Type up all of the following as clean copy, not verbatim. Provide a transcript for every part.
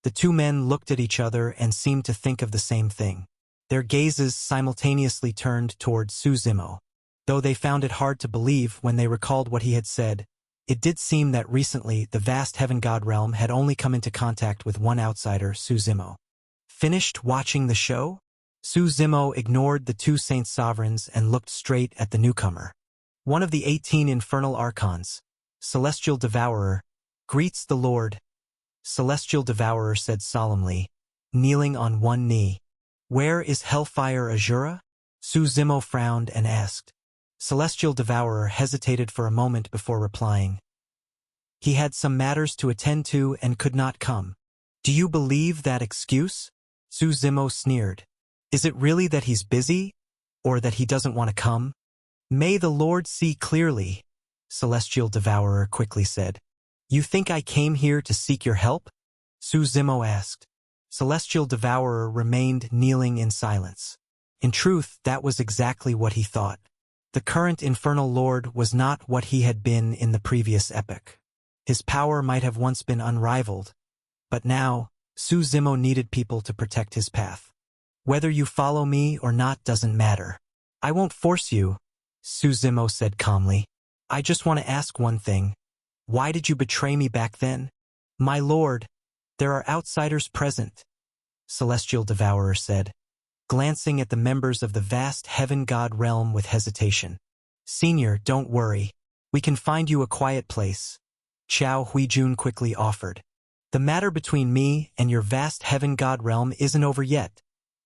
The two men looked at each other and seemed to think of the same thing. Their gazes simultaneously turned toward Su Zimo. Though they found it hard to believe when they recalled what he had said, it did seem that recently the vast heaven god realm had only come into contact with one outsider, Su Zimo. Finished watching the show? Su Zimo ignored the two saint sovereigns and looked straight at the newcomer. One of the 18 infernal archons, Celestial Devourer, greets the Lord. Celestial Devourer said solemnly, kneeling on one knee. Where is Hellfire Azura? Su Zimo frowned and asked. Celestial Devourer hesitated for a moment before replying. He had some matters to attend to and could not come. Do you believe that excuse? Su Zimo sneered. Is it really that he's busy? Or that he doesn't want to come? May the Lord see clearly, Celestial Devourer quickly said. You think I came here to seek your help? Su Zimo asked. Celestial Devourer remained kneeling in silence. In truth, that was exactly what he thought. The current Infernal Lord was not what he had been in the previous epoch. His power might have once been unrivaled, but now, Su Zimo needed people to protect his path. Whether you follow me or not doesn't matter. I won't force you, Su Zimo said calmly. I just want to ask one thing. Why did you betray me back then? My lord, there are outsiders present, Celestial Devourer said, glancing at the members of the vast heaven god realm with hesitation. Senior, don't worry. We can find you a quiet place, Qiao Huijun quickly offered. The matter between me and your vast heaven god realm isn't over yet,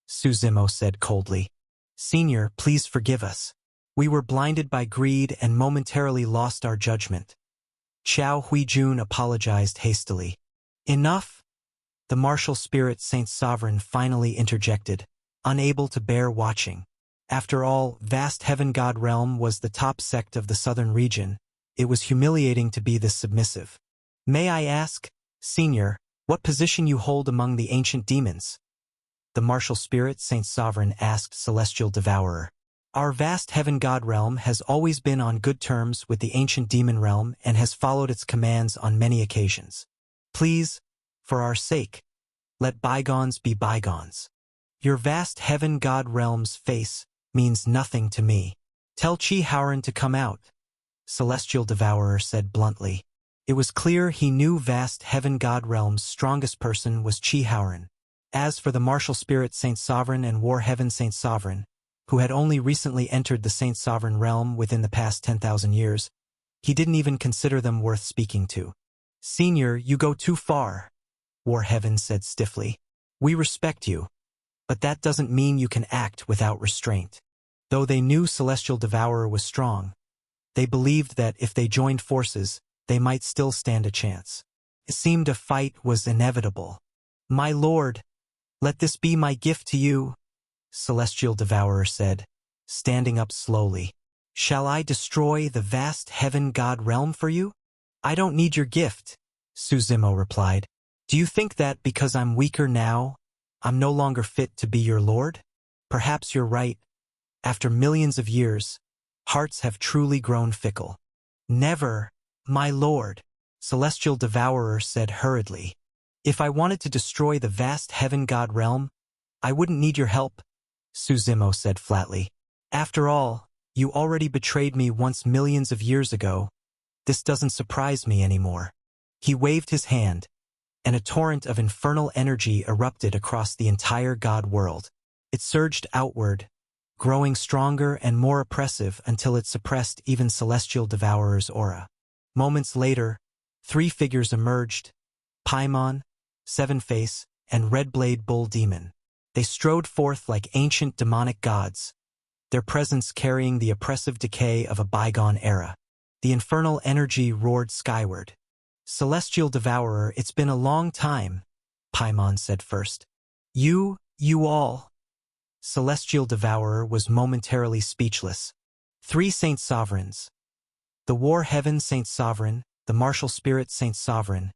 Su Zimo said coldly. Senior, please forgive us. We were blinded by greed and momentarily lost our judgment. Qiao Huijun apologized hastily. Enough? The martial spirit Saint Sovereign finally interjected, unable to bear watching. After all, vast heaven god realm was the top sect of the southern region. It was humiliating to be this submissive. May I ask, Senior, what position you hold among the ancient demons? The martial spirit Saint Sovereign asked Celestial Devourer. Our vast heaven god realm has always been on good terms with the ancient demon realm and has followed its commands on many occasions. Please, for our sake, let bygones be bygones. Your vast heaven god realm's face means nothing to me. Tell Qi Haoran to come out, Celestial Devourer said bluntly. It was clear he knew vast heaven god realm's strongest person was Qi Haoran. As for the martial spirit Saint Sovereign and war heaven Saint Sovereign, who had only recently entered the Saint Sovereign realm within the past 10,000 years, he didn't even consider them worth speaking to. Senior, you go too far, War Heaven said stiffly. We respect you, but that doesn't mean you can act without restraint. Though they knew Celestial Devourer was strong, they believed that if they joined forces, they might still stand a chance. It seemed a fight was inevitable. My lord, let this be my gift to you, Celestial Devourer said, standing up slowly. Shall I destroy the vast heaven god realm for you? I don't need your gift, Su Zimo replied. Do you think that because I'm weaker now, I'm no longer fit to be your lord? Perhaps you're right. After millions of years, hearts have truly grown fickle. Never, my lord, Celestial Devourer said hurriedly. If I wanted to destroy the vast heaven god realm, I wouldn't need your help, Su Zimo said flatly. After all, you already betrayed me once millions of years ago. This doesn't surprise me anymore. He waved his hand, and a torrent of infernal energy erupted across the entire god world. It surged outward, growing stronger and more oppressive until it suppressed even Celestial Devourer's aura. Moments later, 3 figures emerged, Paimon, Seven-Face, and Red-Blade Bull Demon. They strode forth like ancient demonic gods, their presence carrying the oppressive decay of a bygone era. The infernal energy roared skyward. Celestial Devourer, it's been a long time, Paimon said first. You all. Celestial Devourer was momentarily speechless. 3 Saint Sovereigns. The War Heaven Saint Sovereign, the Martial Spirit Saint Sovereign,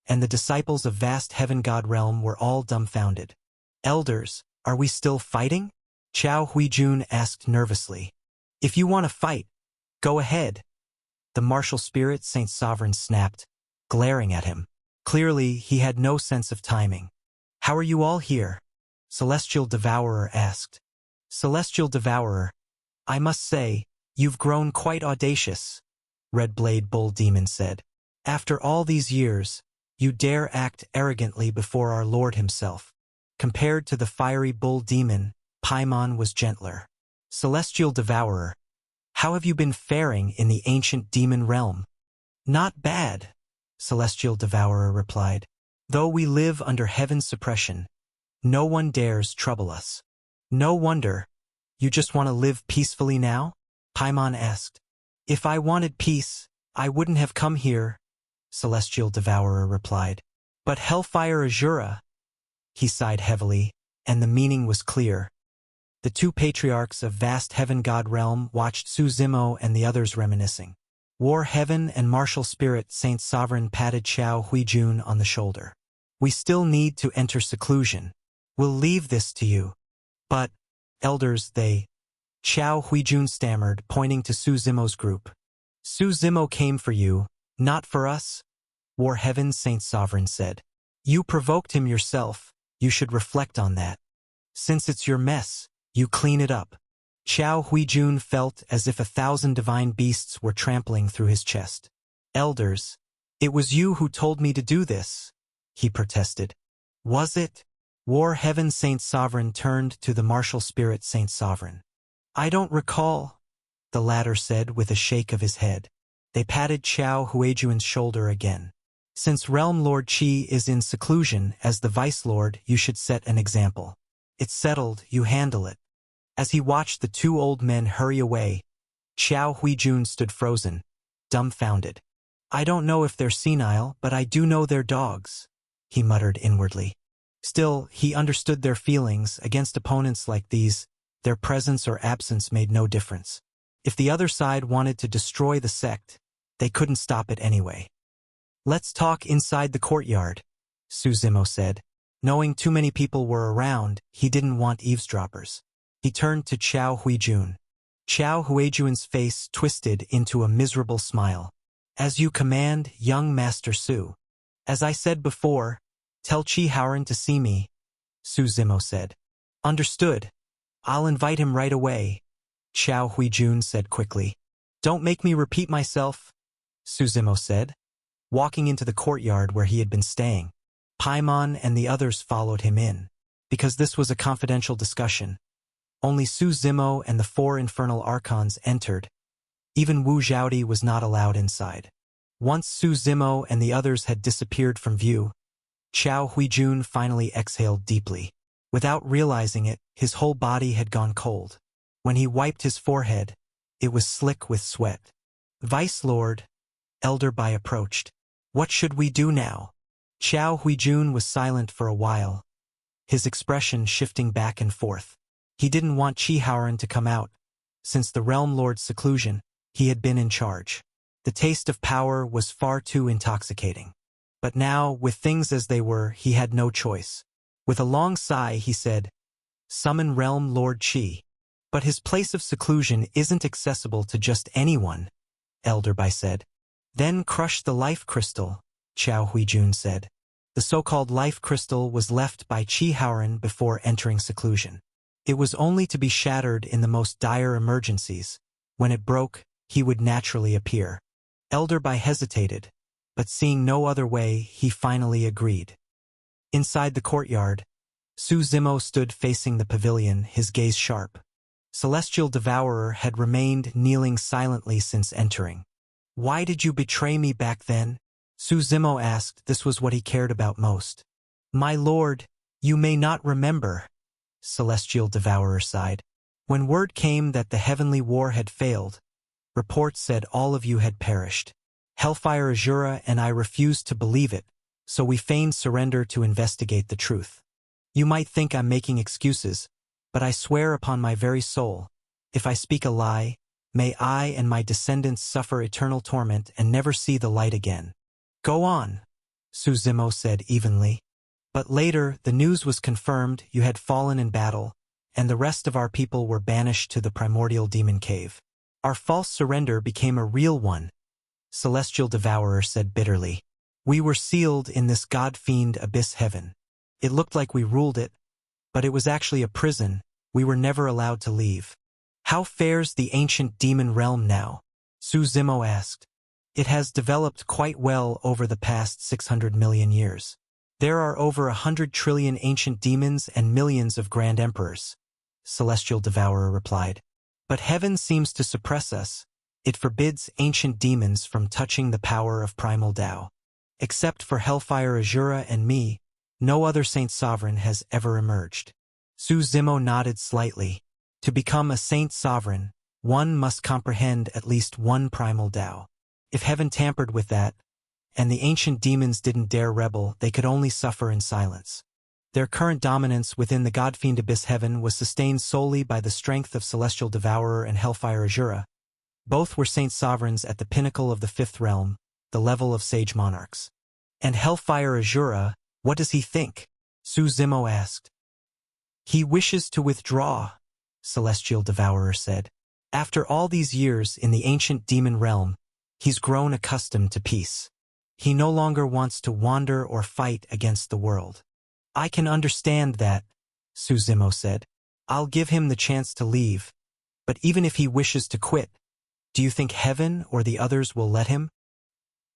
and the disciples of vast heaven god realm were all dumbfounded. Elders, are we still fighting? Qiao Huijun asked nervously. If you want to fight, go ahead. The martial spirit Saint Sovereign snapped, glaring at him. Clearly, he had no sense of timing. "How are you all here?" Celestial Devourer asked. "Celestial Devourer, I must say, you've grown quite audacious," Red Blade Bull Demon said. "After all these years, you dare act arrogantly before our Lord himself." Compared to the fiery Bull Demon, Paimon was gentler. "Celestial Devourer, how have you been faring in the ancient demon realm?" "Not bad," Celestial Devourer replied. "Though we live under heaven's suppression, no one dares trouble us." "No wonder. You just want to live peacefully now?" Paimon asked. "If I wanted peace, I wouldn't have come here," Celestial Devourer replied. "But Hellfire Azura," he sighed heavily, and the meaning was clear. The two patriarchs of vast heaven god realm watched Su Zimo and the others reminiscing. War Heaven and Martial Spirit Saint Sovereign patted Qiao Huijun on the shoulder. "We still need to enter seclusion. We'll leave this to you." "But, elders, they..." Qiao Huijun stammered, pointing to Su Zimo's group. "Su Zimo came for you, not for us," War Heaven Saint Sovereign said. "You provoked him yourself, you should reflect on that. Since it's your mess, you clean it up." Qiao Huijun felt as if 1,000 divine beasts were trampling through his chest. "Elders, it was you who told me to do this," he protested. "Was it?" War Heaven Saint Sovereign turned to the Martial Spirit Saint Sovereign. "I don't recall," the latter said with a shake of his head. They patted Qiao Huijun's shoulder again. "Since Realm Lord Qi is in seclusion as the Vice Lord, you should set an example. It's settled, you handle it." As he watched the two old men hurry away, Qiao Huijun stood frozen, dumbfounded. "I don't know if they're senile, but I do know they're dogs," he muttered inwardly. Still, he understood their feelings. Against opponents like these, their presence or absence made no difference. If the other side wanted to destroy the sect, they couldn't stop it anyway. "Let's talk inside the courtyard," Su Zimo said. Knowing too many people were around, he didn't want eavesdroppers. He turned to Qiao Huijun. Qiao Huijun's face twisted into a miserable smile. "As you command, young Master Su. As I said before, tell Qi Haoran to see me," Su Zimo said. "Understood. I'll invite him right away," Qiao Huijun said quickly. "Don't make me repeat myself," Su Zimo said, walking into the courtyard where he had been staying. Paimon and the others followed him in. Because this was a confidential discussion, only Su Zimo and the 4 infernal archons entered. Even Wu Zhaodi was not allowed inside. Once Su Zimo and the others had disappeared from view, Qiao Huijun finally exhaled deeply. Without realizing it, his whole body had gone cold. When he wiped his forehead, it was slick with sweat. "Vice Lord," Elder Bai approached. "What should we do now?" Qiao Huijun was silent for a while, his expression shifting back and forth. He didn't want Qi Haoran to come out. Since the Realm Lord's seclusion, he had been in charge. The taste of power was far too intoxicating. But now, with things as they were, he had no choice. With a long sigh, he said, "Summon Realm Lord Qi." "But his place of seclusion isn't accessible to just anyone," Elder Bai said. "Then crush the life crystal," Qiao Huijun said. The so-called life crystal was left by Qi Haoran before entering seclusion. It was only to be shattered in the most dire emergencies. When it broke, he would naturally appear. Elder Bai hesitated, but seeing no other way, he finally agreed. Inside the courtyard, Su Zimo stood facing the pavilion, his gaze sharp. Celestial Devourer had remained kneeling silently since entering. "Why did you betray me back then?" Su Zimo asked. This was what he cared about most. "My lord, you may not remember," Celestial Devourer sighed. "When word came that the heavenly war had failed, reports said all of you had perished. Hellfire Azura and I refused to believe it, so we feigned surrender to investigate the truth. You might think I'm making excuses, but I swear upon my very soul, if I speak a lie, may I and my descendants suffer eternal torment and never see the light again." "Go on," Su Zimo said evenly. "But later, the news was confirmed you had fallen in battle, and the rest of our people were banished to the primordial demon cave. Our false surrender became a real one," Celestial Devourer said bitterly. We were sealed in this god-fiend abyss heaven. It looked like we ruled it, but it was actually a prison. We were never allowed to leave. How fares the ancient demon realm now? Su Zimo asked. It has developed quite well over the past 600 million years. There are over 100 trillion ancient demons and millions of grand emperors, Celestial Devourer replied. But heaven seems to suppress us. It forbids ancient demons from touching the power of primal Tao. Except for Hellfire Azura and me, no other Saint Sovereign has ever emerged. Su Zimo nodded slightly. To become a Saint Sovereign, one must comprehend at least one primal Tao. If heaven tampered with that, and the ancient demons didn't dare rebel, they could only suffer in silence. Their current dominance within the godfiend abyss heaven was sustained solely by the strength of Celestial Devourer and Hellfire Azura. Both were Saint Sovereigns at the pinnacle of the fifth realm, the level of sage monarchs. And Hellfire Azura, what does he think? Su Zimo asked. He wishes to withdraw, Celestial Devourer said. After all these years in the ancient demon realm, he's grown accustomed to peace. He no longer wants to wander or fight against the world. I can understand that, Su Zimo said. I'll give him the chance to leave. But even if he wishes to quit, do you think heaven or the others will let him?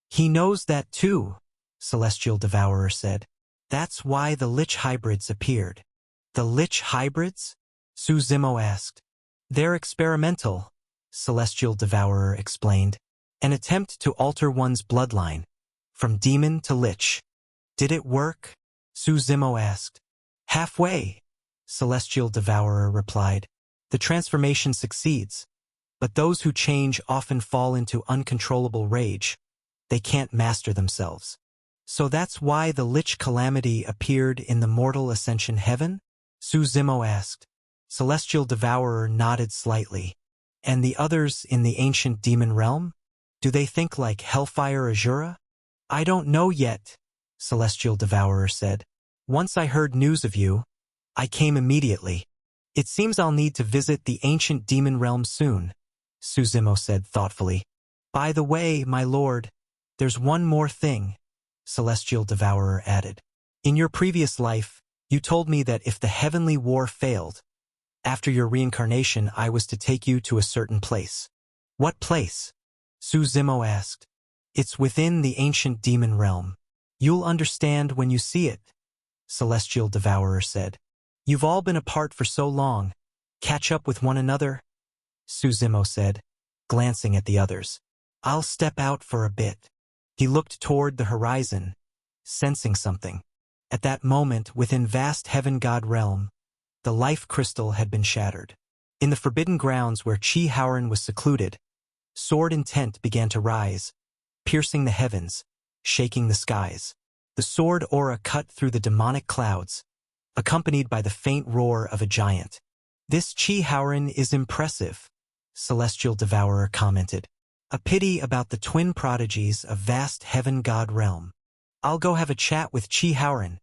He knows that too, Celestial Devourer said. That's why the Lich hybrids appeared. The Lich hybrids? Su Zimo asked. They're experimental, Celestial Devourer explained. An attempt to alter one's bloodline, from demon to Lich. Did it work? Su Zimo asked. Halfway, Celestial Devourer replied. The transformation succeeds, but those who change often fall into uncontrollable rage. They can't master themselves. So that's why the Lich calamity appeared in the mortal ascension heaven? Su Zimo asked. Celestial Devourer nodded slightly. And the others in the ancient demon realm? Do they think like Hellfire Azura? I don't know yet, Celestial Devourer said. Once I heard news of you, I came immediately. It seems I'll need to visit the ancient demon realm soon, Su Zimo said thoughtfully. By the way, my lord, there's one more thing, Celestial Devourer added. In your previous life, you told me that if the heavenly war failed, after your reincarnation I was to take you to a certain place. What place? Su Zimo asked. It's within the ancient demon realm. You'll understand when you see it, Celestial Devourer said. You've all been apart for so long. Catch up with one another? Su Zimo said, glancing at the others. I'll step out for a bit. He looked toward the horizon, sensing something. At that moment, within vast heaven god realm, the life crystal had been shattered. In the forbidden grounds where Chi Howren was secluded, sword intent began to rise, piercing the heavens, shaking the skies. The sword aura cut through the demonic clouds, accompanied by the faint roar of a giant. This Chi Howren is impressive, Celestial Devourer commented. A pity about the twin prodigies of vast heaven god realm. I'll go have a chat with Chi Howren,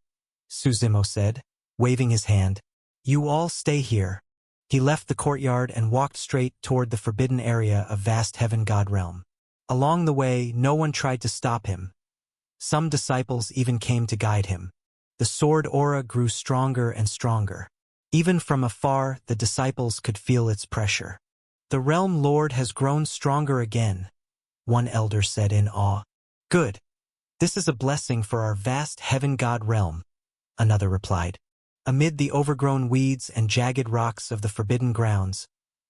Su Zimo said, waving his hand. You all stay here. He left the courtyard and walked straight toward the forbidden area of vast heaven god realm. Along the way, no one tried to stop him. Some disciples even came to guide him. The sword aura grew stronger and stronger. Even from afar, the disciples could feel its pressure. The realm lord has grown stronger again, one elder said in awe. Good. This is a blessing for our vast heaven god realm, another replied. Amid the overgrown weeds and jagged rocks of the forbidden grounds,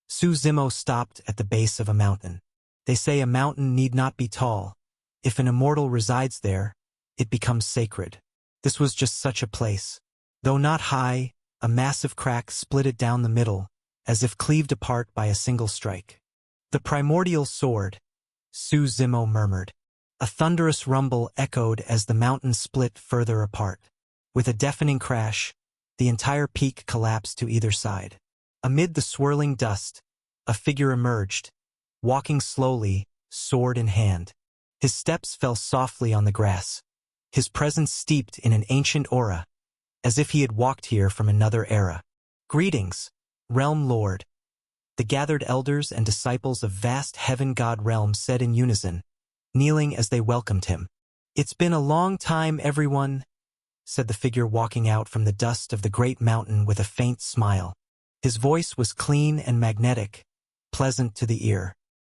Su Zimo stopped at the base of a mountain. They say a mountain need not be tall. If an immortal resides there, it becomes sacred. This was just such a place. Though not high, a massive crack split it down the middle, as if cleaved apart by a single strike. The primordial sword, Su Zimo murmured. A thunderous rumble echoed as the mountain split further apart. With a deafening crash, the entire peak collapsed to either side. Amid the swirling dust, a figure emerged, walking slowly, sword in hand. His steps fell softly on the grass, his presence steeped in an ancient aura, as if he had walked here from another era. Greetings, Realm Lord. The gathered elders and disciples of vast heaven god realm said in unison, kneeling as they welcomed him. "It's been a long time, everyone," said the figure walking out from the dust of the great mountain with a faint smile. His voice was clean and magnetic, pleasant to the ear.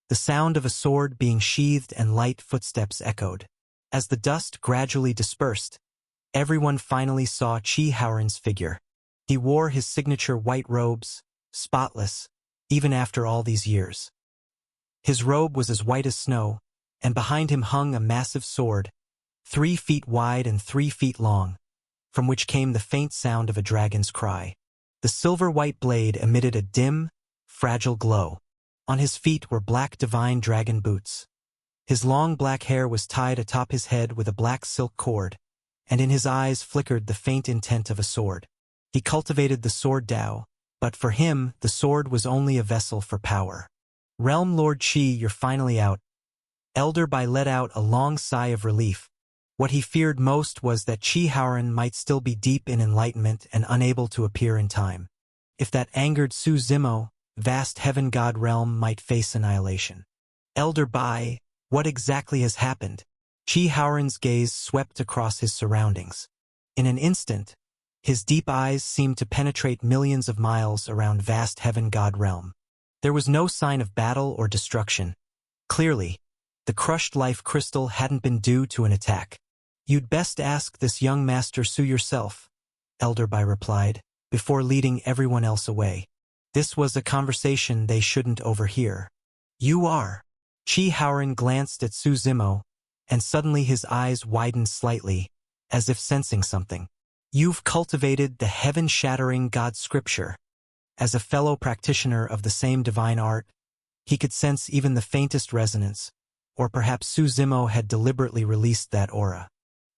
The sound of a sword being sheathed and light footsteps echoed. As the dust gradually dispersed, everyone finally saw Chi Haoran's figure. He wore his signature white robes, spotless, even after all these years. His robe was as white as snow, and behind him hung a massive sword, 3 feet wide and 3 feet long, from which came the faint sound of a dragon's cry. The silver-white blade emitted a dim, fragile glow. On his feet were black divine dragon boots. His long black hair was tied atop his head with a black silk cord, and in his eyes flickered the faint intent of a sword. He cultivated the sword Dao, but for him the sword was only a vessel for power. "Realm Lord Qi, you're finally out." Elder Bai let out a long sigh of relief. What he feared most was that Chi Haoran might still be deep in enlightenment and unable to appear in time. If that angered Su Zimo, vast heaven god realm might face annihilation. "Elder Bai, what exactly has happened?" Chi Haoran's gaze swept across his surroundings. In an instant, his deep eyes seemed to penetrate millions of miles around vast heaven god realm. There was no sign of battle or destruction. Clearly, the crushed life crystal hadn't been due to an attack. "You'd best ask this young Master Su yourself," Elder Bai replied, before leading everyone else away. This was a conversation they shouldn't overhear. "You are." Chi Haoran glanced at Su Zimo, and suddenly his eyes widened slightly, as if sensing something. "You've cultivated the heaven-shattering God Scripture." As a fellow practitioner of the same divine art, he could sense even the faintest resonance, or perhaps Su Zimo had deliberately released that aura.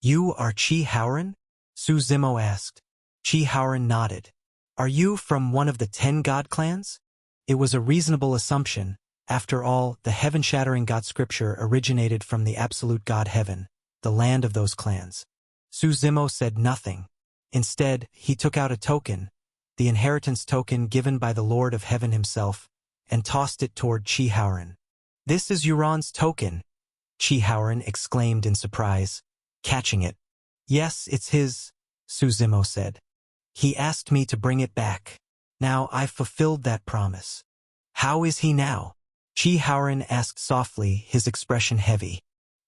"You are Chi Haoran?" Su Zimo asked. Chi Haoran nodded. "Are you from one of the 10 god clans?" It was a reasonable assumption. After all, the heaven-shattering God Scripture originated from the absolute God Heaven, the land of those clans. Su Zimo said nothing. Instead, he took out a token, the inheritance token given by the Lord of Heaven himself, and tossed it toward Chi Haoran. "This is Yuran's token," Chi Haoran exclaimed in surprise, catching it. "Yes, it's his," Su Zimo said. "He asked me to bring it back. Now I've fulfilled that promise." "How is he now?" Chi Haoran asked softly, his expression heavy.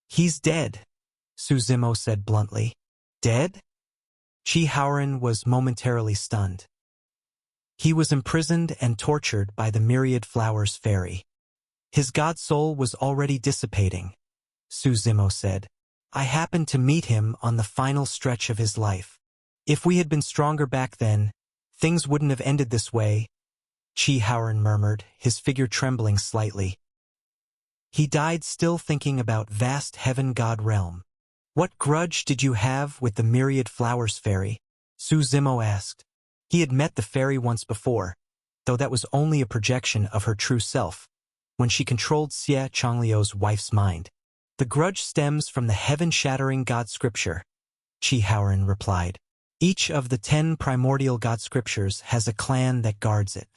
"He's dead," Su Zimo said bluntly. "Dead?" Chi Haoran was momentarily stunned. He was imprisoned and tortured by the Myriad Flowers Fairy. His god soul was already dissipating, Su Zimo said. "I happened to meet him on the final stretch of his life. If we had been stronger back then, things wouldn't have ended this way," Chi Haoran murmured, his figure trembling slightly. He died still thinking about vast heaven god realm. "What grudge did you have with the Myriad Flowers Fairy?" Su Zimo asked. He had met the fairy once before, though that was only a projection of her true self, when she controlled Xie Changliu's wife's mind. "The grudge stems from the heaven-shattering God Scripture," Chi Haoran replied. "Each of the 10 primordial God Scriptures has a clan that guards it.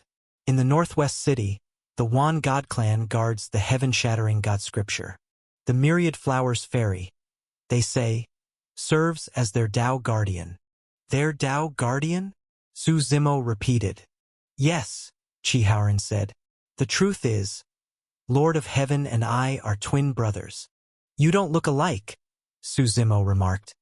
In the Northwest City, the Wan God clan guards the heaven-shattering God Scripture. The Myriad Flowers Fairy, they say, serves as their Dao guardian." "Their Dao guardian?" Su Zimo repeated. "Yes," Chi Haoran said. "The truth is, Lord of Heaven and I are twin brothers." "You don't look alike," Su Zimo remarked.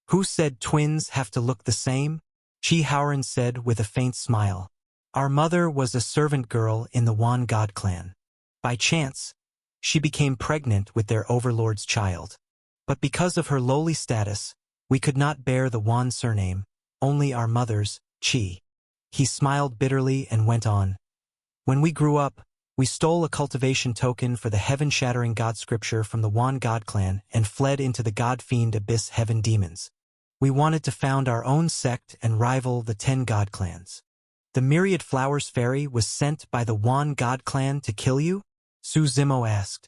"Who said twins have to look the same?" Chi Haoran said with a faint smile. "Our mother was a servant girl in the Wan God clan. By chance, she became pregnant with their overlord's child. But because of her lowly status, we could not bear the Wan surname, only our mother's, Qi." He smiled bitterly and went on. "When we grew up, we stole a cultivation token for the heaven-shattering God Scripture from the Wan God clan and fled into the God-fiend abyss heaven demons. We wanted to found our own sect and rival the 10 God clans." "The Myriad Flowers Fairy was sent by the Wan God clan to kill you?" Su Zimo asked.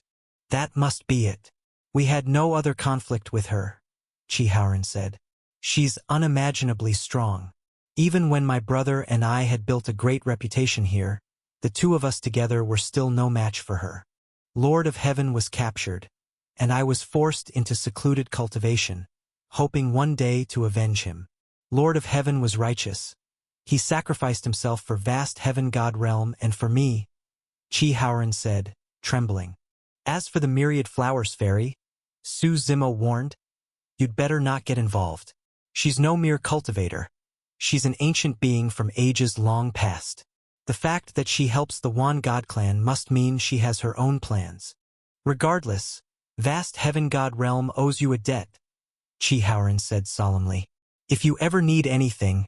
"That must be it. We had no other conflict with her," Chi Haoran said. "She's unimaginably strong. Even when my brother and I had built a great reputation here, the 2 of us together were still no match for her. Lord of Heaven was captured, and I was forced into secluded cultivation, hoping one day to avenge him. Lord of Heaven was righteous. He sacrificed himself for vast heaven god realm and for me, Chi Haoran said, trembling. As for the myriad flowers fairy, Su Zimo warned, you'd better not get involved. She's no mere cultivator. She's an ancient being from ages long past. The fact that she helps the Wan God clan must mean she has her own plans. Regardless, vast heaven god realm owes you a debt, Chi Haoran said solemnly. If you ever need anything,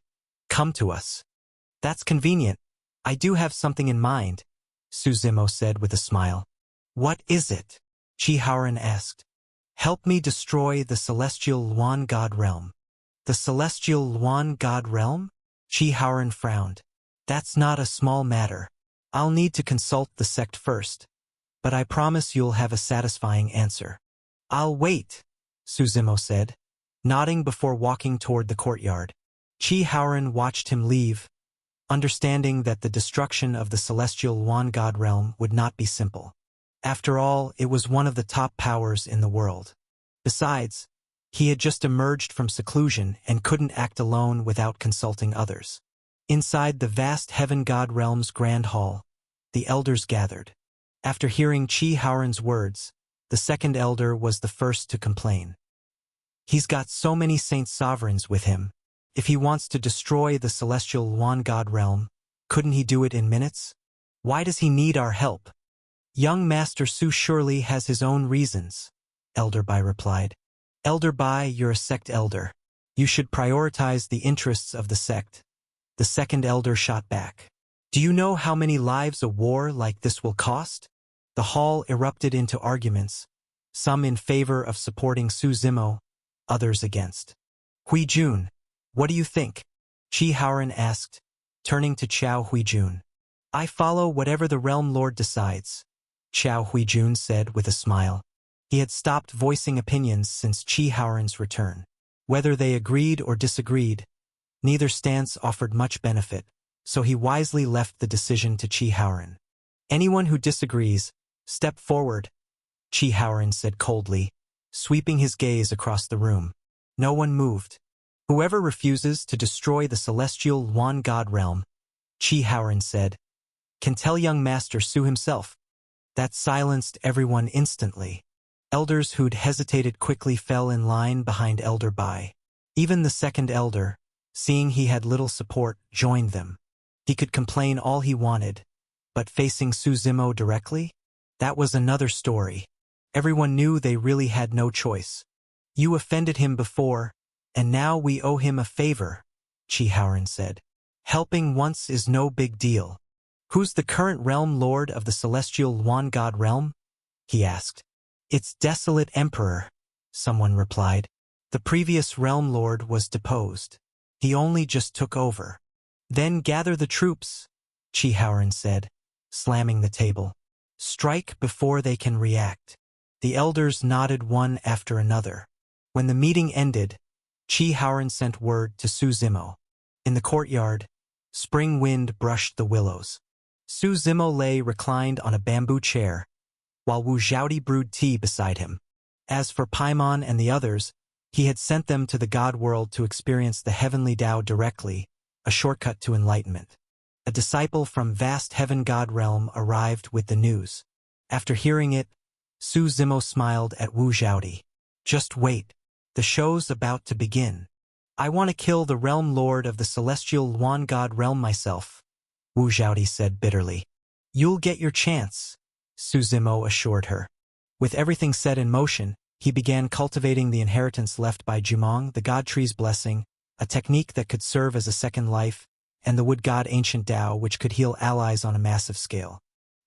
come to us. That's convenient. I do have something in mind, Su Zimo said with a smile. What is it? Chi Haoran asked. Help me destroy the celestial Luan God realm. The celestial Luan God realm? Chi Haoran frowned. That's not a small matter. I'll need to consult the sect first, but I promise you'll have a satisfying answer. I'll wait, Su Zimo said, nodding before walking toward the courtyard. Chi Haoran watched him leave, understanding that the destruction of the celestial Luan God realm would not be simple. After all, it was one of the top powers in the world. Besides, he had just emerged from seclusion and couldn't act alone without consulting others. Inside the vast heaven god realm's grand hall, the elders gathered. After hearing Chi Haoran's words, the second elder was the first to complain. He's got so many saint sovereigns with him. If he wants to destroy the celestial Luan God realm, couldn't he do it in minutes? Why does he need our help? Young Master Su surely has his own reasons, Elder Bai replied. Elder Bai, you're a sect elder. You should prioritize the interests of the sect. The second elder shot back. Do you know how many lives a war like this will cost? The hall erupted into arguments, some in favor of supporting Su Zimo, others against. Huijun, what do you think? Chi Haoran asked, turning to Chao Huijun. I follow whatever the Realm Lord decides, Chao Huijun said with a smile. He had stopped voicing opinions since Chi Haoran's return. Whether they agreed or disagreed, neither stance offered much benefit, so he wisely left the decision to Chi Haoran. Anyone who disagrees, step forward, Chi Haoran said coldly, sweeping his gaze across the room. No one moved. Whoever refuses to destroy the celestial Luan God realm, Chi Haoran said, can tell young Master Su himself. That silenced everyone instantly. Elders who'd hesitated quickly fell in line behind Elder Bai. Even the second elder, seeing he had little support, joined them. He could complain all he wanted, but facing Su Zimo directly? That was another story. Everyone knew they really had no choice. You offended him before, and now we owe him a favor, Chi Haoran said. Helping once is no big deal. Who's the current realm lord of the celestial Luan God realm? He asked. It's Desolate Emperor, someone replied. The previous realm lord was deposed. He only just took over. Then gather the troops, Chi Haoran said, slamming the table. Strike before they can react. The elders nodded one after another. When the meeting ended, Chi Haoran sent word to Su Zimo. In the courtyard, spring wind brushed the willows. Su Zimo lay reclined on a bamboo chair, while Wu Zhaodi brewed tea beside him. As for Paimon and the others, he had sent them to the God world to experience the heavenly Tao directly, a shortcut to enlightenment. A disciple from vast heaven God realm arrived with the news. After hearing it, Su Zimo smiled at Wu Zhaodi. Just wait. The show's about to begin. I want to kill the realm lord of the celestial Luan God realm myself, Wu Zhaodi said bitterly. You'll get your chance, Su Zimo assured her. With everything set in motion, he began cultivating the inheritance left by Jumong, the God Tree's blessing, a technique that could serve as a second life, and the Wood God Ancient Tao, which could heal allies on a massive scale.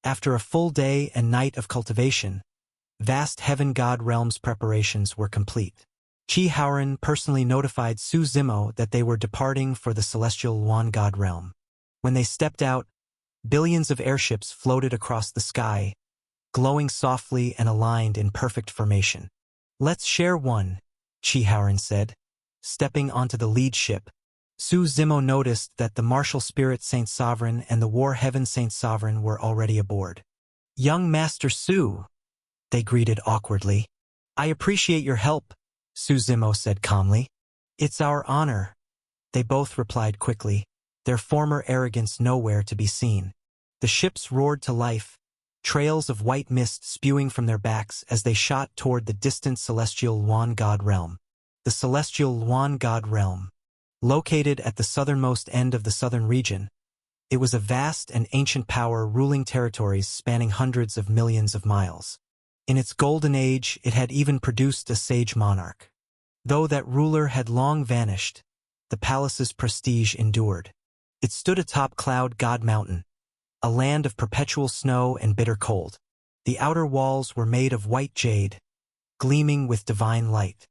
After a full day and night of cultivation, vast heaven God realm's preparations were complete. Chi Haoran personally notified Su Zimo that they were departing for the celestial Luan God realm. When they stepped out, billions of airships floated across the sky, glowing softly and aligned in perfect formation. Let's share one, Chi Haoran said. Stepping onto the lead ship, Su Zimo noticed that the Martial Spirit Saint Sovereign and the War Heaven Saint Sovereign were already aboard. Young Master Su, they greeted awkwardly. I appreciate your help, Su Zimo said calmly. It's our honor. They both replied quickly, their former arrogance nowhere to be seen. The ships roared to life, trails of white mist spewing from their backs as they shot toward the distant celestial Luan God realm. The celestial Luan God realm. Located at the southernmost end of the southern region, it was a vast and ancient power ruling territories spanning hundreds of millions of miles. In its golden age, it had even produced a sage monarch. Though that ruler had long vanished, the palace's prestige endured. It stood atop Cloud God Mountain, a land of perpetual snow and bitter cold. The outer walls were made of white jade, gleaming with divine light.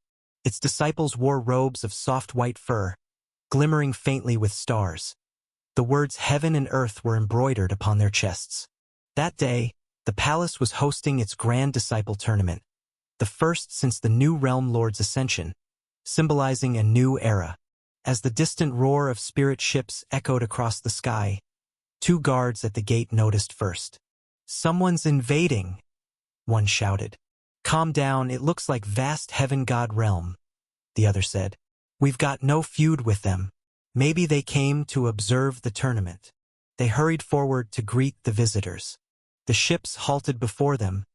Its disciples wore robes of soft white fur, glimmering faintly with stars. The words heaven and earth were embroidered upon their chests. That day, the palace was hosting its grand disciple tournament, the first since the new realm lord's ascension, symbolizing a new era. As the distant roar of spirit ships echoed across the sky, two guards at the gate noticed first. Someone's invading, one shouted. Calm down, it looks like vast heaven god realm, the other said. We've got no feud with them. Maybe they came to observe the tournament. They hurried forward to greet the visitors. The ships halted before them,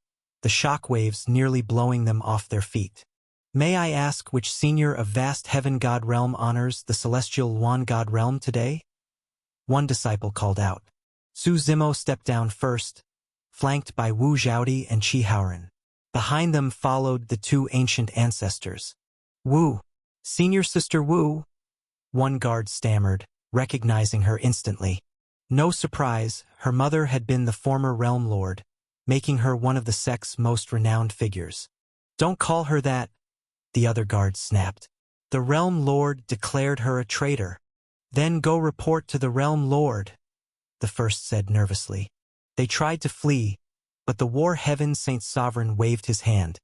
the shockwaves nearly blowing them off their feet. May I ask which senior of vast heaven god realm honors the celestial Luan god realm today? One disciple called out. Su Zimo stepped down first, flanked by Wu Zhaodi and Qi Haoran. Behind them followed the two ancient ancestors. Wu, senior sister Wu, one guard stammered, recognizing her instantly. No surprise, her mother had been the former realm lord, making her one of the sect's most renowned figures. Don't call her that, the other guard snapped. The realm lord declared her a traitor. Then go report to the realm lord, the first said nervously. They tried to flee, but the war heaven Saint Sovereign waved his hand.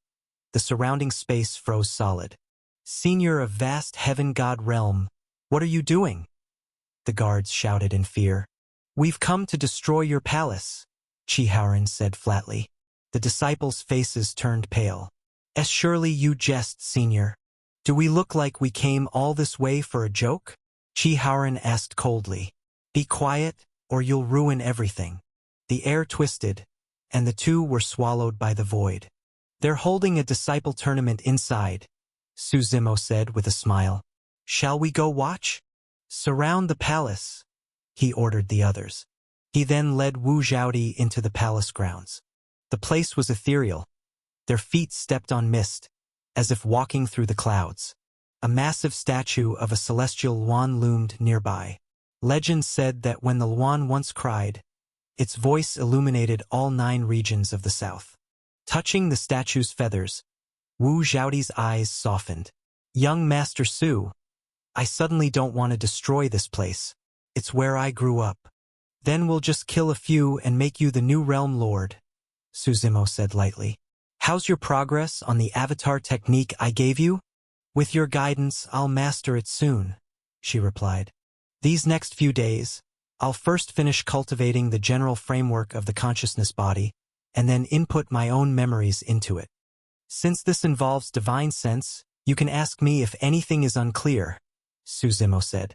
The surrounding space froze solid. Senior of vast heaven god realm, what are you doing? The guards shouted in fear. We've come to destroy your palace, Qi Haoran said flatly. The disciples' faces turned pale. Surely you jest, senior. Do we look like we came all this way for a joke? Qi Haoran asked coldly. Be quiet, or you'll ruin everything. The air twisted, and the two were swallowed by the void. They're holding a disciple tournament inside, Su Zimo said with a smile. Shall we go watch? Surround the palace, he ordered the others. He then led Wu Zhaodi into the palace grounds. The place was ethereal. Their feet stepped on mist, as if walking through the clouds. A massive statue of a celestial Luan loomed nearby. Legend said that when the Luan once cried, its voice illuminated all 9 regions of the south. Touching the statue's feathers, Wu Zhaodi's eyes softened. Young Master Su, I suddenly don't want to destroy this place. It's where I grew up. Then we'll just kill a few and make you the new realm lord, Su Zimo said lightly. How's your progress on the avatar technique I gave you? With your guidance, I'll master it soon, she replied. These next few days, I'll first finish cultivating the general framework of the consciousness body, and then input my own memories into it. Since this involves divine sense, you can ask me if anything is unclear, Su Zimo said.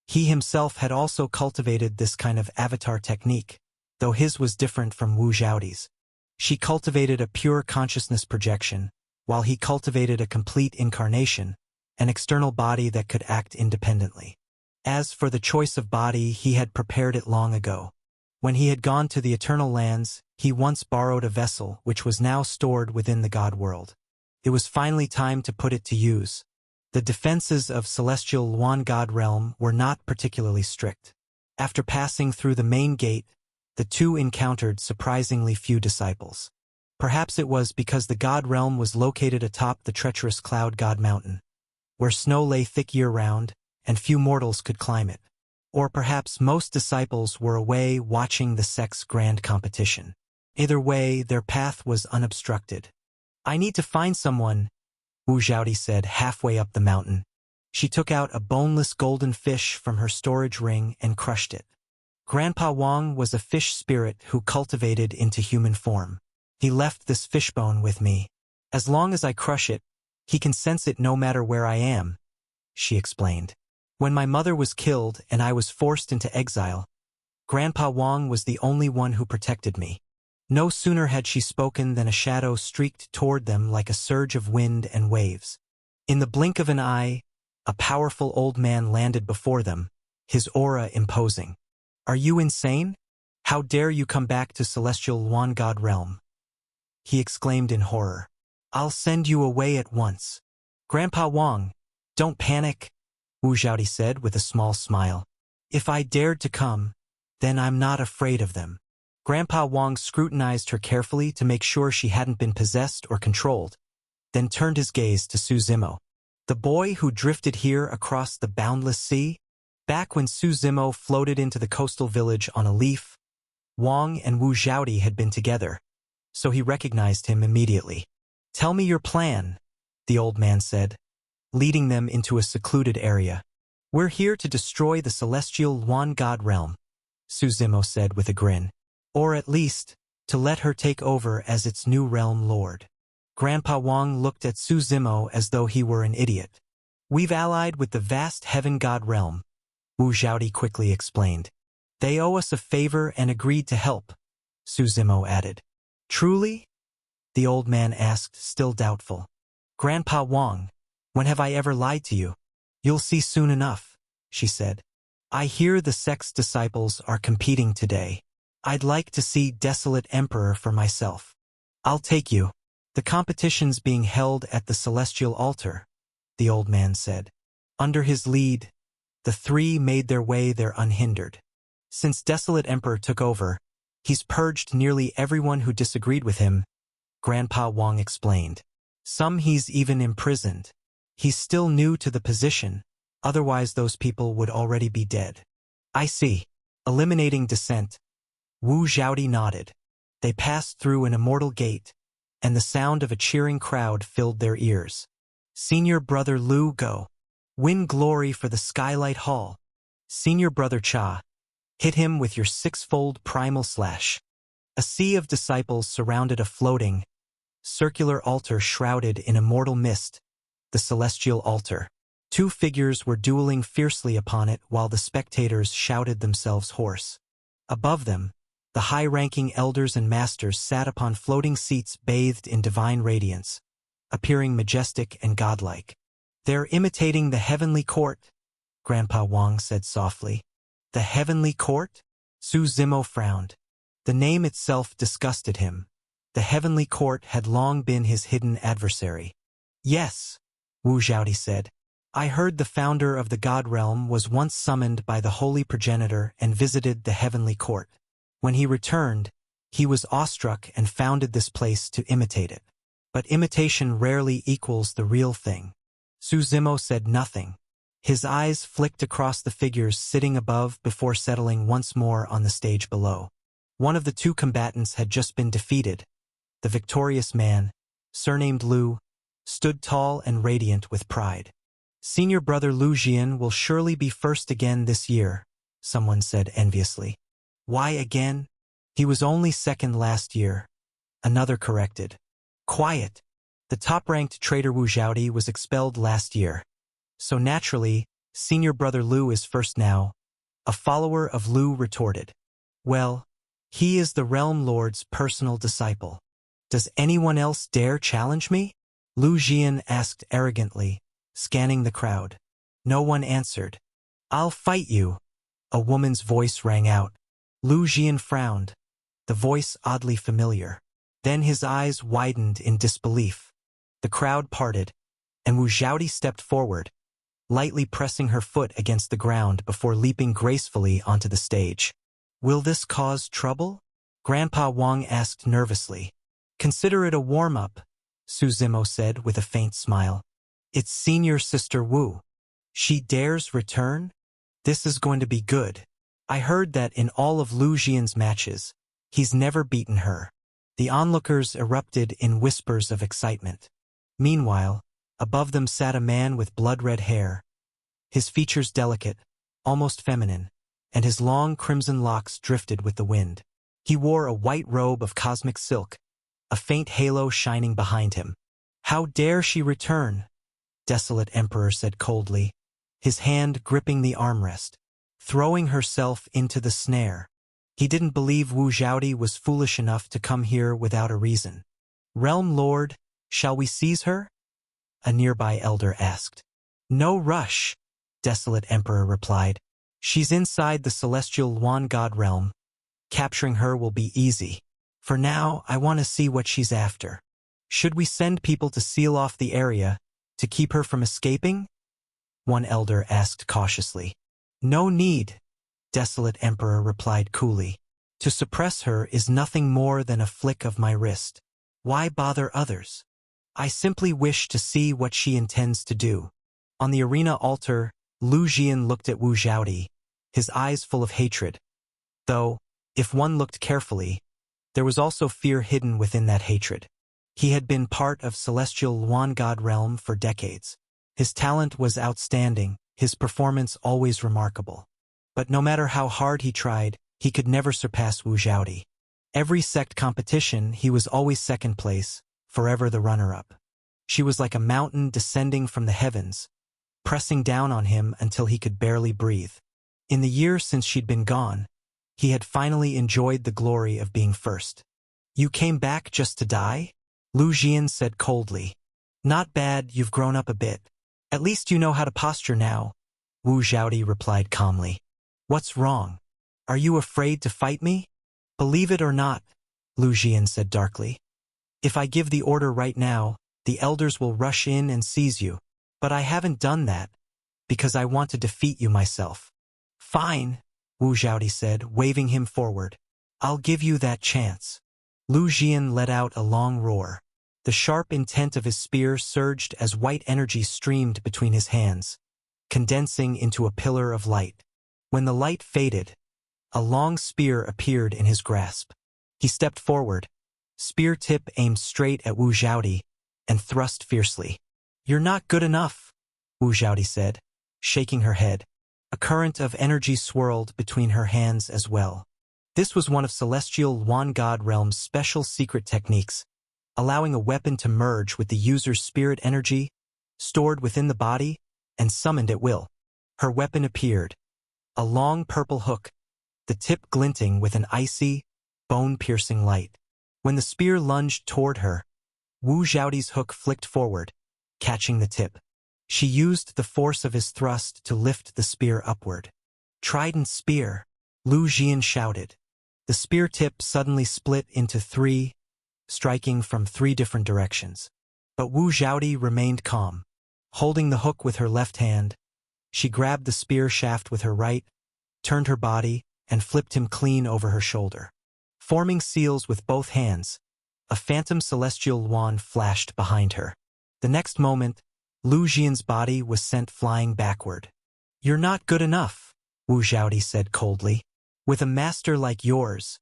He himself had also cultivated this kind of avatar technique, though his was different from Wu Zhaodi's. She cultivated a pure consciousness projection, while he cultivated a complete incarnation, an external body that could act independently. As for the choice of body, he had prepared it long ago. When he had gone to the Eternal Lands, he once borrowed a vessel which was now stored within the God world. It was finally time to put it to use. The defenses of celestial Luan God realm were not particularly strict. After passing through the main gate, the two encountered surprisingly few disciples. Perhaps it was because the God realm was located atop the treacherous Cloud God Mountain, where snow lay thick year-round, and few mortals could climb it. Or perhaps most disciples were away watching the sect's grand competition. Either way, their path was unobstructed. I need to find someone, Wu Zhaodi said halfway up the mountain. She took out a boneless golden fish from her storage ring and crushed it. Grandpa Wang was a fish spirit who cultivated into human form. He left this fishbone with me. As long as I crush it, he can sense it no matter where I am, she explained. When my mother was killed and I was forced into exile, Grandpa Wang was the only one who protected me. No sooner had she spoken than a shadow streaked toward them like a surge of wind and waves. In the blink of an eye, a powerful old man landed before them, his aura imposing. Are you insane? How dare you come back to Celestial Luan God realm? He exclaimed in horror. I'll send you away at once. Grandpa Wang, don't panic, Wu Zhaodi said with a small smile. If I dared to come, then I'm not afraid of them. Grandpa Wang scrutinized her carefully to make sure she hadn't been possessed or controlled, then turned his gaze to Su Zimo. The boy who drifted here across the boundless sea? Back when Su Zimo floated into the coastal village on a leaf, Wang and Wu Zhaodi had been together, so he recognized him immediately. Tell me your plan, the old man said, leading them into a secluded area. We're here to destroy the Celestial Luan God realm, Su Zimo said with a grin. Or at least, to let her take over as its new realm lord. Grandpa Wang looked at Su Zimo as though he were an idiot. We've allied with the vast heaven god realm, Wu Zhaodi quickly explained. They owe us a favor and agreed to help, Su Zimo added. Truly? The old man asked, still doubtful. Grandpa Wang, when have I ever lied to you? You'll see soon enough, she said. I hear the sect's disciples are competing today. I'd like to see Desolate Emperor for myself. I'll take you. The competition's being held at the Celestial Altar, the old man said. Under his lead, the three made their way there unhindered. Since Desolate Emperor took over, he's purged nearly everyone who disagreed with him, Grandpa Wang explained. Some he's even imprisoned. He's still new to the position, otherwise those people would already be dead. I see. Eliminating dissent. Wu Zhaodi nodded. They passed through an immortal gate, and the sound of a cheering crowd filled their ears. Senior Brother Lu Go. Win glory for the Skylight Hall. Senior Brother Cha. Hit him with your six-fold primal slash. A sea of disciples surrounded a floating, circular altar shrouded in immortal mist, the Celestial Altar. Two figures were dueling fiercely upon it while the spectators shouted themselves hoarse. Above them, the high-ranking elders and masters sat upon floating seats bathed in divine radiance, appearing majestic and godlike. They're imitating the heavenly court, Grandpa Wang said softly. The heavenly court? Su Zimo frowned. The name itself disgusted him. The heavenly court had long been his hidden adversary. Yes, Wu Zhaodi said. I heard the founder of the God realm was once summoned by the holy progenitor and visited the heavenly court. When he returned, he was awestruck and founded this place to imitate it. But imitation rarely equals the real thing. Su Zimo said nothing. His eyes flicked across the figures sitting above before settling once more on the stage below. One of the two combatants had just been defeated. The victorious man, surnamed Lu, stood tall and radiant with pride. Senior Brother Lu Jian will surely be first again this year, someone said enviously. Why again? He was only second last year. Another corrected. Quiet. The top-ranked traitor Wu Zhaodi was expelled last year. So naturally, Senior Brother Lu is first now. A follower of Lu retorted. Well, he is the Realm Lord's personal disciple. Does anyone else dare challenge me? Lu Jian asked arrogantly, scanning the crowd. No one answered. I'll fight you. A woman's voice rang out. Lu Jian frowned, the voice oddly familiar. Then his eyes widened in disbelief. The crowd parted, and Wu Zhaodi stepped forward, lightly pressing her foot against the ground before leaping gracefully onto the stage. Will this cause trouble? Grandpa Wang asked nervously. Consider it a warm-up, Su Zimo said with a faint smile. It's Senior Sister Wu. She dares return? This is going to be good. I heard that in all of Lu Jian's matches, he's never beaten her. The onlookers erupted in whispers of excitement. Meanwhile, above them sat a man with blood-red hair, his features delicate, almost feminine, and his long crimson locks drifted with the wind. He wore a white robe of cosmic silk, a faint halo shining behind him. How dare she return? Desolate Emperor said coldly, his hand gripping the armrest, throwing herself into the snare. He didn't believe Wu Zhaodi was foolish enough to come here without a reason. Realm Lord, shall we seize her? A nearby elder asked. No rush, Desolate Emperor replied. She's inside the celestial Yuan God realm. Capturing her will be easy. For now, I want to see what she's after. Should we send people to seal off the area to keep her from escaping? One elder asked cautiously. No need, Desolate Emperor replied coolly. To suppress her is nothing more than a flick of my wrist. Why bother others? I simply wish to see what she intends to do. On the arena altar, Lu Jian looked at Wu Zhaodi, his eyes full of hatred. Though, if one looked carefully, there was also fear hidden within that hatred. He had been part of celestial Yuan God realm for decades. His talent was outstanding, his performance always remarkable. But no matter how hard he tried, he could never surpass Wu Zhaodi. Every sect competition, he was always second place, forever the runner-up. She was like a mountain descending from the heavens, pressing down on him until he could barely breathe. In the year since she'd been gone, he had finally enjoyed the glory of being first. You came back just to die? Lu Jian said coldly. Not bad, you've grown up a bit. At least you know how to posture now, Wu Zhaodi replied calmly. What's wrong? Are you afraid to fight me? Believe it or not, Lu Jian said darkly. If I give the order right now, the elders will rush in and seize you. But I haven't done that, because I want to defeat you myself. Fine, Wu Zhaodi said, waving him forward. I'll give you that chance. Lu Jian let out a long roar. The sharp intent of his spear surged as white energy streamed between his hands, condensing into a pillar of light. When the light faded, a long spear appeared in his grasp. He stepped forward, spear tip aimed straight at Wu Zhaodi, and thrust fiercely. You're not good enough, Wu Zhaodi said, shaking her head. A current of energy swirled between her hands as well. This was one of Celestial Yuan God Realm's special secret techniques, allowing a weapon to merge with the user's spirit energy, stored within the body, and summoned at will. Her weapon appeared, a long purple hook, the tip glinting with an icy, bone-piercing light. When the spear lunged toward her, Wu Zhaodi's hook flicked forward, catching the tip. She used the force of his thrust to lift the spear upward. Trident spear, Lu Jian shouted. The spear tip suddenly split into three, striking from three different directions. But Wu Zhaodi remained calm. Holding the hook with her left hand, she grabbed the spear shaft with her right, turned her body, and flipped him clean over her shoulder. Forming seals with both hands, a phantom celestial wand flashed behind her. The next moment, Lu Jian's body was sent flying backward. You're not good enough, Wu Zhaodi said coldly. With a master like yours,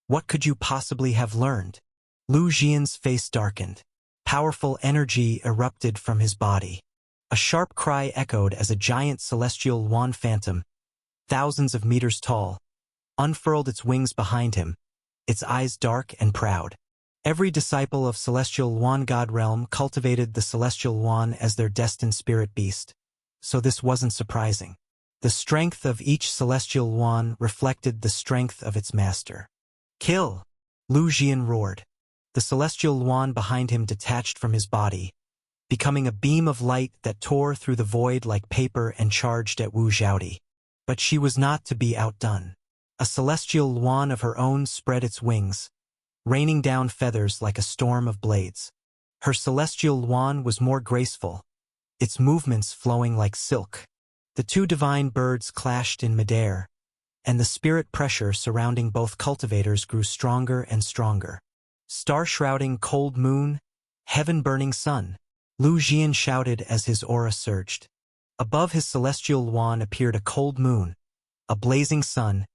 what could you possibly have learned? Lu Jian's face darkened. Powerful energy erupted from his body. A sharp cry echoed as a giant celestial wand phantom, thousands of meters tall, unfurled its wings behind him, its eyes dark and proud. Every disciple of Celestial Yuan God Realm cultivated the Celestial Yuan as their destined spirit beast, so this wasn't surprising. The strength of each Celestial Yuan reflected the strength of its master. Kill! Lu Jian roared. The Celestial Yuan behind him detached from his body, becoming a beam of light that tore through the void like paper and charged at Wu Zhaodi. But she was not to be outdone. A Celestial Yuan of her own spread its wings, raining down feathers like a storm of blades. Her Celestial Yuan was more graceful, its movements flowing like silk. The two divine birds clashed in midair, and the spirit pressure surrounding both cultivators grew stronger and stronger. Star-shrouding cold moon, heaven-burning sun, Lu Jian shouted as his aura surged. Above his Celestial Yuan appeared a cold moon, a blazing sun,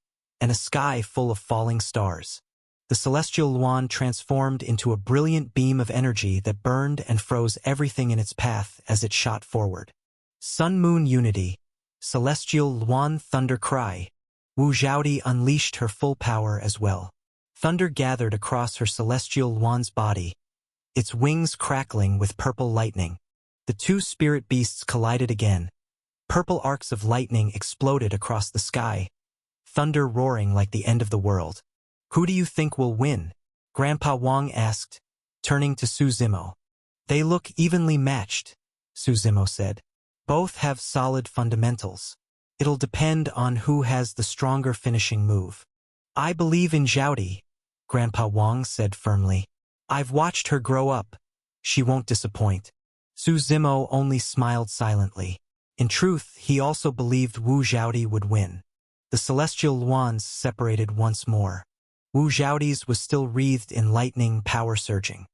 and a sky full of falling stars. The Celestial Yuan transformed into a brilliant beam of energy that burned and froze everything in its path as it shot forward. Sun-Moon Unity, Celestial Yuan Thunder Cry. Wu Zhaodi unleashed her full power as well. Thunder gathered across her Celestial Yuan's body, its wings crackling with purple lightning. The two spirit beasts collided again. Purple arcs of lightning exploded across the sky, thunder roaring like the end of the world. "Who do you think will win?" Grandpa Wang asked, turning to Su Zimo. "They look evenly matched," Su Zimo said. "Both have solid fundamentals. It'll depend on who has the stronger finishing move." "I believe in Zhaodi," Grandpa Wang said firmly. "I've watched her grow up. She won't disappoint." Su Zimo only smiled silently. In truth, he also believed Wu Zhaodi would win. The celestial Luans separated once more. Wu Zhaodi's was still wreathed in lightning power surging.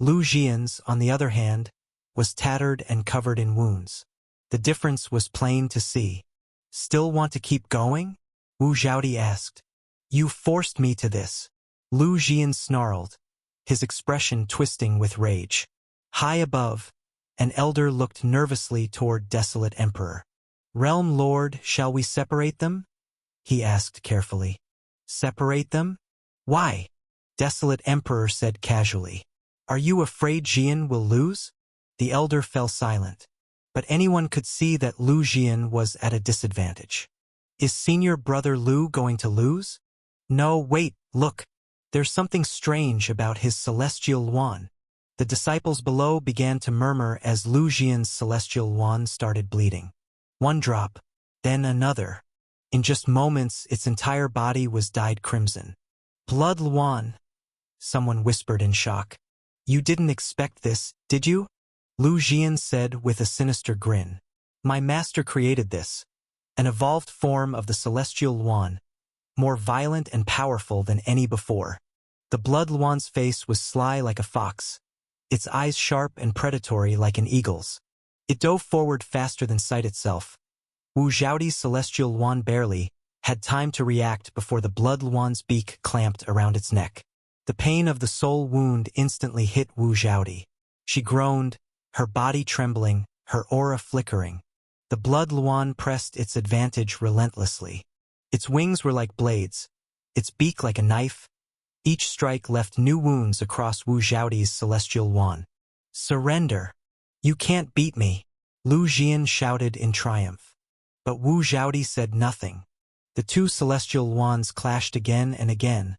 Lu Jian's, on the other hand, was tattered and covered in wounds. The difference was plain to see. "Still want to keep going?" Wu Zhaodi asked. "You forced me to this." Lu Jian snarled, his expression twisting with rage. High above, an elder looked nervously toward Desolate Emperor. "Realm Lord, shall we separate them?" he asked carefully. "Separate them? Why?" Desolate Emperor said casually. "Are you afraid Jian will lose?" The elder fell silent, but anyone could see that Lu Jian was at a disadvantage. "Is senior brother Lu going to lose?" "No, wait, look. There's something strange about his celestial Luan." The disciples below began to murmur as Lu Jian's celestial Luan started bleeding. One drop, then another. In just moments, its entire body was dyed crimson. "Blood Luan," someone whispered in shock. "You didn't expect this, did you?" Lu Jian said with a sinister grin. "My master created this, an evolved form of the celestial Luan, more violent and powerful than any before." The Blood Luan's face was sly like a fox, its eyes sharp and predatory like an eagle's. It dove forward faster than sight itself. Wu Zhaodi's celestial Luan barely had time to react before the Blood Luan's beak clamped around its neck. The pain of the soul wound instantly hit Wu Zhaodi. She groaned, her body trembling, her aura flickering. The Blood Luan pressed its advantage relentlessly. Its wings were like blades, its beak like a knife. Each strike left new wounds across Wu Zhaodi's celestial Luan. "Surrender! You can't beat me!" Lu Jian shouted in triumph. But Wu Zhaodi said nothing. The two celestial Luans clashed again and again,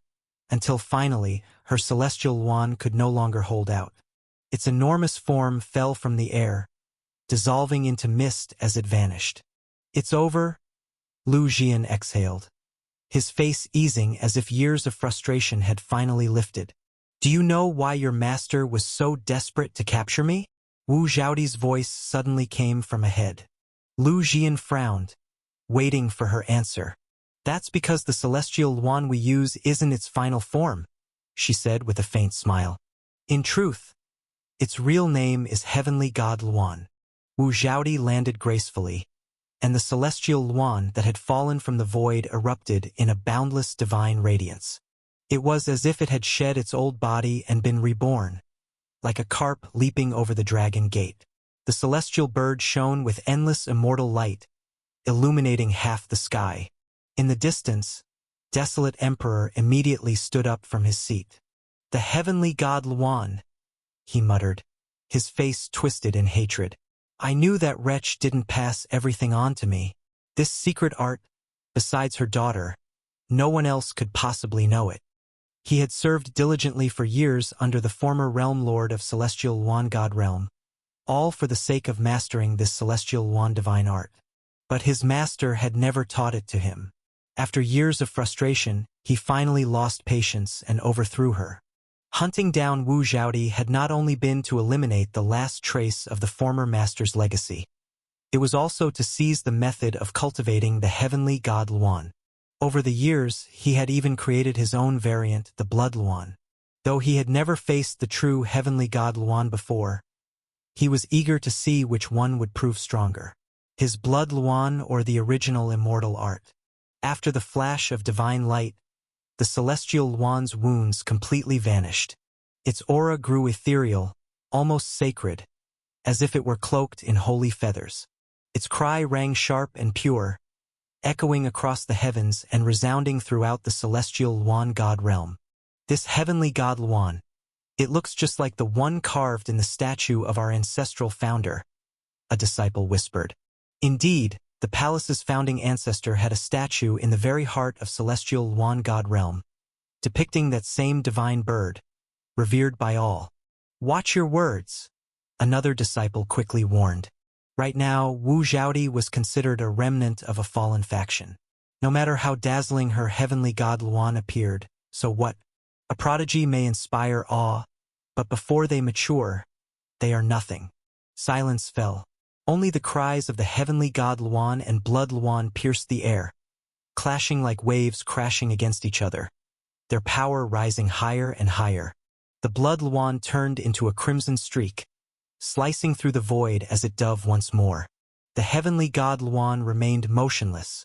until finally her celestial Luan could no longer hold out. Its enormous form fell from the air, dissolving into mist as it vanished. "It's over," Lu Jian exhaled, his face easing as if years of frustration had finally lifted. "Do you know why your master was so desperate to capture me?" Wu Zhaodi's voice suddenly came from ahead. Lu Jian frowned, waiting for her answer. "That's because the celestial Luan we use isn't its final form," she said with a faint smile. "In truth, its real name is Heavenly God Luan." Wu Zhaodi landed gracefully, and the celestial Luan that had fallen from the void erupted in a boundless divine radiance. It was as if it had shed its old body and been reborn, like a carp leaping over the dragon gate. The celestial bird shone with endless immortal light, illuminating half the sky. In the distance, Desolate Emperor immediately stood up from his seat. "The Heavenly God Luan," he muttered, his face twisted in hatred. "I knew that wretch didn't pass everything on to me. This secret art, besides her daughter, no one else could possibly know it." He had served diligently for years under the former Realm Lord of Celestial Luan God Realm, all for the sake of mastering this Celestial Luan divine art. But his master had never taught it to him. After years of frustration, he finally lost patience and overthrew her. Hunting down Wu Zhaodi had not only been to eliminate the last trace of the former master's legacy. It was also to seize the method of cultivating the Heavenly God Luan. Over the years, he had even created his own variant, the Blood Luan. Though he had never faced the true Heavenly God Luan before, he was eager to see which one would prove stronger, his Blood Luan or the original immortal art. After the flash of divine light, the celestial Luan's wounds completely vanished. Its aura grew ethereal, almost sacred, as if it were cloaked in holy feathers. Its cry rang sharp and pure, echoing across the heavens and resounding throughout the celestial Luan God realm. This Heavenly God Luan, It looks just like the one carved in the statue of our ancestral founder, a disciple whispered. Indeed, the palace's founding ancestor had a statue in the very heart of celestial Luan god realm, depicting that same divine bird, revered by all. Watch your words, another disciple quickly warned. Right now, Wu Zhaodi was considered a remnant of a fallen faction. No matter how dazzling her heavenly god Luan appeared, so what? A prodigy may inspire awe, but before they mature, they are nothing. Silence fell. Only the cries of the heavenly god Luan and blood Luan pierced the air, clashing like waves crashing against each other, their power rising higher and higher. The blood Luan turned into a crimson streak, slicing through the void as it dove once more. The heavenly god Luan remained motionless,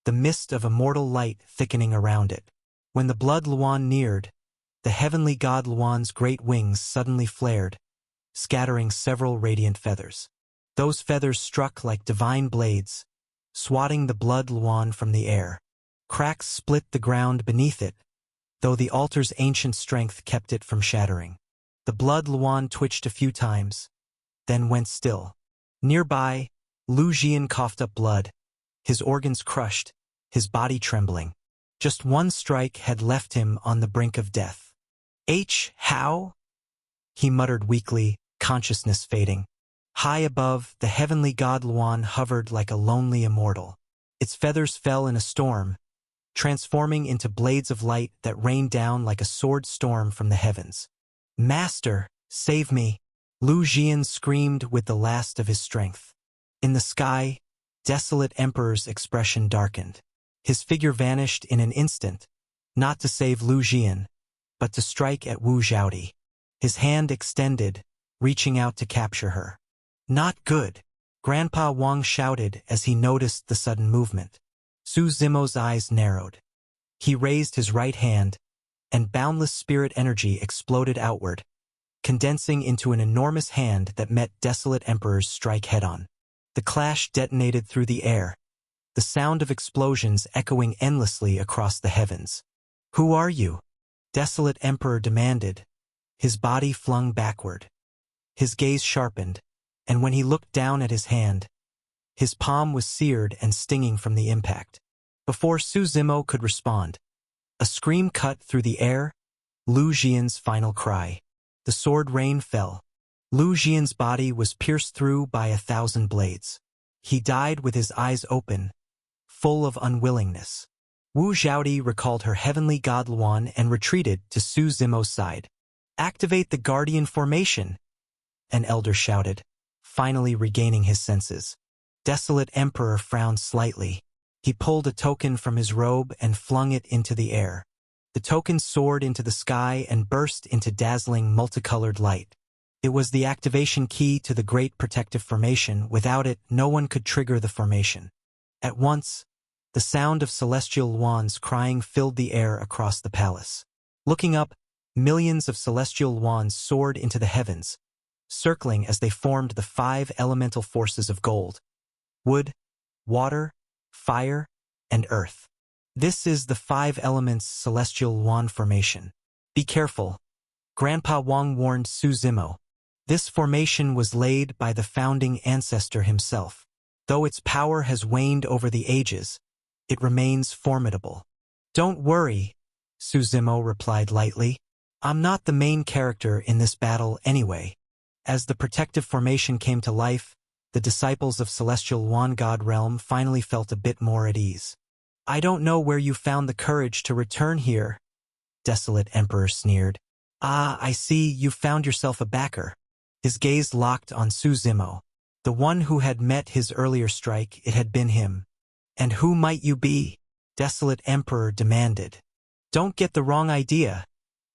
the mist of immortal light thickening around it. When the blood Luan neared, the heavenly god Luan's great wings suddenly flared, scattering several radiant feathers. Those feathers struck like divine blades, swatting the blood Luan from the air. Cracks split the ground beneath it, though the altar's ancient strength kept it from shattering. The blood Luan twitched a few times, then went still. Nearby, Lu Jian coughed up blood, his organs crushed, his body trembling. Just one strike had left him on the brink of death. How? He muttered weakly, consciousness fading. High above, the heavenly god Luan hovered like a lonely immortal. Its feathers fell in a storm, transforming into blades of light that rained down like a sword storm from the heavens. Master, save me! Lu Jian screamed with the last of his strength. In the sky, desolate Emperor's expression darkened. His figure vanished in an instant, not to save Lu Jian, but to strike at Wu Zhaodi. His hand extended, reaching out to capture her. Not good, Grandpa Wang shouted as he noticed the sudden movement. Su Zimo's eyes narrowed. He raised his right hand, and boundless spirit energy exploded outward, condensing into an enormous hand that met desolate Emperor's strike head-on. The clash detonated through the air, the sound of explosions echoing endlessly across the heavens. Who are you? Desolate Emperor demanded, his body flung backward. His gaze sharpened, and when he looked down at his hand, his palm was seared and stinging from the impact. Before Su Zimo could respond, a scream cut through the air, Lu Jian's final cry. The sword rain fell. Lu Jian's body was pierced through by 1,000 blades. He died with his eyes open, full of unwillingness. Wu Zhaodi recalled her heavenly god Luan and retreated to Su Zimo's side. Activate the Guardian Formation, an elder shouted, finally regaining his senses. Desolate Emperor frowned slightly. He pulled a token from his robe and flung it into the air. The token soared into the sky and burst into dazzling multicolored light. It was the activation key to the Great Protective Formation. Without it, no one could trigger the formation. At once, the sound of celestial Luans crying filled the air across the palace. Looking up, millions of celestial Luans soared into the heavens, circling as they formed the 5 elemental forces of gold: wood, water, fire, and earth. This is the 5 elements celestial Luan formation. Be careful, Grandpa Wang warned Su Zimo. This formation was laid by the founding ancestor himself. Though its power has waned over the ages, it remains formidable. Don't worry, Su Zimo replied lightly. I'm not the main character in this battle anyway. As the protective formation came to life, the disciples of Celestial Luan God Realm finally felt a bit more at ease. I don't know where you found the courage to return here, Desolate Emperor sneered. Ah, I see, you found yourself a backer. His gaze locked on Su Zimo. The one who had met his earlier strike, it had been him. And who might you be? Desolate Emperor demanded. Don't get the wrong idea,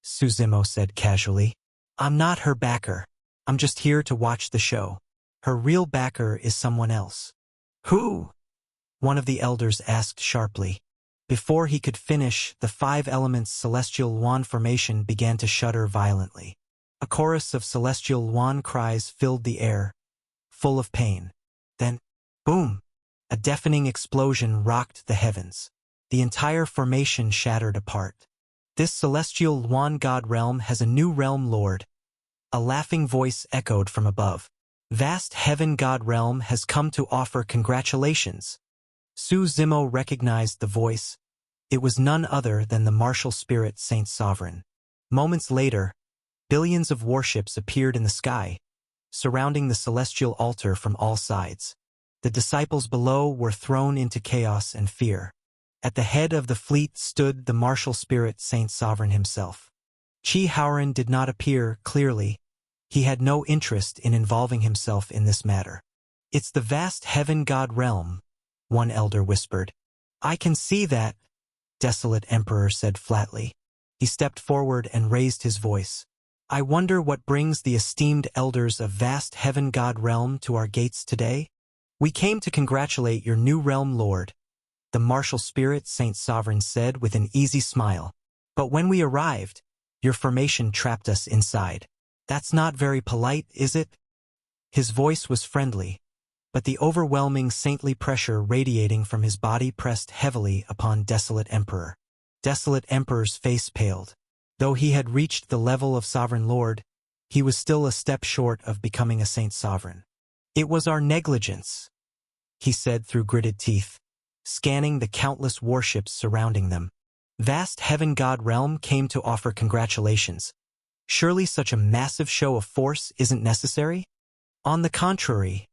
Su Zimo said casually. I'm not her backer. I'm just here to watch the show. Her real backer is someone else. Who? One of the elders asked sharply. Before he could finish, the 5 elements celestial Luan formation began to shudder violently. A chorus of celestial Luan cries filled the air, full of pain. Then, boom! A deafening explosion rocked the heavens. The entire formation shattered apart. This celestial Luan god realm has a new realm lord. A laughing voice echoed from above. Vast heaven god realm has come to offer congratulations. Su Zimo recognized the voice. It was none other than the martial spirit Saint Sovereign. Moments later, billions of warships appeared in the sky, surrounding the celestial altar from all sides. The disciples below were thrown into chaos and fear. At the head of the fleet stood the martial spirit Saint Sovereign himself. Chi Haoran did not appear clearly. He had no interest in involving himself in this matter. It's the vast heaven god realm, one elder whispered. I can see that, Desolate Emperor said flatly. He stepped forward and raised his voice. I wonder what brings the esteemed elders of vast heaven god realm to our gates today? We came to congratulate your new realm lord, the martial spirit Saint Sovereign said with an easy smile. But when we arrived, your formation trapped us inside. That's not very polite, is it? His voice was friendly, but the overwhelming saintly pressure radiating from his body pressed heavily upon Desolate Emperor. Desolate Emperor's face paled. Though he had reached the level of Sovereign Lord, he was still a step short of becoming a Saint Sovereign. It was our negligence, he said through gritted teeth, scanning the countless warships surrounding them. Vast heaven god realm came to offer congratulations. Surely such a massive show of force isn't necessary? On the contrary,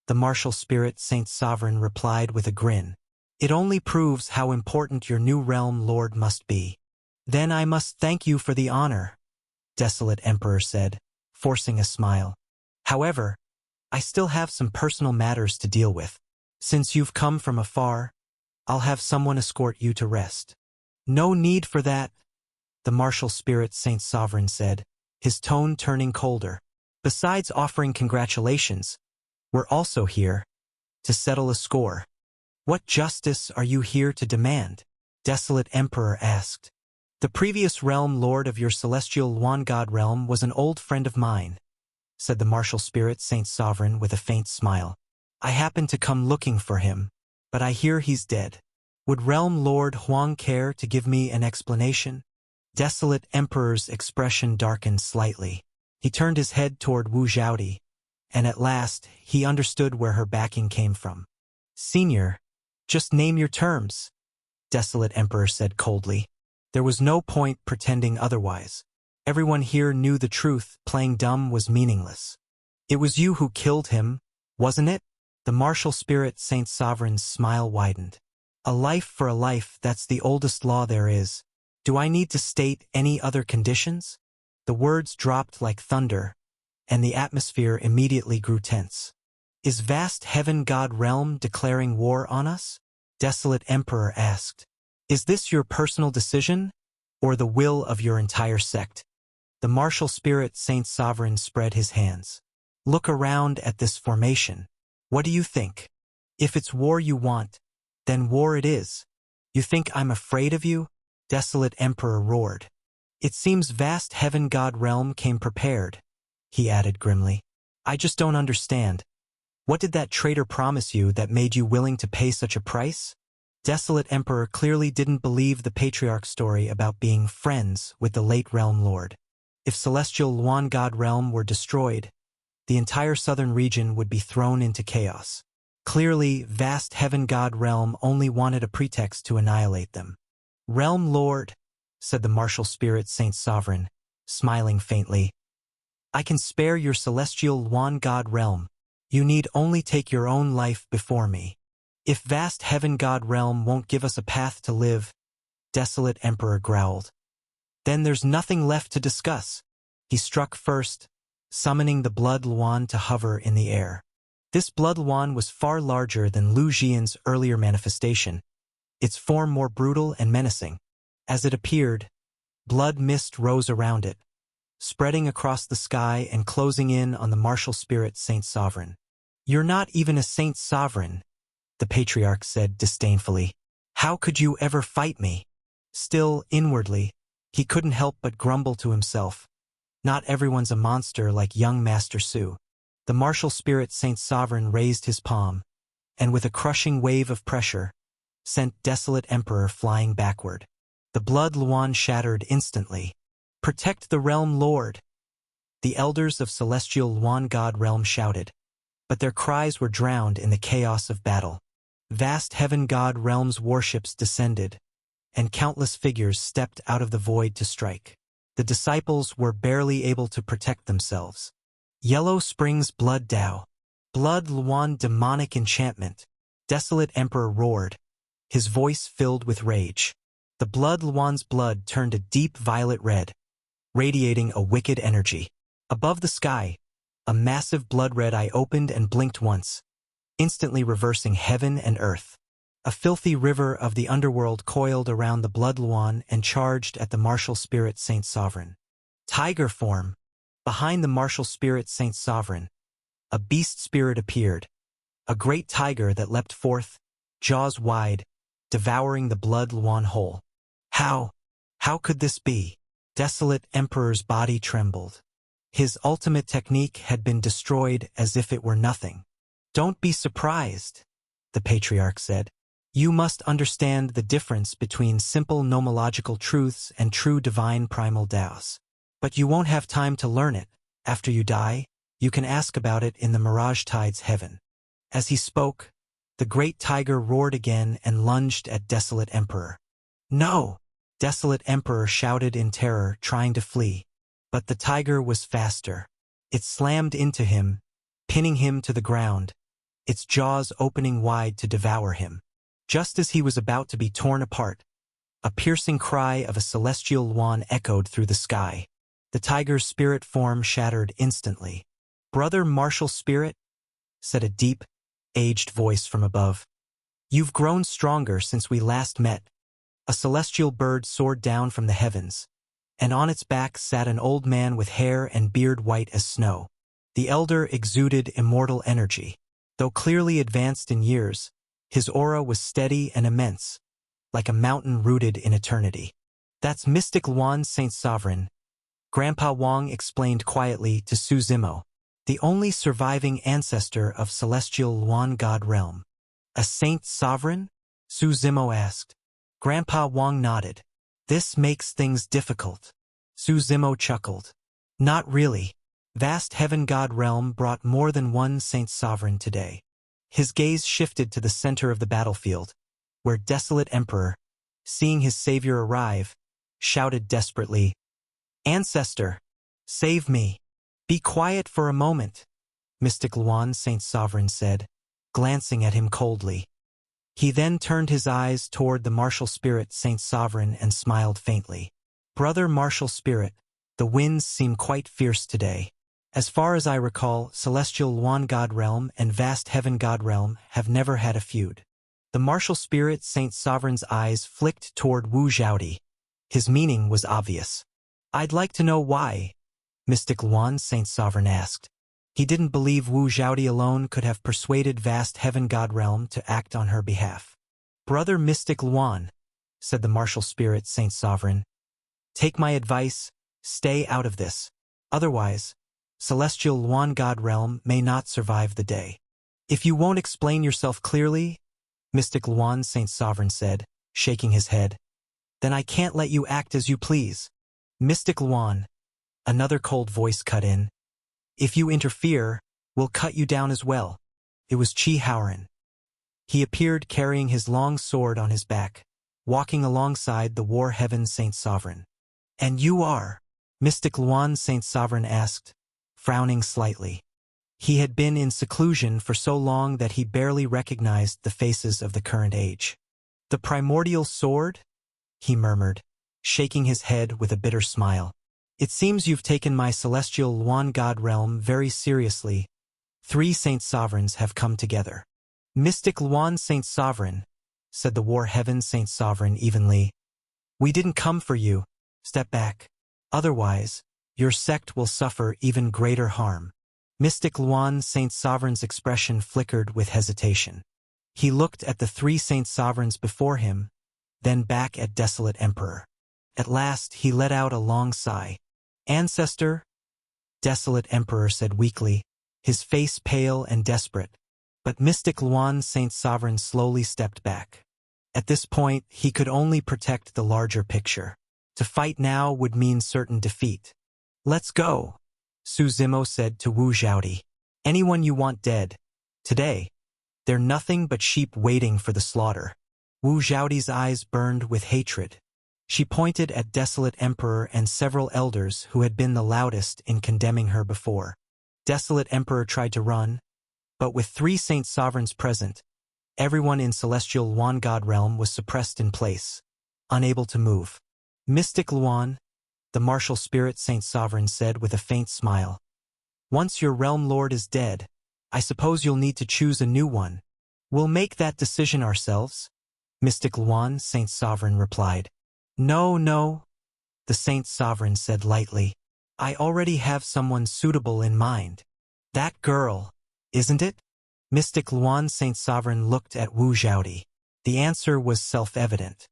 the martial spirit Saint Sovereign replied with a grin. It only proves how important your new realm lord must be. Then I must thank you for the honor, Desolate Emperor said, forcing a smile. However, I still have some personal matters to deal with. Since you've come from afar, I'll have someone escort you to rest. No need for that, the martial spirit Saint Sovereign said, his tone turning colder. Besides offering congratulations, we're also here to settle a score. What justice are you here to demand? Desolate Emperor asked. The previous realm lord of your celestial Luan god realm was an old friend of mine, said the martial spirit Saint Sovereign with a faint smile. I happened to come looking for him, but I hear he's dead. Would realm lord Huang care to give me an explanation? Desolate Emperor's expression darkened slightly. He turned his head toward Wu Zhaodi, and at last he understood where her backing came from. Senior, just name your terms, Desolate Emperor said coldly. There was no point pretending otherwise. Everyone here knew the truth. Playing dumb was meaningless. It was you who killed him, wasn't it? The martial spirit Saint Sovereign's smile widened. A life for a life, that's the oldest law there is. Do I need to state any other conditions? The words dropped like thunder, and the atmosphere immediately grew tense. Is vast heaven god realm declaring war on us? Desolate Emperor asked. Is this your personal decision, or the will of your entire sect? The martial spirit Saint Sovereign spread his hands. Look around at this formation. What do you think? If it's war you want, then war it is. You think I'm afraid of you? Desolate Emperor roared. It seems vast heaven god realm came prepared, he added grimly. I just don't understand. What did that traitor promise you that made you willing to pay such a price? Desolate Emperor clearly didn't believe the Patriarch's story about being friends with the late Realm Lord. If Celestial Luan God Realm were destroyed, the entire southern region would be thrown into chaos. Clearly, vast Heaven God Realm only wanted a pretext to annihilate them. Realm Lord, said the martial spirit Saint Sovereign, smiling faintly. I can spare your Celestial Luan God Realm. You need only take your own life before me. If vast Heaven God Realm won't give us a path to live, Desolate Emperor growled. Then there's nothing left to discuss. He struck first, summoning the Blood Luan to hover in the air. This Blood Luan was far larger than Lu Jian's earlier manifestation, its form more brutal and menacing. As it appeared, blood mist rose around it, spreading across the sky and closing in on the martial spirit Saint Sovereign. You're not even a Saint Sovereign, the Patriarch said disdainfully. How could you ever fight me? Still, inwardly, he couldn't help but grumble to himself. Not everyone's a monster like young Master Su. The martial spirit Saint Sovereign raised his palm, and with a crushing wave of pressure, sent Desolate Emperor flying backward. The blood Luan shattered instantly. "Protect the realm, Lord!" The elders of celestial Luan God realm shouted, but their cries were drowned in the chaos of battle. Vast heaven God realm's warships descended, and countless figures stepped out of the void to strike. The disciples were barely able to protect themselves. Yellow Springs Blood Dao. Blood Luan demonic enchantment. Desolate Emperor roared, his voice filled with rage. The blood Luan's blood turned a deep violet red, radiating a wicked energy. Above the sky, a massive blood red eye opened and blinked once, instantly reversing heaven and earth. A filthy river of the underworld coiled around the blood Luan and charged at the martial spirit Saint Sovereign. Tiger form. Behind the martial spirit Saint Sovereign, a beast spirit appeared, a great tiger that leapt forth, jaws wide, devouring the blood Luan whole. How could this be? Desolate Emperor's body trembled. His ultimate technique had been destroyed as if it were nothing. "Don't be surprised," the patriarch said. "You must understand the difference between simple nomological truths and true divine primal Taos. But you won't have time to learn it. After you die, you can ask about it in the Mirage Tide's heaven." As he spoke, the great tiger roared again and lunged at Desolate Emperor. "No!" Desolate Emperor shouted in terror, trying to flee. But the tiger was faster. It slammed into him, pinning him to the ground, its jaws opening wide to devour him. Just as he was about to be torn apart, a piercing cry of a celestial Luan echoed through the sky. The tiger's spirit form shattered instantly. "Brother Martial Spirit," said a deep, aged voice from above. "You've grown stronger since we last met." A celestial bird soared down from the heavens, and on its back sat an old man with hair and beard white as snow. The elder exuded immortal energy. Though clearly advanced in years, his aura was steady and immense, like a mountain rooted in eternity. "That's Mystic Luan Saint Sovereign," Grandpa Wang explained quietly to Su Zimo, "the only surviving ancestor of celestial Luan God realm." "A Saint Sovereign?" Su Zimo asked. Grandpa Wang nodded. "This makes things difficult." Su Zimo chuckled. "Not really. Vast Heaven God realm brought more than one Saint Sovereign today." His gaze shifted to the center of the battlefield, where Desolate Emperor, seeing his savior arrive, shouted desperately, "Ancestor, save me." "Be quiet for a moment," Mystic Luan Saint Sovereign said, glancing at him coldly. He then turned his eyes toward the martial spirit Saint Sovereign and smiled faintly. "Brother Martial Spirit, the winds seem quite fierce today. As far as I recall, Celestial Luan God Realm and Vast Heaven God Realm have never had a feud." The martial spirit Saint Sovereign's eyes flicked toward Wu Zhaodi. His meaning was obvious. "I'd like to know why," Mystic Luan Saint Sovereign asked. He didn't believe Wu Zhaodi alone could have persuaded Vast Heaven God Realm to act on her behalf. "Brother Mystic Luan," said the martial spirit Saint Sovereign, "take my advice, stay out of this. Otherwise, Celestial Luan God Realm may not survive the day." "If you won't explain yourself clearly," Mystic Luan Saint Sovereign said, shaking his head, "then I can't let you act as you please." "Mystic Luan," another cold voice cut in, "if you interfere, we'll cut you down as well." It was Chi Haoran. He appeared carrying his long sword on his back, walking alongside the War Heaven Saint Sovereign. "And you are?" Mystic Luan Saint Sovereign asked, frowning slightly. He had been in seclusion for so long that he barely recognized the faces of the current age. "The primordial sword?" he murmured, shaking his head with a bitter smile. "It seems you've taken my celestial Luan God realm very seriously." Three Saint Sovereigns have come together. "Mystic Luan Saint Sovereign," said the War Heaven Saint Sovereign evenly, "we didn't come for you. Step back. Otherwise, your sect will suffer even greater harm." Mystic Luan Saint Sovereign's expression flickered with hesitation. He looked at the three Saint Sovereigns before him, then back at Desolate Emperor. At last, he let out a long sigh. "Ancestor," Desolate Emperor said weakly, his face pale and desperate. But Mystic Luan Saint Sovereign slowly stepped back. At this point, he could only protect the larger picture. To fight now would mean certain defeat. "Let's go," Su Zimo said to Wu Zhaodi. "Anyone you want dead. Today, they're nothing but sheep waiting for the slaughter." Wu Zhaodi's eyes burned with hatred. She pointed at Desolate Emperor and several elders who had been the loudest in condemning her before. Desolate Emperor tried to run, but with 3 Saint Sovereigns present, everyone in Celestial Luan God realm was suppressed in place, unable to move. "Mystic Luan," the martial spirit Saint Sovereign said with a faint smile. "Once your realm lord is dead, I suppose you'll need to choose a new one. We'll make that decision ourselves." "Mystic Luan," Saint Sovereign replied. "No, no," the Saint Sovereign said lightly. "I already have someone suitable in mind. That girl, isn't it?" Mystic Luan Saint Sovereign looked at Wu Zhaodi. The answer was self-evident.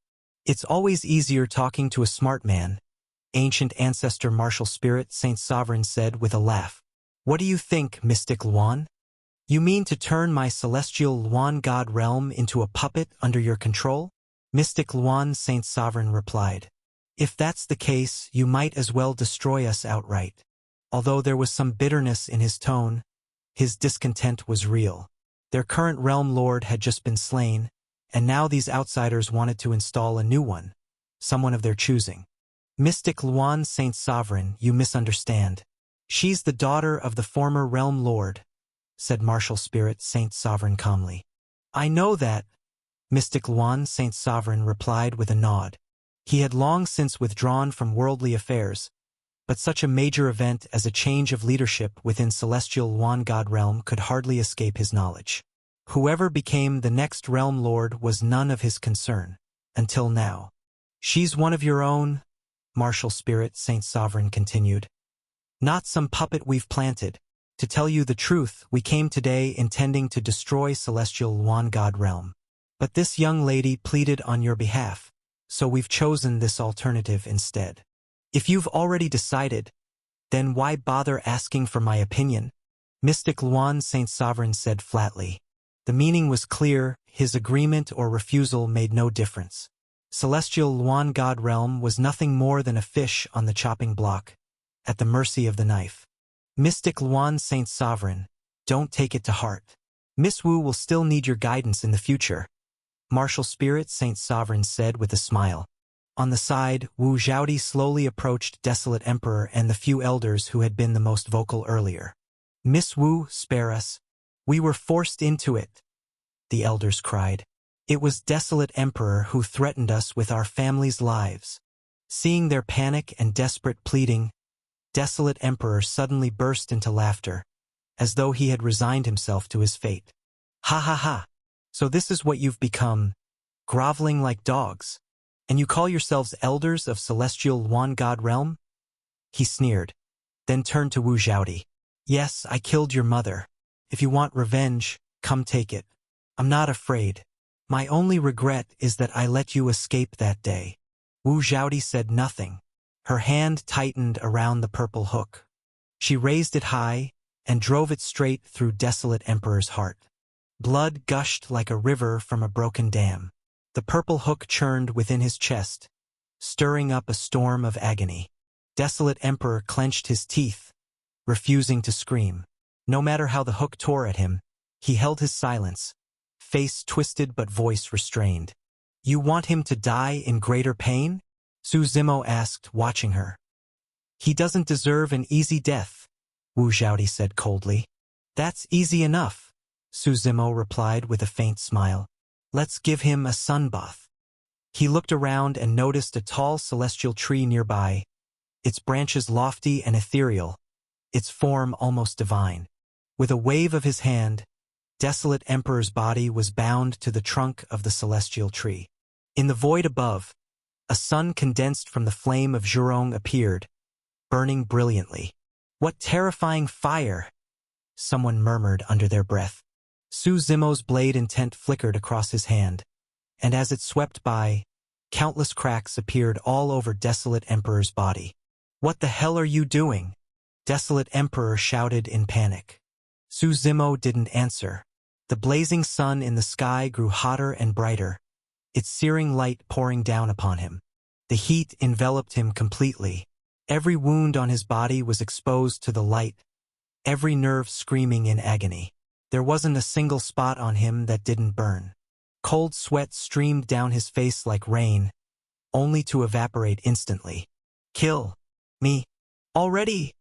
"It's always easier talking to a smart man," Ancient Ancestor Martial Spirit Saint Sovereign said with a laugh. "What do you think, Mystic Luan? You mean to turn my Celestial Luan God realm into a puppet under your control?" Mystic Luan Saint Sovereign replied. "If that's the case, you might as well destroy us outright." Although there was some bitterness in his tone, his discontent was real. Their current realm lord had just been slain, and now these outsiders wanted to install a new one, someone of their choosing. "Mystic Luan Saint Sovereign, you misunderstand. She's the daughter of the former realm lord," said Martial Spirit Saint Sovereign calmly. "I know that," Mystic Luan Saint Sovereign replied with a nod. He had long since withdrawn from worldly affairs, but such a major event as a change of leadership within Celestial Luan God realm could hardly escape his knowledge. Whoever became the next realm lord was none of his concern, until now. "She's one of your own," Martial Spirit Saint Sovereign continued. "Not some puppet we've planted. To tell you the truth, we came today intending to destroy Celestial Luan God realm. But this young lady pleaded on your behalf, so we've chosen this alternative instead. If you've already decided, then why bother asking for my opinion?" Mystic Luan Saint Sovereign said flatly. The meaning was clear, his agreement or refusal made no difference. Celestial Luan God realm was nothing more than a fish on the chopping block, at the mercy of the knife. "Mystic Luan Saint Sovereign, don't take it to heart. Miss Wu will still need your guidance in the future," Martial Spirit Saint Sovereign said with a smile. On the side, Wu Zhaodi slowly approached Desolate Emperor and the few elders who had been the most vocal earlier. "Miss Wu, spare us. We were forced into it," the elders cried. "It was Desolate Emperor who threatened us with our families' lives." Seeing their panic and desperate pleading, Desolate Emperor suddenly burst into laughter, as though he had resigned himself to his fate. "Ha ha ha! So this is what you've become, groveling like dogs, and you call yourselves elders of Celestial Luan God realm?" He sneered, then turned to Wu Zhaodi. "Yes, I killed your mother. If you want revenge, come take it. I'm not afraid. My only regret is that I let you escape that day." Wu Zhaodi said nothing. Her hand tightened around the purple hook. She raised it high and drove it straight through Desolate Emperor's heart. Blood gushed like a river from a broken dam. The purple hook churned within his chest, stirring up a storm of agony. Desolate Emperor clenched his teeth, refusing to scream. No matter how the hook tore at him, he held his silence, face twisted but voice restrained. "You want him to die in greater pain?" Su Zimo asked, watching her. "He doesn't deserve an easy death," Wu Zhaodi said coldly. "That's easy enough," Su Zimo replied with a faint smile. "Let's give him a sunbath." He looked around and noticed a tall celestial tree nearby, its branches lofty and ethereal, its form almost divine. With a wave of his hand, Desolate Emperor's body was bound to the trunk of the celestial tree. In the void above, a sun condensed from the flame of Zhurong appeared, burning brilliantly. "What terrifying fire!" someone murmured under their breath. Su Zimo's blade intent flickered across his hand, and as it swept by, countless cracks appeared all over Desolate Emperor's body. "What the hell are you doing?" Desolate Emperor shouted in panic. Su Zimo didn't answer. The blazing sun in the sky grew hotter and brighter, its searing light pouring down upon him. The heat enveloped him completely. Every wound on his body was exposed to the light, every nerve screaming in agony. There wasn't a single spot on him that didn't burn. Cold sweat streamed down his face like rain, only to evaporate instantly. "Kill me already!"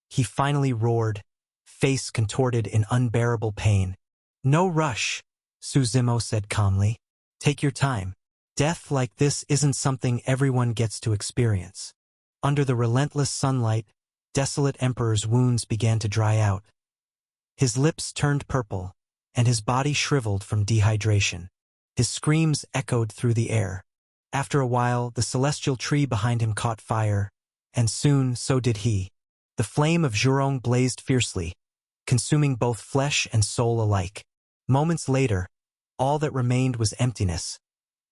he finally roared, face contorted in unbearable pain. "No rush," Suzumo said calmly. "Take your time. Death like this isn't something everyone gets to experience." Under the relentless sunlight, desolate Emperor's wounds began to dry out. His lips turned purple, and his body shriveled from dehydration. His screams echoed through the air. After a while, the celestial tree behind him caught fire, and soon so did he. The flame of Zhurong blazed fiercely, consuming both flesh and soul alike. Moments later, all that remained was emptiness.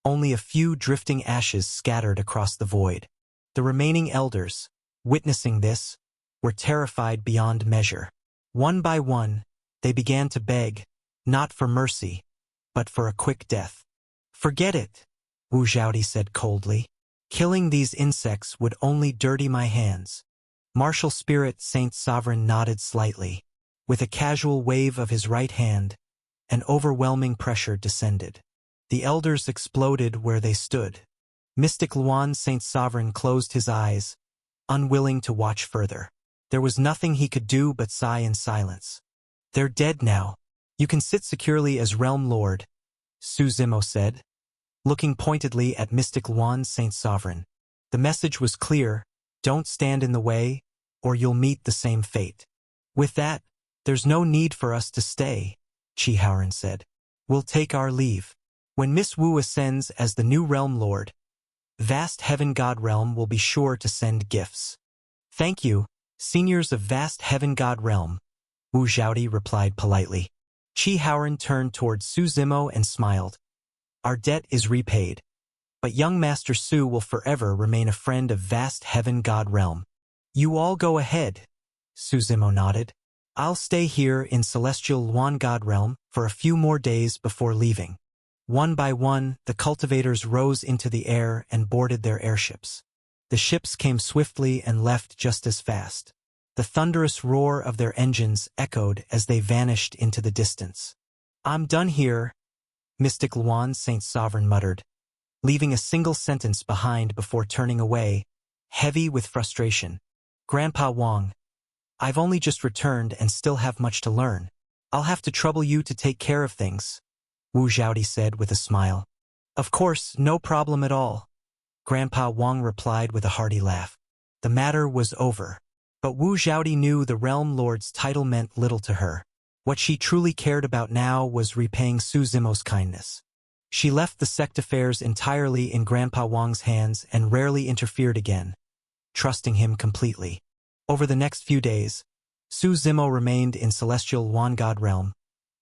Only a few drifting ashes scattered across the void. The remaining elders, witnessing this, were terrified beyond measure. One by one, they began to beg, not for mercy, but for a quick death. "Forget it," Wu Zhaodi said coldly. "Killing these insects would only dirty my hands." Martial Spirit Saint Sovereign nodded slightly. With a casual wave of his right hand, an overwhelming pressure descended. The elders exploded where they stood. Mystic Luan Saint Sovereign closed his eyes, unwilling to watch further. There was nothing he could do but sigh in silence. "They're dead now. You can sit securely as Realm Lord," Suzumo said, looking pointedly at Mystic Luan Saint Sovereign. The message was clear: don't stand in the way, or you'll meet the same fate. "With that, there's no need for us to stay," Chi Haoran said. "We'll take our leave. When Miss Wu ascends as the new Realm Lord, Vast Heaven God Realm will be sure to send gifts." "Thank you, seniors of Vast Heaven God Realm," Wu Zhaodi replied politely. Chi Haoran turned toward Suzumo and smiled. "Our debt is repaid. But young Master Su will forever remain a friend of Vast Heaven God Realm." "You all go ahead," Suzumo nodded. "I'll stay here in Celestial Luan God Realm for a few more days before leaving." One by one, the cultivators rose into the air and boarded their airships. The ships came swiftly and left just as fast. The thunderous roar of their engines echoed as they vanished into the distance. "I'm done here," Mystic Luan Saint Sovereign muttered, leaving a single sentence behind before turning away, heavy with frustration. "Grandpa Wang, I've only just returned and still have much to learn. I'll have to trouble you to take care of things," Wu Zhaodi said with a smile. "Of course, no problem at all," Grandpa Wang replied with a hearty laugh. The matter was over. But Wu Zhaodi knew the Realm Lord's title meant little to her. What she truly cared about now was repaying Suzumo's kindness. She left the sect affairs entirely in Grandpa Wang's hands and rarely interfered again, trusting him completely. Over the next few days, Suzumo remained in Celestial Luan God Realm,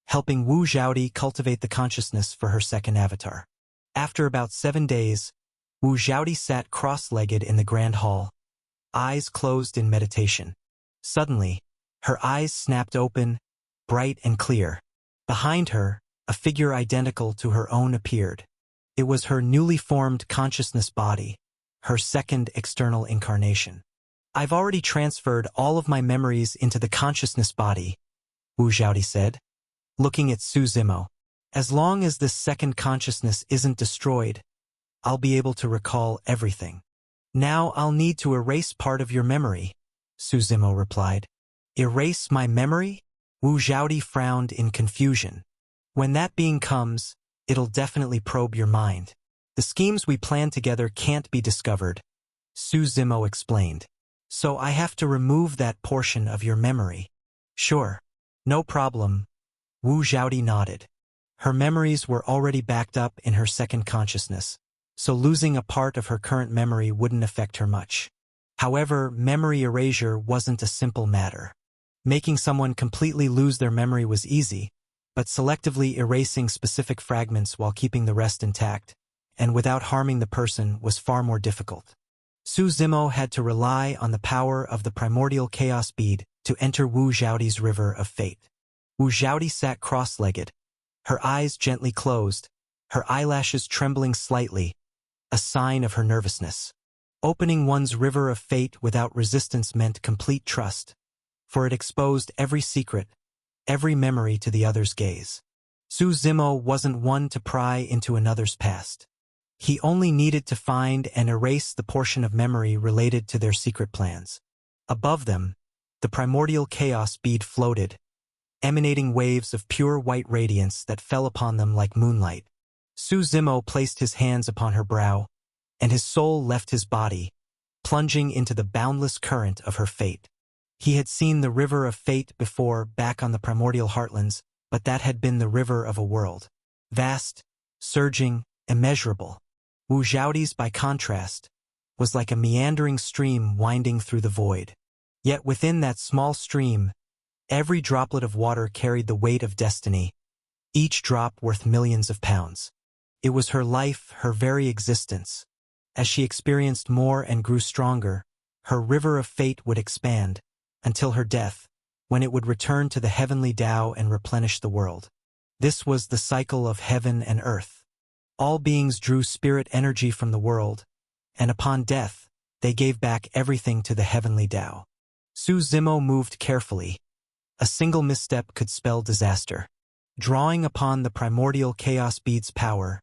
helping Wu Zhaodi cultivate the consciousness for her second avatar. After about 7 days, Wu Zhaodi sat cross-legged in the Grand Hall, eyes closed in meditation. Suddenly, her eyes snapped open, bright and clear. Behind her, a figure identical to her own appeared. It was her newly formed consciousness body, her second external incarnation. "I've already transferred all of my memories into the consciousness body," Wu Zhaodi said, looking at Suzumo. "As long as this second consciousness isn't destroyed, I'll be able to recall everything." "Now I'll need to erase part of your memory," Suzumo replied. "Erase my memory?" Wu Zhaodi frowned in confusion. "When that being comes, it'll definitely probe your mind. The schemes we planned together can't be discovered," Suzumo explained. "So I have to remove that portion of your memory." "Sure. No problem," Wu Zhaodi nodded. Her memories were already backed up in her second consciousness, so losing a part of her current memory wouldn't affect her much. However, memory erasure wasn't a simple matter. Making someone completely lose their memory was easy, but selectively erasing specific fragments while keeping the rest intact, and without harming the person, was far more difficult. Suzumo had to rely on the power of the primordial chaos bead to enter Wu Zhaodi's river of fate. Wu Zhaodi sat cross-legged, her eyes gently closed, her eyelashes trembling slightly, a sign of her nervousness. Opening one's river of fate without resistance meant complete trust, for it exposed every secret, every memory to the other's gaze. Su Zimo wasn't one to pry into another's past. He only needed to find and erase the portion of memory related to their secret plans. Above them, the primordial chaos bead floated, emanating waves of pure white radiance that fell upon them like moonlight. Su Zimo placed his hands upon her brow, and his soul left his body, plunging into the boundless current of her fate. He had seen the river of fate before back on the primordial heartlands, but that had been the river of a world. Vast, surging, immeasurable. Wu Zhaoti's, by contrast, was like a meandering stream winding through the void. Yet within that small stream, every droplet of water carried the weight of destiny, each drop worth millions of pounds. It was her life, her very existence. As she experienced more and grew stronger, her river of fate would expand, until her death, when it would return to the heavenly Tao and replenish the world. This was the cycle of heaven and earth. All beings drew spirit energy from the world, and upon death, they gave back everything to the heavenly Tao. Su Zimo moved carefully. A single misstep could spell disaster. Drawing upon the primordial chaos bead's power,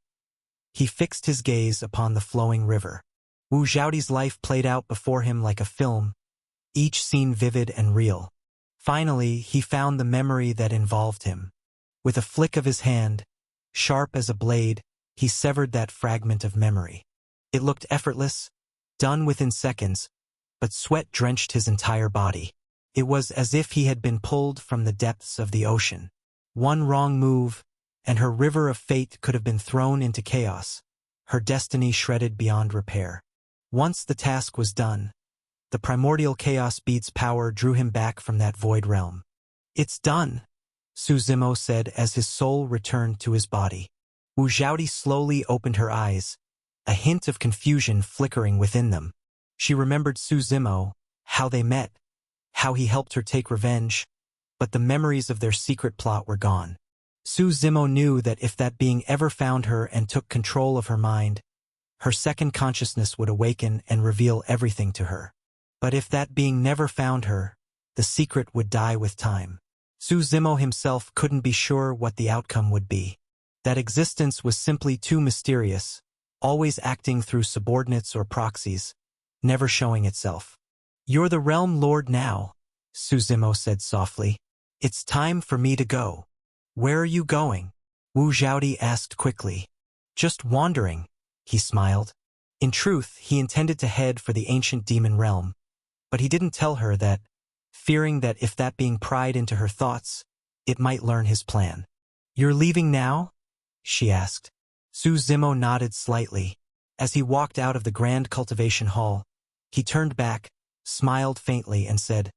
he fixed his gaze upon the flowing river. Wu Zhaoti's life played out before him like a film, each scene vivid and real. Finally, he found the memory that involved him. With a flick of his hand, sharp as a blade, he severed that fragment of memory. It looked effortless, done within seconds, but sweat drenched his entire body. It was as if he had been pulled from the depths of the ocean. One wrong move, and her river of fate could have been thrown into chaos, her destiny shredded beyond repair. Once the task was done, the primordial chaos bead's power drew him back from that void realm. "It's done," Su Zimo said as his soul returned to his body. Wu Zhaoti slowly opened her eyes, a hint of confusion flickering within them. She remembered Su Zimo, how they met, how he helped her take revenge, but the memories of their secret plot were gone. Su Zimo knew that if that being ever found her and took control of her mind, her second consciousness would awaken and reveal everything to her. But if that being never found her, the secret would die with time. Su Zimo himself couldn't be sure what the outcome would be. That existence was simply too mysterious, always acting through subordinates or proxies, never showing itself. "You're the realm lord now," Su Zimo said softly. "It's time for me to go." "Where are you going?" Wu Zhaoti asked quickly. "Just wandering," he smiled. In truth, he intended to head for the ancient demon realm, but he didn't tell her that, fearing that if that being pried into her thoughts, it might learn his plan. "You're leaving now?" she asked. Su Zimo nodded slightly. As he walked out of the grand cultivation hall, he turned back, smiled faintly, and said,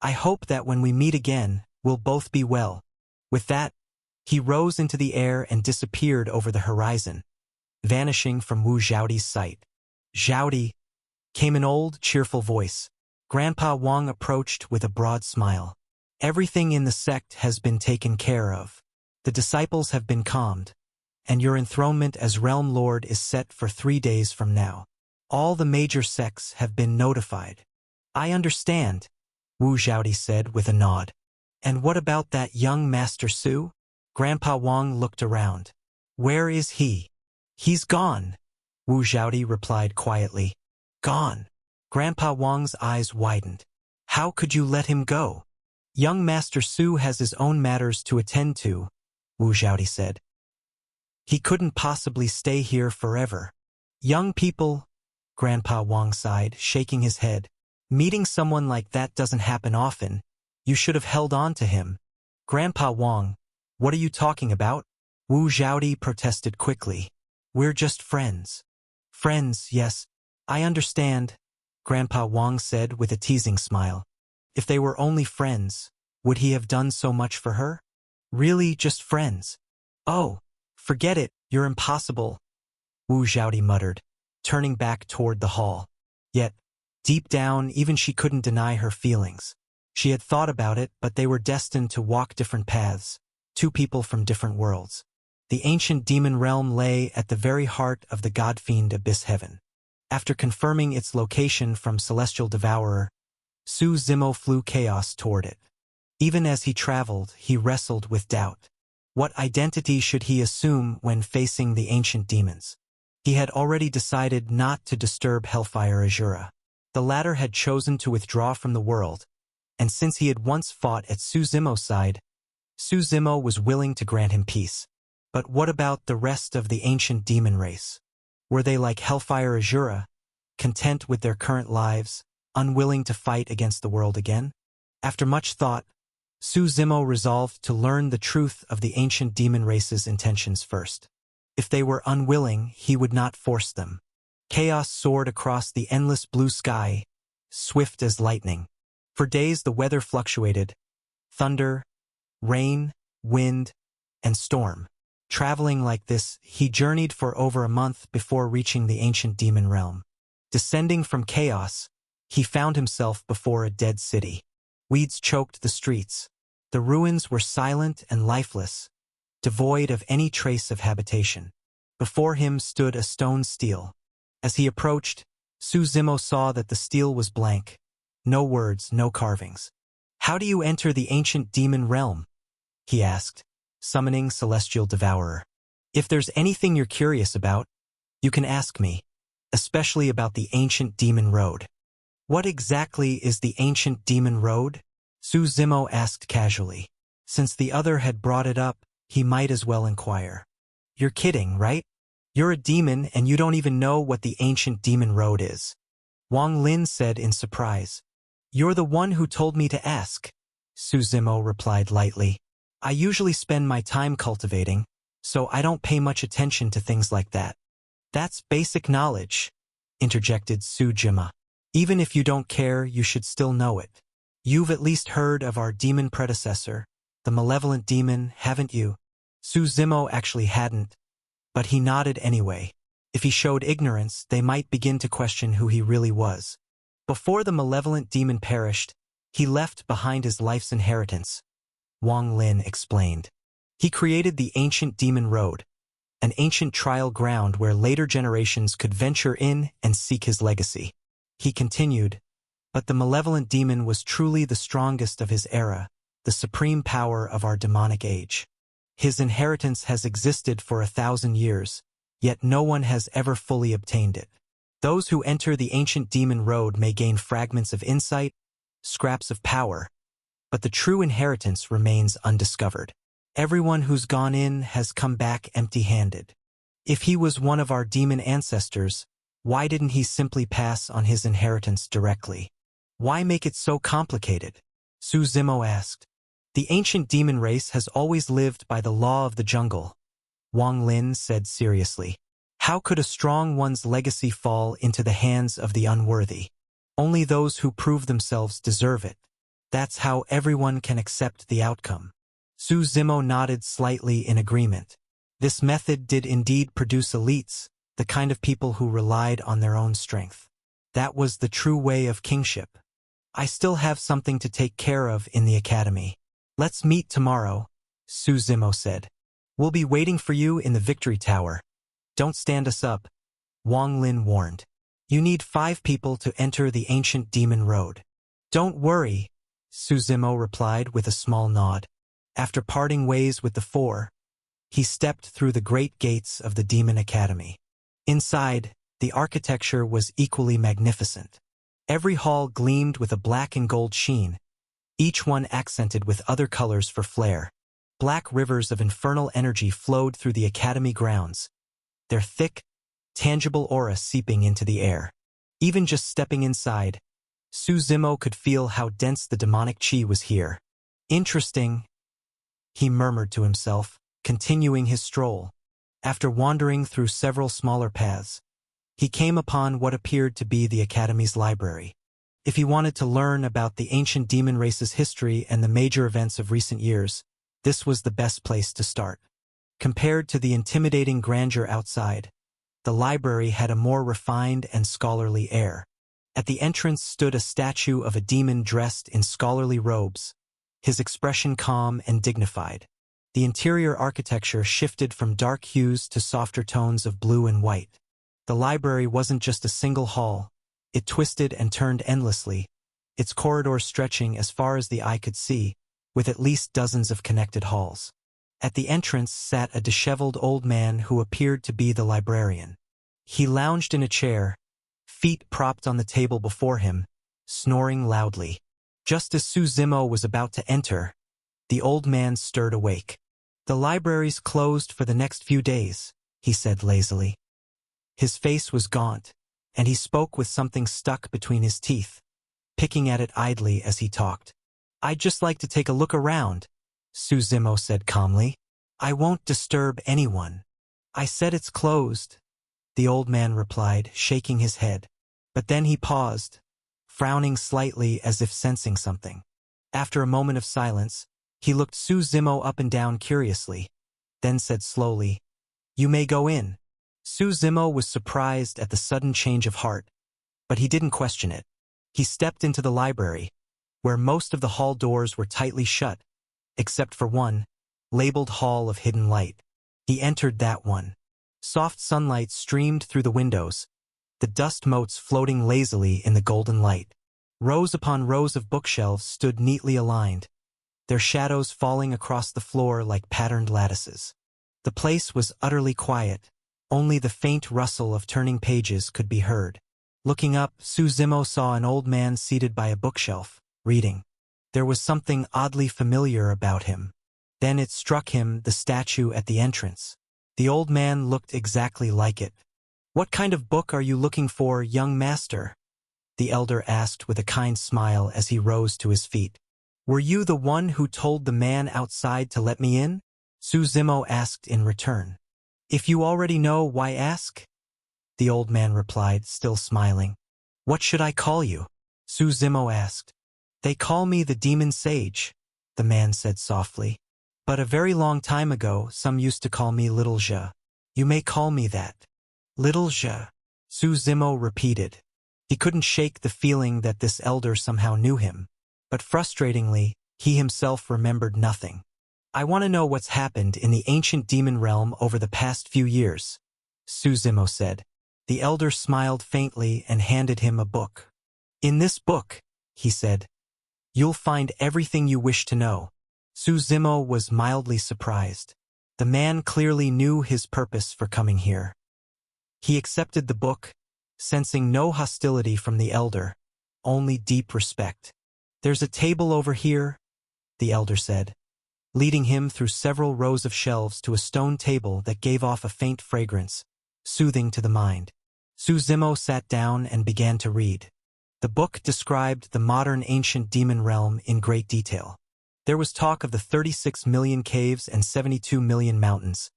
"I hope that when we meet again, we'll both be well." With that, he rose into the air and disappeared over the horizon, vanishing from Wu Zhaoti's sight. "Zhaoti," came an old, cheerful voice. Grandpa Wang approached with a broad smile. "Everything in the sect has been taken care of. The disciples have been calmed, and your enthronement as Realm Lord is set for 3 days from now. All the major sects have been notified." "I understand," Wu Zhaoti said with a nod. "And what about that young Master Su?" Grandpa Wang looked around. "Where is he?" "He's gone," Wu Zhaoti replied quietly. "Gone?" Grandpa Wang's eyes widened. "How could you let him go?" "Young Master Su has his own matters to attend to," Wu Zhaoti said. "He couldn't possibly stay here forever." "Young people," Grandpa Wang sighed, shaking his head. "Meeting someone like that doesn't happen often. You should have held on to him." "Grandpa Wang, what are you talking about?" Wu Zhaoti protested quickly. "We're just friends." "Friends, yes, I understand," Grandpa Wang said with a teasing smile. If they were only friends, would he have done so much for her? Really just friends? "Oh, forget it, you're impossible," Wu Zhaoti muttered, turning back toward the hall. Yet, deep down, even she couldn't deny her feelings. She had thought about it, but they were destined to walk different paths, two people from different worlds. The ancient demon realm lay at the very heart of the god-fiend Abyss Heaven. After confirming its location from Celestial Devourer, Su Zimo flew chaos toward it. Even as he traveled, he wrestled with doubt. What identity should he assume when facing the ancient demons? He had already decided not to disturb Hellfire Azura. The latter had chosen to withdraw from the world, and since he had once fought at Su Zimo's side, Su Zimo was willing to grant him peace. But what about the rest of the ancient demon race? Were they like Hellfire Azura, content with their current lives, unwilling to fight against the world again? After much thought, Su Zimo resolved to learn the truth of the ancient demon race's intentions first. If they were unwilling, he would not force them. Chaos soared across the endless blue sky, swift as lightning. For days the weather fluctuated. Thunder, rain, wind, and storm. Traveling like this, he journeyed for over a month before reaching the ancient demon realm. Descending from chaos, he found himself before a dead city. Weeds choked the streets. The ruins were silent and lifeless, devoid of any trace of habitation. Before him stood a stone stele. As he approached, Su Zimo saw that the stele was blank. No words, no carvings. "How do you enter the ancient demon realm?" he asked, summoning Celestial Devourer. "If there's anything you're curious about, you can ask me, especially about the ancient demon road." "What exactly is the ancient demon road?" Su Zimo asked casually. Since the other had brought it up, he might as well inquire. "You're kidding, right? You're a demon and you don't even know what the ancient demon road is," Wang Lin said in surprise. "You're the one who told me to ask," Su Zimo replied lightly. "I usually spend my time cultivating, so I don't pay much attention to things like that." "That's basic knowledge," interjected Su Zimo. "Even if you don't care, you should still know it. You've at least heard of our demon predecessor, the malevolent demon, haven't you?" Su Zimo actually hadn't, but he nodded anyway. If he showed ignorance, they might begin to question who he really was. Before the malevolent demon perished, he left behind his life's inheritance, Wang Lin explained. He created the ancient demon road, an ancient trial ground where later generations could venture in and seek his legacy. He continued, "But the malevolent demon was truly the strongest of his era, the supreme power of our demonic age. His inheritance has existed for 1,000 years, yet no one has ever fully obtained it. Those who enter the ancient demon road may gain fragments of insight, scraps of power, but the true inheritance remains undiscovered. Everyone who's gone in has come back empty-handed. If he was one of our demon ancestors, why didn't he simply pass on his inheritance directly? Why make it so complicated?" Su Zimo asked. "The ancient demon race has always lived by the law of the jungle," Wang Lin said seriously. "How could a strong one's legacy fall into the hands of the unworthy? Only those who prove themselves deserve it. That's how everyone can accept the outcome." Su Zimo nodded slightly in agreement. This method did indeed produce elites, the kind of people who relied on their own strength. That was the true way of kingship. "I still have something to take care of in the academy. Let's meet tomorrow," Su Zimo said. "We'll be waiting for you in the Victory Tower. Don't stand us up," Wang Lin warned. "You need 5 people to enter the ancient demon road." "Don't worry," Su Zimo replied with a small nod. After parting ways with the 4, he stepped through the great gates of the Demon Academy. Inside, the architecture was equally magnificent. Every hall gleamed with a black and gold sheen, each one accented with other colors for flair. Black rivers of infernal energy flowed through the academy grounds, their thick, tangible aura seeping into the air. Even just stepping inside, Su Zimo could feel how dense the demonic chi was here. "Interesting," he murmured to himself, continuing his stroll. After wandering through several smaller paths, he came upon what appeared to be the Academy's library. If he wanted to learn about the ancient demon race's history and the major events of recent years, this was the best place to start. Compared to the intimidating grandeur outside, the library had a more refined and scholarly air. At the entrance stood a statue of a demon dressed in scholarly robes, his expression calm and dignified. The interior architecture shifted from dark hues to softer tones of blue and white. The library wasn't just a single hall. It twisted and turned endlessly, its corridors stretching as far as the eye could see, with at least dozens of connected halls. At the entrance sat a disheveled old man who appeared to be the librarian. He lounged in a chair, feet propped on the table before him, snoring loudly. Just as Suzimo was about to enter, the old man stirred awake. "The library's closed for the next few days," he said lazily. His face was gaunt, and he spoke with something stuck between his teeth, picking at it idly as he talked. "I'd just like to take a look around," Suzimo said calmly. "I won't disturb anyone." "I said it's closed," the old man replied, shaking his head. But then he paused, frowning slightly as if sensing something. After a moment of silence, he looked Suzimo up and down curiously, then said slowly, "You may go in." Suzimo was surprised at the sudden change of heart, but he didn't question it. He stepped into the library, where most of the hall doors were tightly shut, except for one, labeled Hall of Hidden Light. He entered that one. Soft sunlight streamed through the windows, the dust motes floating lazily in the golden light. Rows upon rows of bookshelves stood neatly aligned, their shadows falling across the floor like patterned lattices. The place was utterly quiet. Only the faint rustle of turning pages could be heard. Looking up, Suzimo saw an old man seated by a bookshelf, reading. There was something oddly familiar about him. Then it struck him, the statue at the entrance. The old man looked exactly like it. "What kind of book are you looking for, young master?" the elder asked with a kind smile as he rose to his feet. "Were you the one who told the man outside to let me in?" Suzimo asked in return. "If you already know, why ask?" the old man replied, still smiling. "What should I call you?" Suzimo asked. "They call me the demon sage," the man said softly. "But a very long time ago, some used to call me Little Zhe. You may call me that." "Little Zhe," Suzimo repeated. He couldn't shake the feeling that this elder somehow knew him. But frustratingly, he himself remembered nothing. "I want to know what's happened in the ancient demon realm over the past few years," Suzimo said. The elder smiled faintly and handed him a book. "In this book," he said, "you'll find everything you wish to know." Suzimo was mildly surprised. The man clearly knew his purpose for coming here. He accepted the book, sensing no hostility from the elder, only deep respect. "There's a table over here," the elder said, leading him through several rows of shelves to a stone table that gave off a faint fragrance, soothing to the mind. Suzimo sat down and began to read. The book described the modern ancient demon realm in great detail. There was talk of the 36 million caves and 72 million mountains,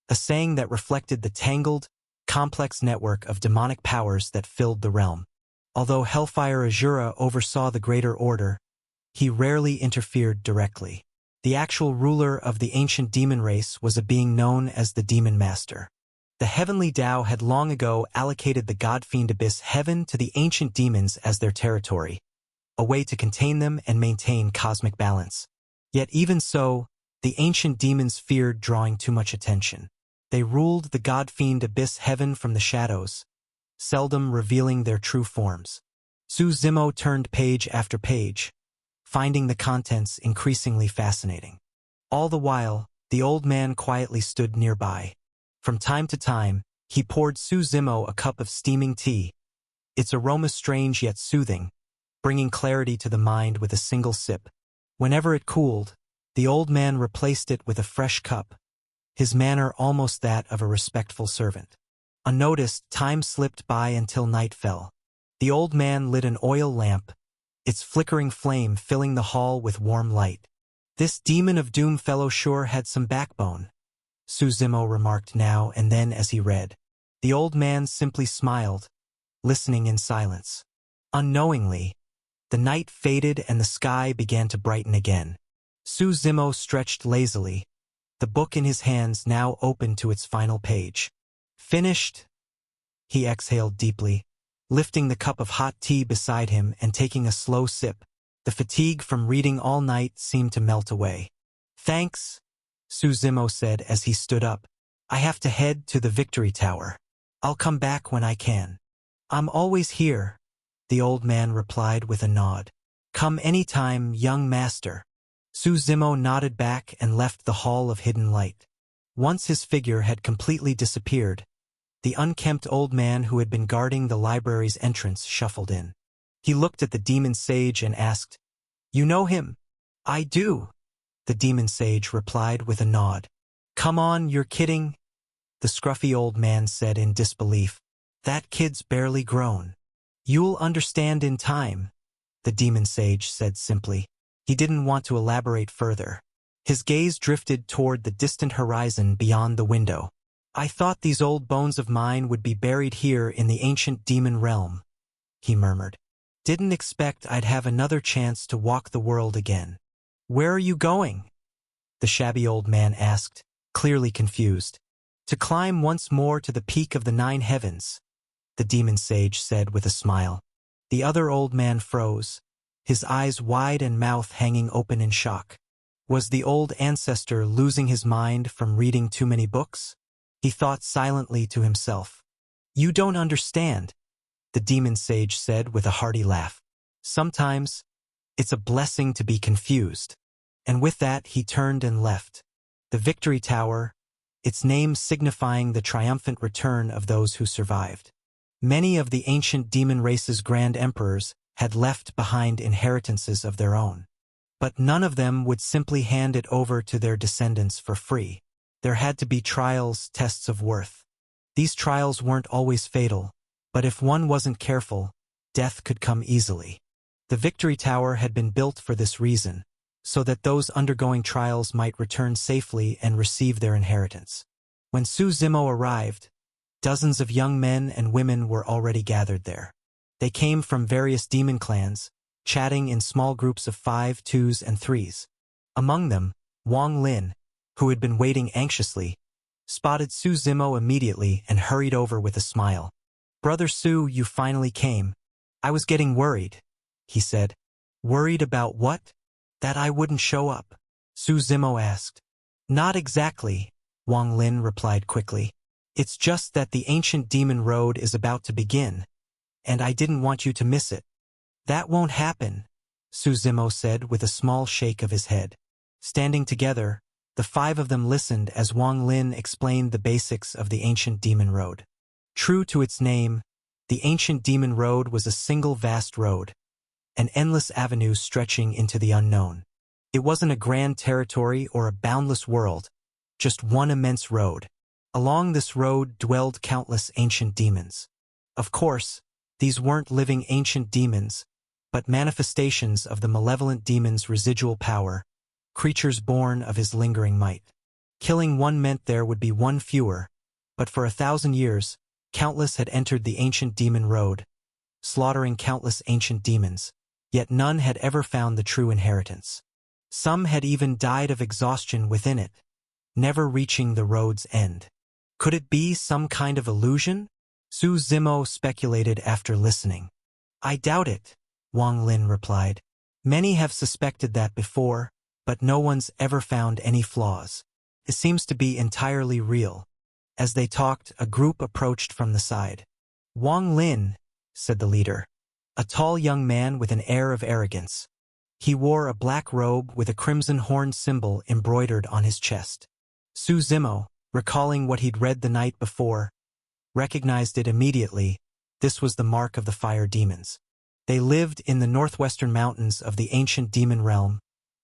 a saying that reflected the tangled, complex network of demonic powers that filled the realm. Although Hellfire Azura oversaw the greater order, he rarely interfered directly. The actual ruler of the ancient demon race was a being known as the Demon Master. The Heavenly Tao had long ago allocated the God-fiend Abyss Heaven to the ancient demons as their territory, a way to contain them and maintain cosmic balance. Yet even so, the ancient demons feared drawing too much attention. They ruled the God-fiend Abyss Heaven from the shadows, seldom revealing their true forms. Suzimo turned page after page, finding the contents increasingly fascinating. All the while, the old man quietly stood nearby. From time to time, he poured Suzimo a cup of steaming tea, its aroma strange yet soothing, bringing clarity to the mind with a single sip. Whenever it cooled, the old man replaced it with a fresh cup, his manner almost that of a respectful servant. Unnoticed, time slipped by until night fell. The old man lit an oil lamp, its flickering flame filling the hall with warm light. "This demon of doom fellow sure had some backbone," Suzimo remarked now and then as he read. The old man simply smiled, listening in silence. Unknowingly, the night faded and the sky began to brighten again. Suzimo stretched lazily, the book in his hands now open to its final page. "Finished?" he exhaled deeply, lifting the cup of hot tea beside him and taking a slow sip. The fatigue from reading all night seemed to melt away. "Thanks," Su Zimo said as he stood up. I have to head to the Victory Tower. I'll come back when I can. I'm always here, the old man replied with a nod. Come anytime, young master. Su Zimo nodded back and left the Hall of Hidden Light. Once his figure had completely disappeared, the unkempt old man who had been guarding the library's entrance shuffled in. He looked at the demon sage and asked, You know him? I do, the demon sage replied with a nod. Come on, you're kidding, the scruffy old man said in disbelief. That kid's barely grown. You'll understand in time, the demon sage said simply. He didn't want to elaborate further. His gaze drifted toward the distant horizon beyond the window. I thought these old bones of mine would be buried here in the ancient demon realm, he murmured. Didn't expect I'd have another chance to walk the world again. Where are you going? The shabby old man asked, clearly confused. To climb once more to the peak of the 9 heavens, the demon sage said with a smile. The other old man froze, his eyes wide and mouth hanging open in shock. Was the old ancestor losing his mind from reading too many books? He thought silently to himself. You don't understand, the demon sage said with a hearty laugh. Sometimes, it's a blessing to be confused. And with that he turned and left. The Victory Tower, its name signifying the triumphant return of those who survived. Many of the ancient demon race's grand emperors had left behind inheritances of their own. But none of them would simply hand it over to their descendants for free. There had to be trials, tests of worth. These trials weren't always fatal, but if one wasn't careful, death could come easily. The Victory Tower had been built for this reason, so that those undergoing trials might return safely and receive their inheritance. When Su Zimo arrived, dozens of young men and women were already gathered there. They came from various demon clans, chatting in small groups of 5, 2s, and 3s. Among them, Wang Lin, who had been waiting anxiously, spotted Su Zimo immediately and hurried over with a smile. Brother Su, you finally came. I was getting worried, he said. Worried about what? That I wouldn't show up, Su Zimo asked. Not exactly, Wang Lin replied quickly. It's just that the ancient demon road is about to begin, and I didn't want you to miss it. That won't happen, Su Zimo said with a small shake of his head. Standing together, the 5 of them listened as Wang Lin explained the basics of the ancient demon road. True to its name, the ancient demon road was a single vast road, an endless avenue stretching into the unknown. It wasn't a grand territory or a boundless world, just one immense road. Along this road dwelled countless ancient demons. Of course, these weren't living ancient demons, but manifestations of the malevolent demon's residual power, creatures born of his lingering might. Killing one meant there would be one fewer, but for 1,000 years, countless had entered the ancient demon road, slaughtering countless ancient demons, yet none had ever found the true inheritance. Some had even died of exhaustion within it, never reaching the road's end. Could it be some kind of illusion? Su Zimo speculated after listening. I doubt it, Wang Lin replied. Many have suspected that before, but no one's ever found any flaws. It seems to be entirely real. As they talked, a group approached from the side. Wang Lin, said the leader, a tall young man with an air of arrogance. He wore a black robe with a crimson horn symbol embroidered on his chest. Su Zimo, recalling what he'd read the night before, recognized it immediately. This was the mark of the fire demons. They lived in the northwestern mountains of the ancient demon realm,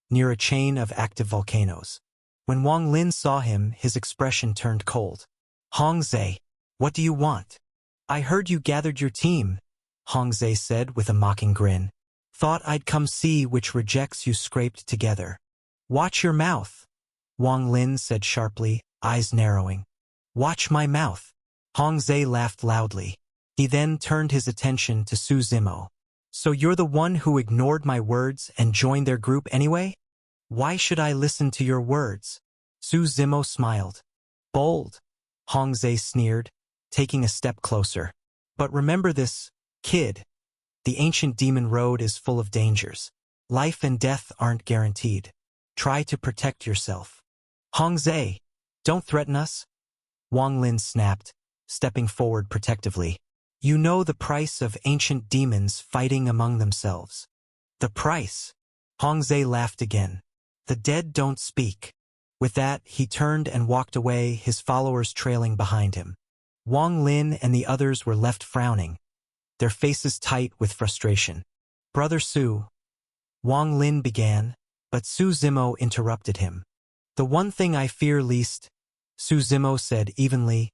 near a chain of active volcanoes. When Wang Lin saw him, his expression turned cold. Hong Zhe, what do you want? I heard you gathered your team, Hong Zhe said with a mocking grin. Thought I'd come see which rejects you scraped together. Watch your mouth, Wang Lin said sharply, eyes narrowing. Watch my mouth. Hong Zhe laughed loudly. He then turned his attention to Su Zimo. So you're the one who ignored my words and joined their group anyway? Why should I listen to your words? Su Zimo smiled. Bold, Hong Zhe sneered, taking a step closer. But remember this, kid. The ancient demon road is full of dangers. Life and death aren't guaranteed. Try to protect yourself. Hongzhe, don't threaten us, Wang Lin snapped, stepping forward protectively. You know the price of ancient demons fighting among themselves. The price? Hongzhe laughed again. The dead don't speak. With that, he turned and walked away, his followers trailing behind him. Wang Lin and the others were left frowning, their faces tight with frustration. Brother Su, Wang Lin began, but Su Zimo interrupted him. The one thing I fear least, Su Zimo said evenly,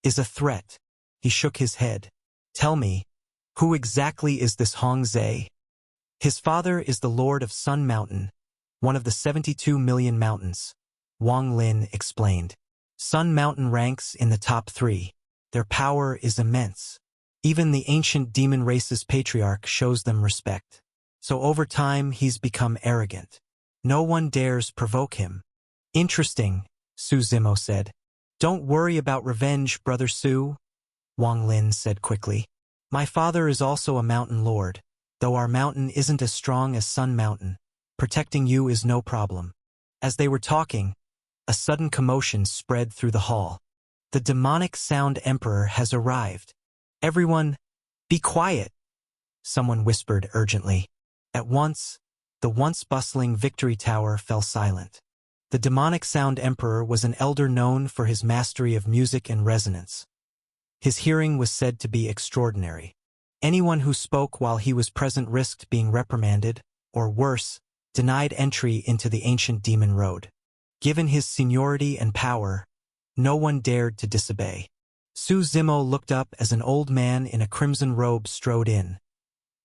is a threat. He shook his head. Tell me, who exactly is this Hongzhe? His father is the Lord of Sun Mountain, one of the 72 million mountains, Wang Lin explained. Sun Mountain ranks in the top 3. Their power is immense. Even the ancient demon race's patriarch shows them respect. So over time he's become arrogant. No one dares provoke him. Interesting, Su Zimo said. Don't worry about revenge, Brother Su, Wang Lin said quickly. My father is also a mountain lord, though our mountain isn't as strong as Sun Mountain. Protecting you is no problem. As they were talking, a sudden commotion spread through the hall. The demonic sound emperor has arrived. Everyone, be quiet, someone whispered urgently. At once, the once bustling victory tower fell silent. The demonic sound emperor was an elder known for his mastery of music and resonance. His hearing was said to be extraordinary. Anyone who spoke while he was present risked being reprimanded, or worse, denied entry into the ancient demon road. Given his seniority and power, no one dared to disobey. Su Zimo looked up as an old man in a crimson robe strode in,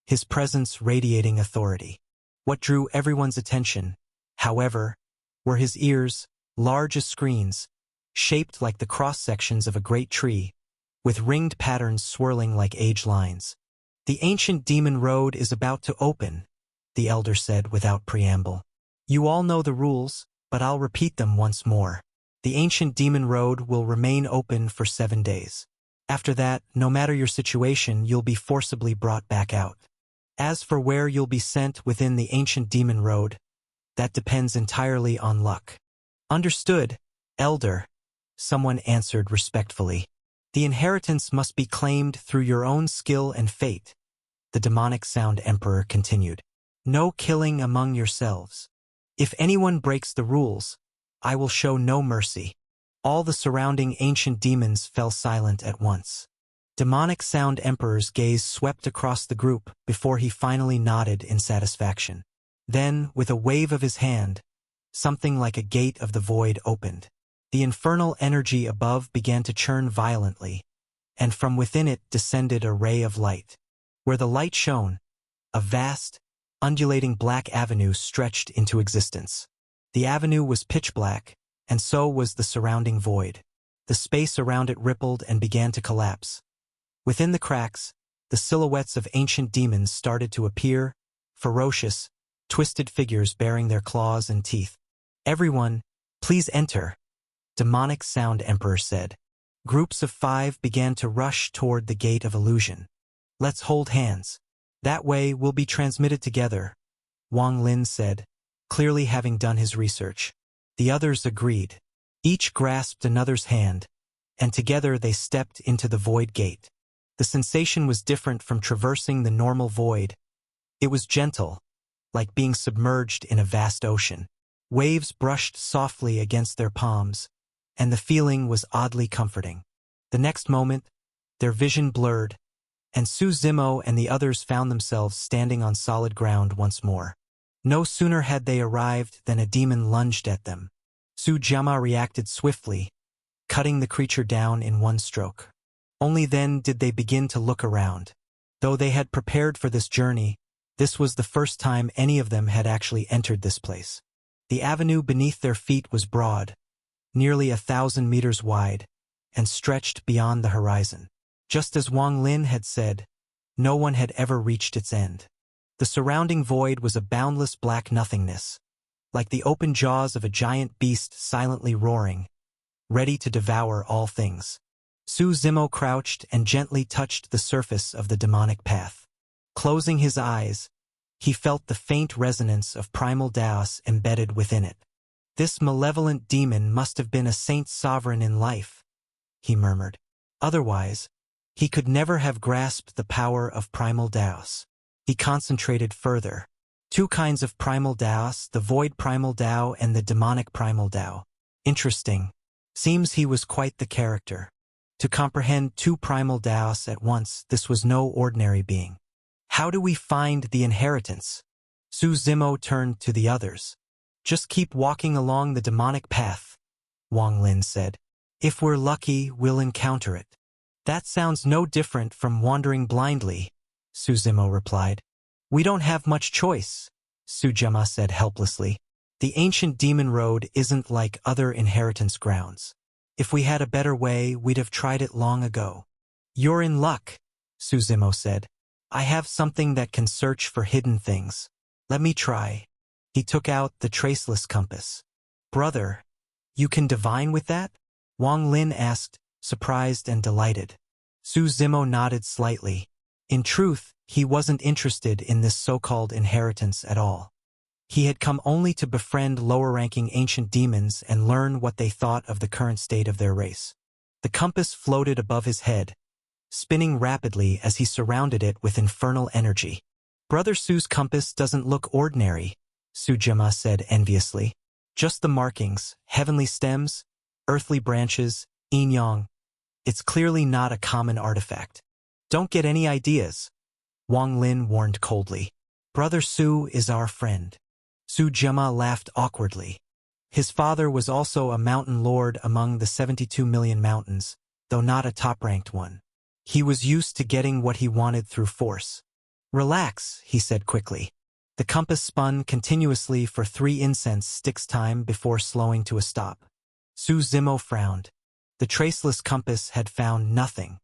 his presence radiating authority. What drew everyone's attention, however, were his ears, large as screens, shaped like the cross-sections of a great tree, with ringed patterns swirling like age lines. The ancient demon road is about to open, the elder said without preamble. You all know the rules, but I'll repeat them once more. The ancient demon road will remain open for 7 days. After that, no matter your situation, you'll be forcibly brought back out. As for where you'll be sent within the ancient demon road, that depends entirely on luck. Understood, elder, someone answered respectfully. The inheritance must be claimed through your own skill and fate, the demonic sound emperor continued. No killing among yourselves. If anyone breaks the rules, I will show no mercy. All the surrounding ancient demons fell silent at once. Demonic sound emperor's gaze swept across the group before he finally nodded in satisfaction. Then, with a wave of his hand, something like a gate of the void opened. The infernal energy above began to churn violently, and from within it descended a ray of light. Where the light shone, a vast, undulating black avenue stretched into existence. The avenue was pitch black, and so was the surrounding void. The space around it rippled and began to collapse. Within the cracks, the silhouettes of ancient demons started to appear, ferocious, twisted figures bearing their claws and teeth. Everyone, please enter, demonic sound emperor said. Groups of 5 began to rush toward the gate of illusion. Let's hold hands. That way we'll be transmitted together, Wang Lin said, clearly having done his research. The others agreed. Each grasped another's hand, and together they stepped into the void gate. The sensation was different from traversing the normal void. It was gentle, like being submerged in a vast ocean. Waves brushed softly against their palms, and the feeling was oddly comforting. The next moment, their vision blurred, and Su Zimo and the others found themselves standing on solid ground once more. No sooner had they arrived than a demon lunged at them. Su Jiama reacted swiftly, cutting the creature down in one stroke. Only then did they begin to look around. Though they had prepared for this journey, this was the first time any of them had actually entered this place. The avenue beneath their feet was broad, nearly 1,000 meters wide, and stretched beyond the horizon. Just as Wang Lin had said, no one had ever reached its end. The surrounding void was a boundless black nothingness, like the open jaws of a giant beast silently roaring, ready to devour all things. Su Zimo crouched and gently touched the surface of the demonic path. Closing his eyes, he felt the faint resonance of primal Daos embedded within it. This malevolent demon must have been a saint sovereign in life, he murmured. Otherwise, he could never have grasped the power of primal Daos. He concentrated further. Two kinds of primal Daos, the void primal Dao and the demonic primal Dao. Interesting. Seems he was quite the character. To comprehend two primal Daos at once, this was no ordinary being. How do we find the inheritance? Su Zimo turned to the others. Just keep walking along the demonic path, Wang Lin said. If we're lucky, we'll encounter it. That sounds no different from wandering blindly, Su Zimo replied. We don't have much choice, Su Jama said helplessly. The ancient demon road isn't like other inheritance grounds. If we had a better way, we'd have tried it long ago. You're in luck, Su Zimo said. I have something that can search for hidden things. Let me try. He took out the traceless compass. Brother, you can divine with that? Wang Lin asked, surprised and delighted. Su Zimo nodded slightly. In truth, he wasn't interested in this so-called inheritance at all. He had come only to befriend lower-ranking ancient demons and learn what they thought of the current state of their race. The compass floated above his head, spinning rapidly as he surrounded it with infernal energy. Brother Su's compass doesn't look ordinary, Su Jama said enviously. Just the markings, heavenly stems, earthly branches, yin-yang. It's clearly not a common artifact. Don't get any ideas, Wang Lin warned coldly. Brother Su is our friend. Su Jama laughed awkwardly. His father was also a mountain lord among the 72 million mountains, though not a top-ranked one. He was used to getting what he wanted through force. Relax, he said quickly. The compass spun continuously for 3 incense sticks time before slowing to a stop. Su Zimo frowned. The traceless compass had found nothing.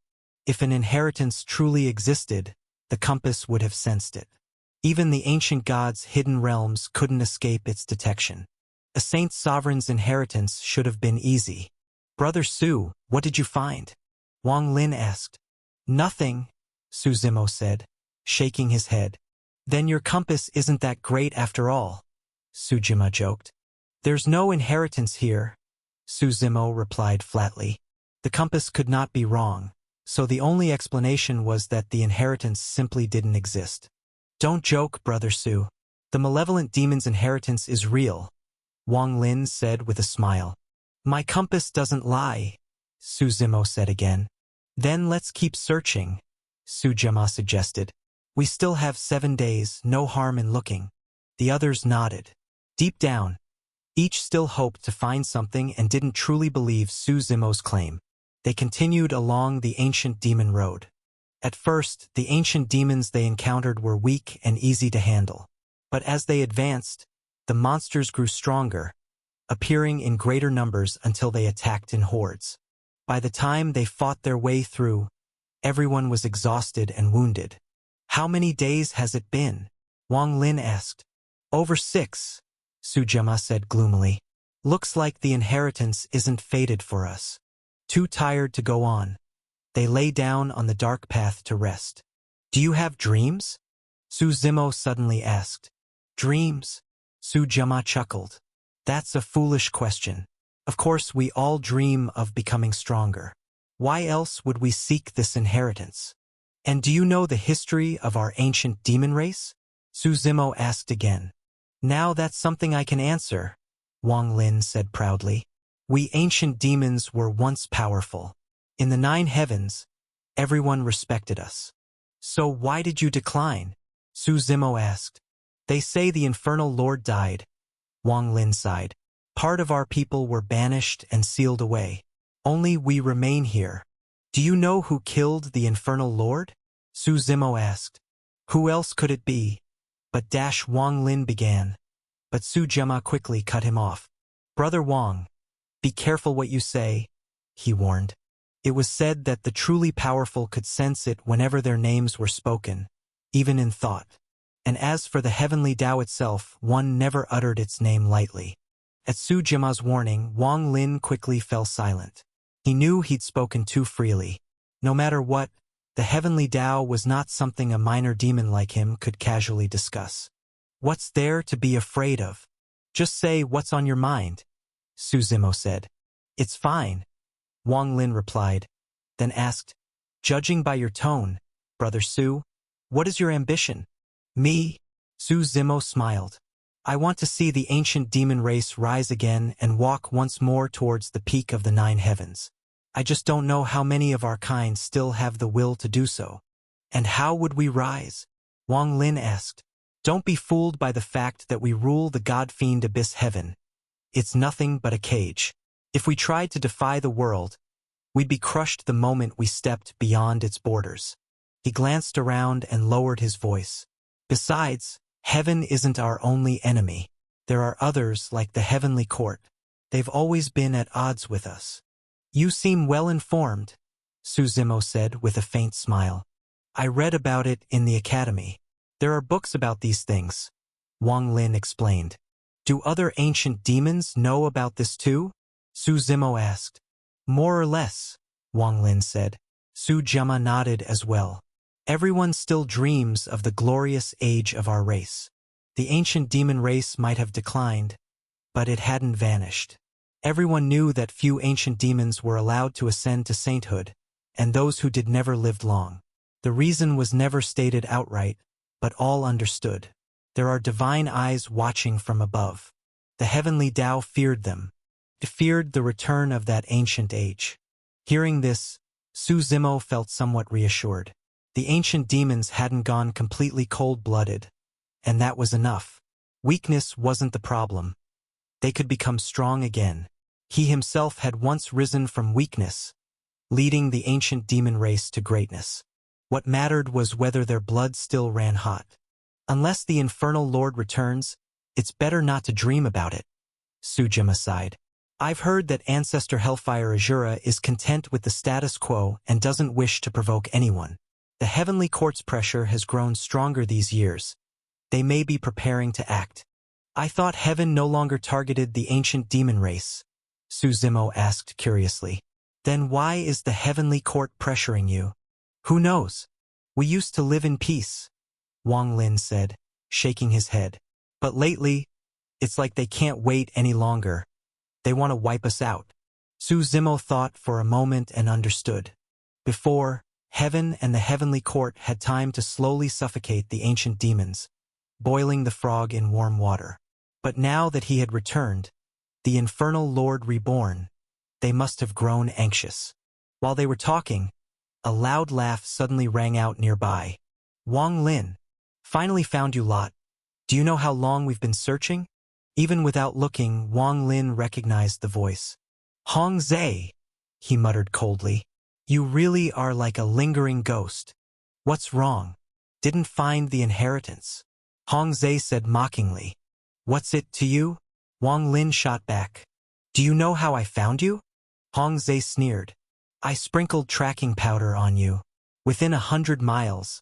If an inheritance truly existed, the compass would have sensed it. Even the ancient gods' hidden realms couldn't escape its detection. A saint sovereign's inheritance should have been easy. Brother Su, what did you find? Wang Lin asked. Nothing, Su Zimo said, shaking his head. Then your compass isn't that great after all, Su Jama joked. There's no inheritance here, Su Zimo replied flatly. The compass could not be wrong, so the only explanation was that the inheritance simply didn't exist. Don't joke, Brother Su. The malevolent demon's inheritance is real, Wang Lin said with a smile. My compass doesn't lie, Su Zimo said again. Then let's keep searching, Su Jama suggested. We still have 7 days, no harm in looking. The others nodded. Deep down, each still hoped to find something and didn't truly believe Su Zimo's claim. They continued along the ancient demon road. At first, the ancient demons they encountered were weak and easy to handle. But as they advanced, the monsters grew stronger, appearing in greater numbers until they attacked in hordes. By the time they fought their way through, everyone was exhausted and wounded. How many days has it been? Wang Lin asked. Over 6, Su Jama said gloomily. Looks like the inheritance isn't fated for us. Too tired to go on. They lay down on the dark path to rest. Do you have dreams? Su Zimo suddenly asked. Dreams? Su Jama chuckled. That's a foolish question. Of course, we all dream of becoming stronger. Why else would we seek this inheritance? And do you know the history of our ancient demon race? Su Zimo asked again. Now that's something I can answer, Wang Lin said proudly. We ancient demons were once powerful. In the 9 heavens, everyone respected us. So why did you decline? Su Zimo asked. They say the infernal lord died, Wang Lin sighed. Part of our people were banished and sealed away. Only we remain here. Do you know who killed the infernal lord? Su Zimo asked. Who else could it be? But Wang Lin began. But Su Jama quickly cut him off. Brother Wang, be careful what you say, he warned. It was said that the truly powerful could sense it whenever their names were spoken, even in thought. And as for the heavenly Tao itself, one never uttered its name lightly. At Su Jama's warning, Wang Lin quickly fell silent. He knew he'd spoken too freely. No matter what, the heavenly Tao was not something a minor demon like him could casually discuss. What's there to be afraid of? Just say what's on your mind, Su Zimo said. It's fine, Wang Lin replied, then asked, judging by your tone, Brother Su, what is your ambition? Me? Su Zimo smiled. I want to see the ancient demon race rise again and walk once more towards the peak of the 9 heavens. I just don't know how many of our kind still have the will to do so. And how would we rise? Wang Lin asked. Don't be fooled by the fact that we rule the god-fiend abyss heaven. It's nothing but a cage. If we tried to defy the world, we'd be crushed the moment we stepped beyond its borders. He glanced around and lowered his voice. Besides, heaven isn't our only enemy. There are others like the heavenly court. They've always been at odds with us. You seem well informed, Su Zimo said with a faint smile. I read about it in the academy. There are books about these things, Wang Lin explained. Do other ancient demons know about this too? Su Zimo asked. More or less, Wang Lin said. Su Zimo nodded as well. Everyone still dreams of the glorious age of our race. The ancient demon race might have declined, but it hadn't vanished. Everyone knew that few ancient demons were allowed to ascend to sainthood, and those who did never lived long. The reason was never stated outright, but all understood. There are divine eyes watching from above. The heavenly Tao feared them. It feared the return of that ancient age. Hearing this, Su Zimo felt somewhat reassured. The ancient demons hadn't gone completely cold-blooded, and that was enough. Weakness wasn't the problem. They could become strong again. He himself had once risen from weakness, leading the ancient demon race to greatness. What mattered was whether their blood still ran hot. Unless the infernal lord returns, it's better not to dream about it, Su Zimo sighed. I've heard that Ancestor Hellfire Azura is content with the status quo and doesn't wish to provoke anyone. The heavenly court's pressure has grown stronger these years. They may be preparing to act. I thought heaven no longer targeted the ancient demon race, Su Zimo asked curiously. Then why is the heavenly court pressuring you? Who knows? We used to live in peace, Wang Lin said, shaking his head. But lately, it's like they can't wait any longer. They want to wipe us out. Su Zimo thought for a moment and understood. Before, heaven and the heavenly court had time to slowly suffocate the ancient demons, boiling the frog in warm water. But now that he had returned, the infernal lord reborn, they must have grown anxious. While they were talking, a loud laugh suddenly rang out nearby. Wang Lin, finally found you lot. Do you know how long we've been searching? Even without looking, Wang Lin recognized the voice. Hong Zhe, he muttered coldly. You really are like a lingering ghost. What's wrong? Didn't find the inheritance? Hong Zhe said mockingly. What's it to you? Wang Lin shot back. Do you know how I found you? Hong Zhe sneered. I sprinkled tracking powder on you. Within 100 miles,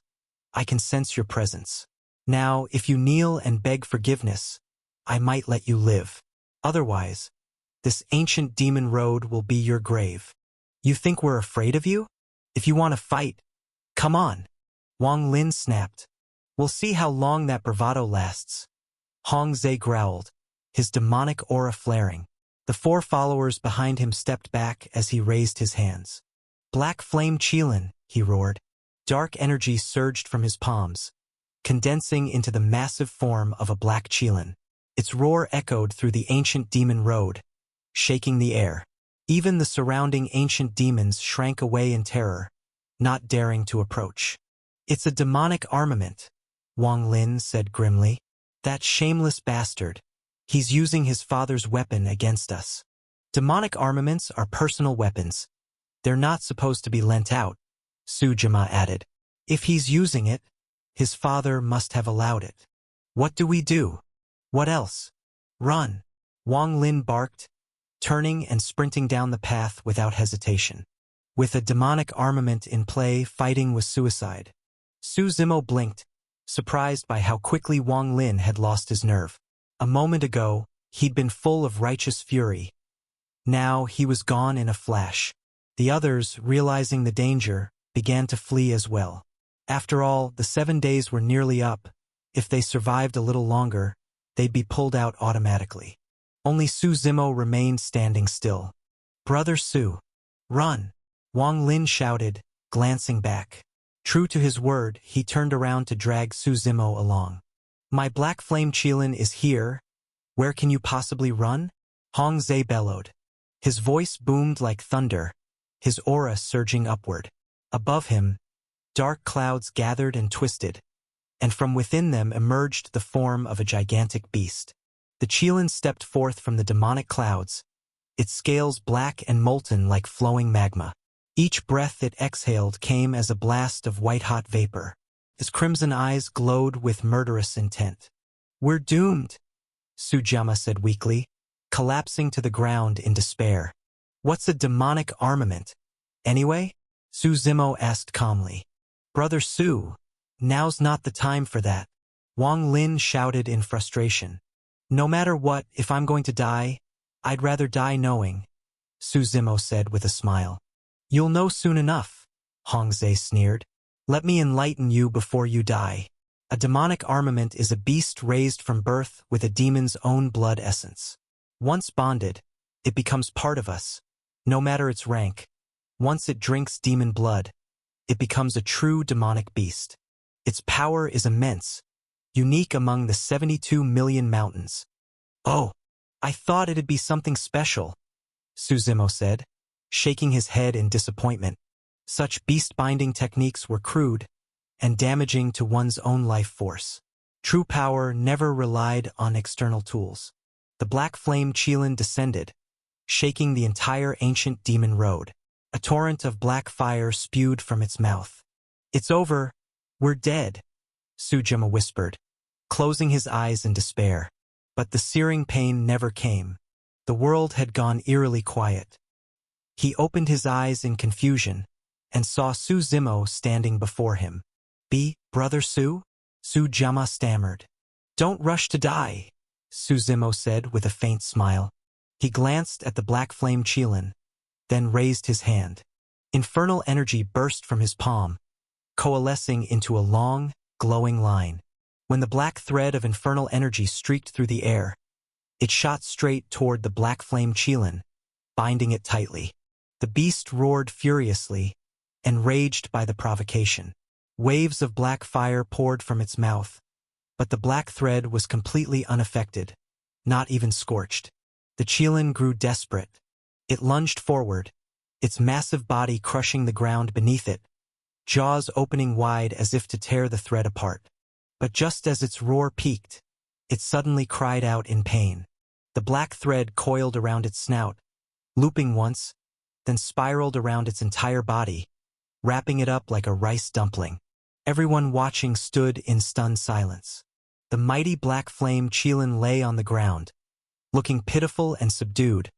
I can sense your presence. Now, if you kneel and beg forgiveness, I might let you live. Otherwise, this ancient demon road will be your grave. You think we're afraid of you? If you want to fight, come on. Wang Lin snapped. We'll see how long that bravado lasts. Hong Zhe growled, his demonic aura flaring. The 4 followers behind him stepped back as he raised his hands. Black Flame Qilin, he roared. Dark energy surged from his palms, condensing into the massive form of a black Qilin. Its roar echoed through the ancient demon road, shaking the air. Even the surrounding ancient demons shrank away in terror, not daring to approach. It's a demonic armament, Wang Lin said grimly. That shameless bastard. He's using his father's weapon against us. Demonic armaments are personal weapons. They're not supposed to be lent out, Su Zimo added. If he's using it, his father must have allowed it. What do we do? What else? Run, Wang Lin barked, turning and sprinting down the path without hesitation. With a demonic armament in play, fighting was suicide. Su Zimo blinked, surprised by how quickly Wang Lin had lost his nerve. A moment ago, he'd been full of righteous fury. Now he was gone in a flash. The others, realizing the danger, began to flee as well. After all, the 7 days were nearly up. If they survived a little longer, they'd be pulled out automatically. Only Su Zimo remained standing still. "Brother Su, run!" Wang Lin shouted, glancing back. True to his word, he turned around to drag Su Zimo along. "My black flame Qilin is here. Where can you possibly run?" Hong Zhe bellowed. His voice boomed like thunder, his aura surging upward. Above him, dark clouds gathered and twisted, and from within them emerged the form of a gigantic beast. The Qilin stepped forth from the demonic clouds, its scales black and molten like flowing magma. Each breath it exhaled came as a blast of white-hot vapor. His crimson eyes glowed with murderous intent. "We're doomed," Su Jama said weakly, collapsing to the ground in despair. "What's a demonic armament, anyway?" Su Zimo asked calmly. "Brother Su, now's not the time for that," Wang Lin shouted in frustration. "No matter what, if I'm going to die, I'd rather die knowing," Su Zimo said with a smile. "You'll know soon enough," Hong Zhe sneered. "Let me enlighten you before you die. A demonic armament is a beast raised from birth with a demon's own blood essence. Once bonded, it becomes part of us, no matter its rank. Once it drinks demon blood, it becomes a true demonic beast. Its power is immense, unique among the 72 million mountains." "Oh, I thought it'd be something special," Su Zimo said, shaking his head in disappointment. Such beast-binding techniques were crude and damaging to one's own life force. True power never relied on external tools. The black flame Qilin descended, shaking the entire ancient demon road. A torrent of black fire spewed from its mouth. "It's over. We're dead," Su Jama whispered, closing his eyes in despair. But the searing pain never came. The world had gone eerily quiet. He opened his eyes in confusion and saw Su Zimo standing before him. "Brother Su?" Su Jama stammered. "Don't rush to die," Su Zimo said with a faint smile. He glanced at the black flame Qilin, then raised his hand. Infernal energy burst from his palm, coalescing into a long, glowing line. When the black thread of infernal energy streaked through the air, it shot straight toward the black flame Qilin, binding it tightly. The beast roared furiously, enraged by the provocation. Waves of black fire poured from its mouth, but the black thread was completely unaffected, not even scorched. The Qilin grew desperate. It lunged forward, its massive body crushing the ground beneath it, jaws opening wide as if to tear the thread apart. But just as its roar peaked, it suddenly cried out in pain. The black thread coiled around its snout, looping once, then spiraled around its entire body, wrapping it up like a rice dumpling. Everyone watching stood in stunned silence. The mighty black flame Qilin lay on the ground, looking pitiful and subdued,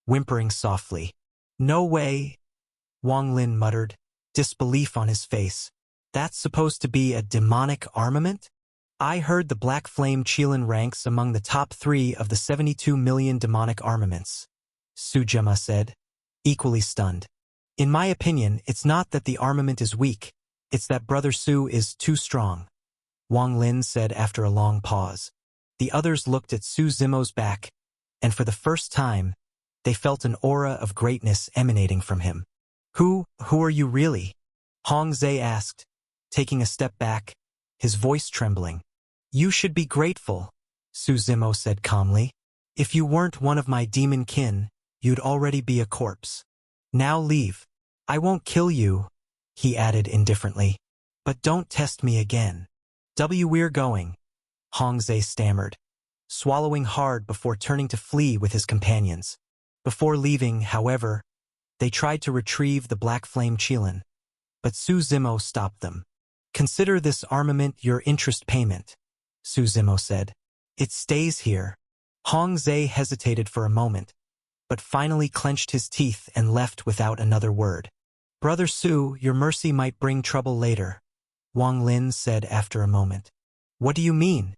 whimpering softly. "No way," Wang Lin muttered, disbelief on his face. "That's supposed to be a demonic armament? I heard the black flame Qilin ranks among the top 3 of the 72 million demonic armaments," Su Jama said, equally stunned. "In my opinion, it's not that the armament is weak, it's that Brother Su is too strong," Wang Lin said after a long pause. The others looked at Su Zimo's back, and for the first time, they felt an aura of greatness emanating from him. Who are you really?" Hong Zhe asked, taking a step back, his voice trembling. "You should be grateful," Su Zimo said calmly. "If you weren't one of my demon kin, you'd already be a corpse. Now leave. I won't kill you," he added indifferently. "But don't test me again." "We're going," Hong Zhe stammered, swallowing hard before turning to flee with his companions. Before leaving, however, they tried to retrieve the black flame Qilin, but Su Zimo stopped them. "Consider this armament your interest payment," Su Zimo said. "It stays here." Hong Zhe hesitated for a moment, but finally clenched his teeth and left without another word. "Brother Su, your mercy might bring trouble later," Wang Lin said after a moment. "What do you mean?"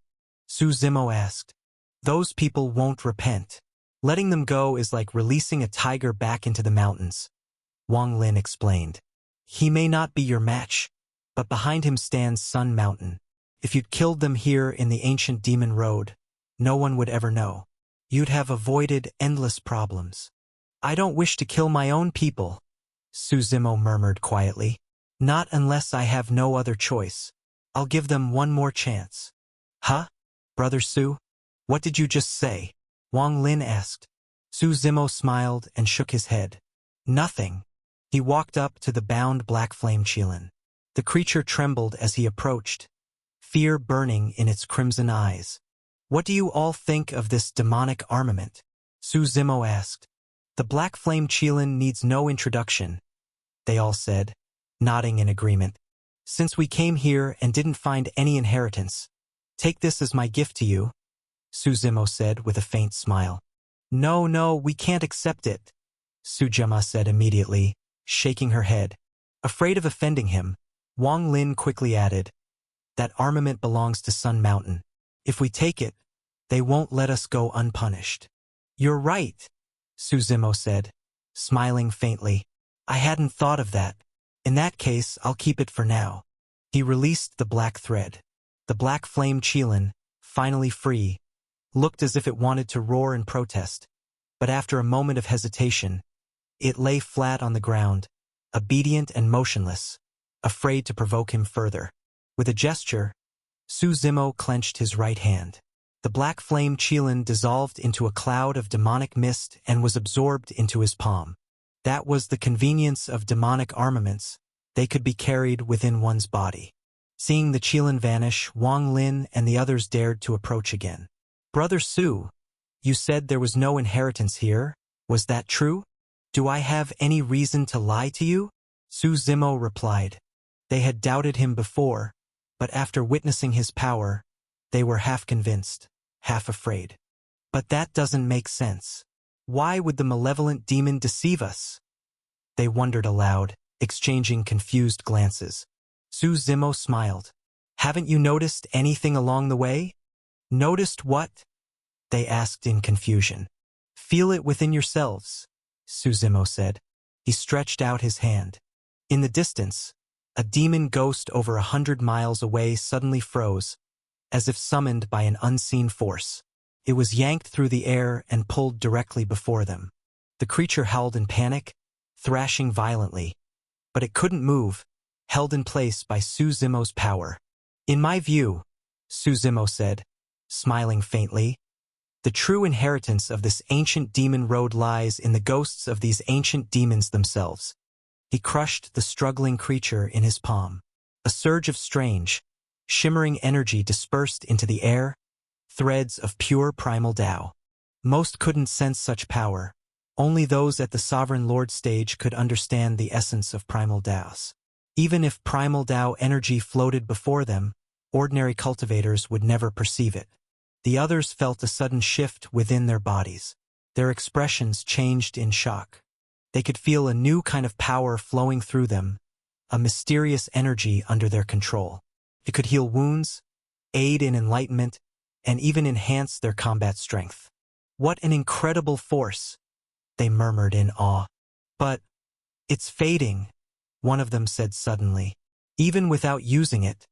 Su Zimo asked. "Those people won't repent. Letting them go is like releasing a tiger back into the mountains," Wang Lin explained. "He may not be your match, but behind him stands Sun Mountain. If you'd killed them here in the ancient demon road, no one would ever know. You'd have avoided endless problems. I don't wish to kill my own people, Suzumo murmured quietly. Not unless I have no other choice. I'll give them one more chance. Huh? Brother Su? What did you just say? Wang Lin asked. Suzumo smiled and shook his head. Nothing. He walked up to the bound black flame Qilin. The creature trembled as he approached, fear burning in its crimson eyes. What do you all think of this demonic armament? Suzumo asked. The black flame Qilin needs no introduction, they all said, nodding in agreement. Since we came here and didn't find any inheritance, take this as my gift to you, Suzumo said with a faint smile. No, we can't accept it, Sujima said immediately, shaking her head. Afraid of offending him, Wang Lin quickly added, that armament belongs to Sun Mountain. If we take it, they won't let us go unpunished. You're right, Suzumo said, smiling faintly. I hadn't thought of that. In that case, I'll keep it for now. He released the black thread. The black flame Qilin, finally free, looked as if it wanted to roar in protest, but after a moment of hesitation, it lay flat on the ground, obedient and motionless, afraid to provoke him further. With a gesture, Suzumo clenched his right hand. The black flame Qilin dissolved into a cloud of demonic mist and was absorbed into his palm. That was the convenience of demonic armaments. They could be carried within one's body. Seeing the Qilin vanish, Wang Lin and the others dared to approach again. Brother Su, you said there was no inheritance here. Was that true? Do I have any reason to lie to you? Suzumo replied. They had doubted him before, but after witnessing his power, they were half convinced, half afraid. But that doesn't make sense. Why would the malevolent demon deceive us? They wondered aloud, exchanging confused glances. Suzumo smiled. Haven't you noticed anything along the way? Noticed what? They asked in confusion. Feel it within yourselves, Suzumo said. He stretched out his hand. In the distance, a demon ghost over 100 miles away suddenly froze, as if summoned by an unseen force. It was yanked through the air and pulled directly before them. The creature howled in panic, thrashing violently, but it couldn't move, held in place by Suzumo's power. In my view, Suzumo said, smiling faintly, the true inheritance of this ancient demon road lies in the ghosts of these ancient demons themselves. He crushed the struggling creature in his palm. A surge of strange, shimmering energy dispersed into the air, threads of pure primal Tao. Most couldn't sense such power. Only those at the Sovereign Lord stage could understand the essence of primal Taos. Even if primal Tao energy floated before them, ordinary cultivators would never perceive it. The others felt a sudden shift within their bodies. Their expressions changed in shock. They could feel a new kind of power flowing through them, a mysterious energy under their control. It could heal wounds, aid in enlightenment, and even enhance their combat strength. What an incredible force, they murmured in awe. But it's fading, one of them said suddenly. Even without using it,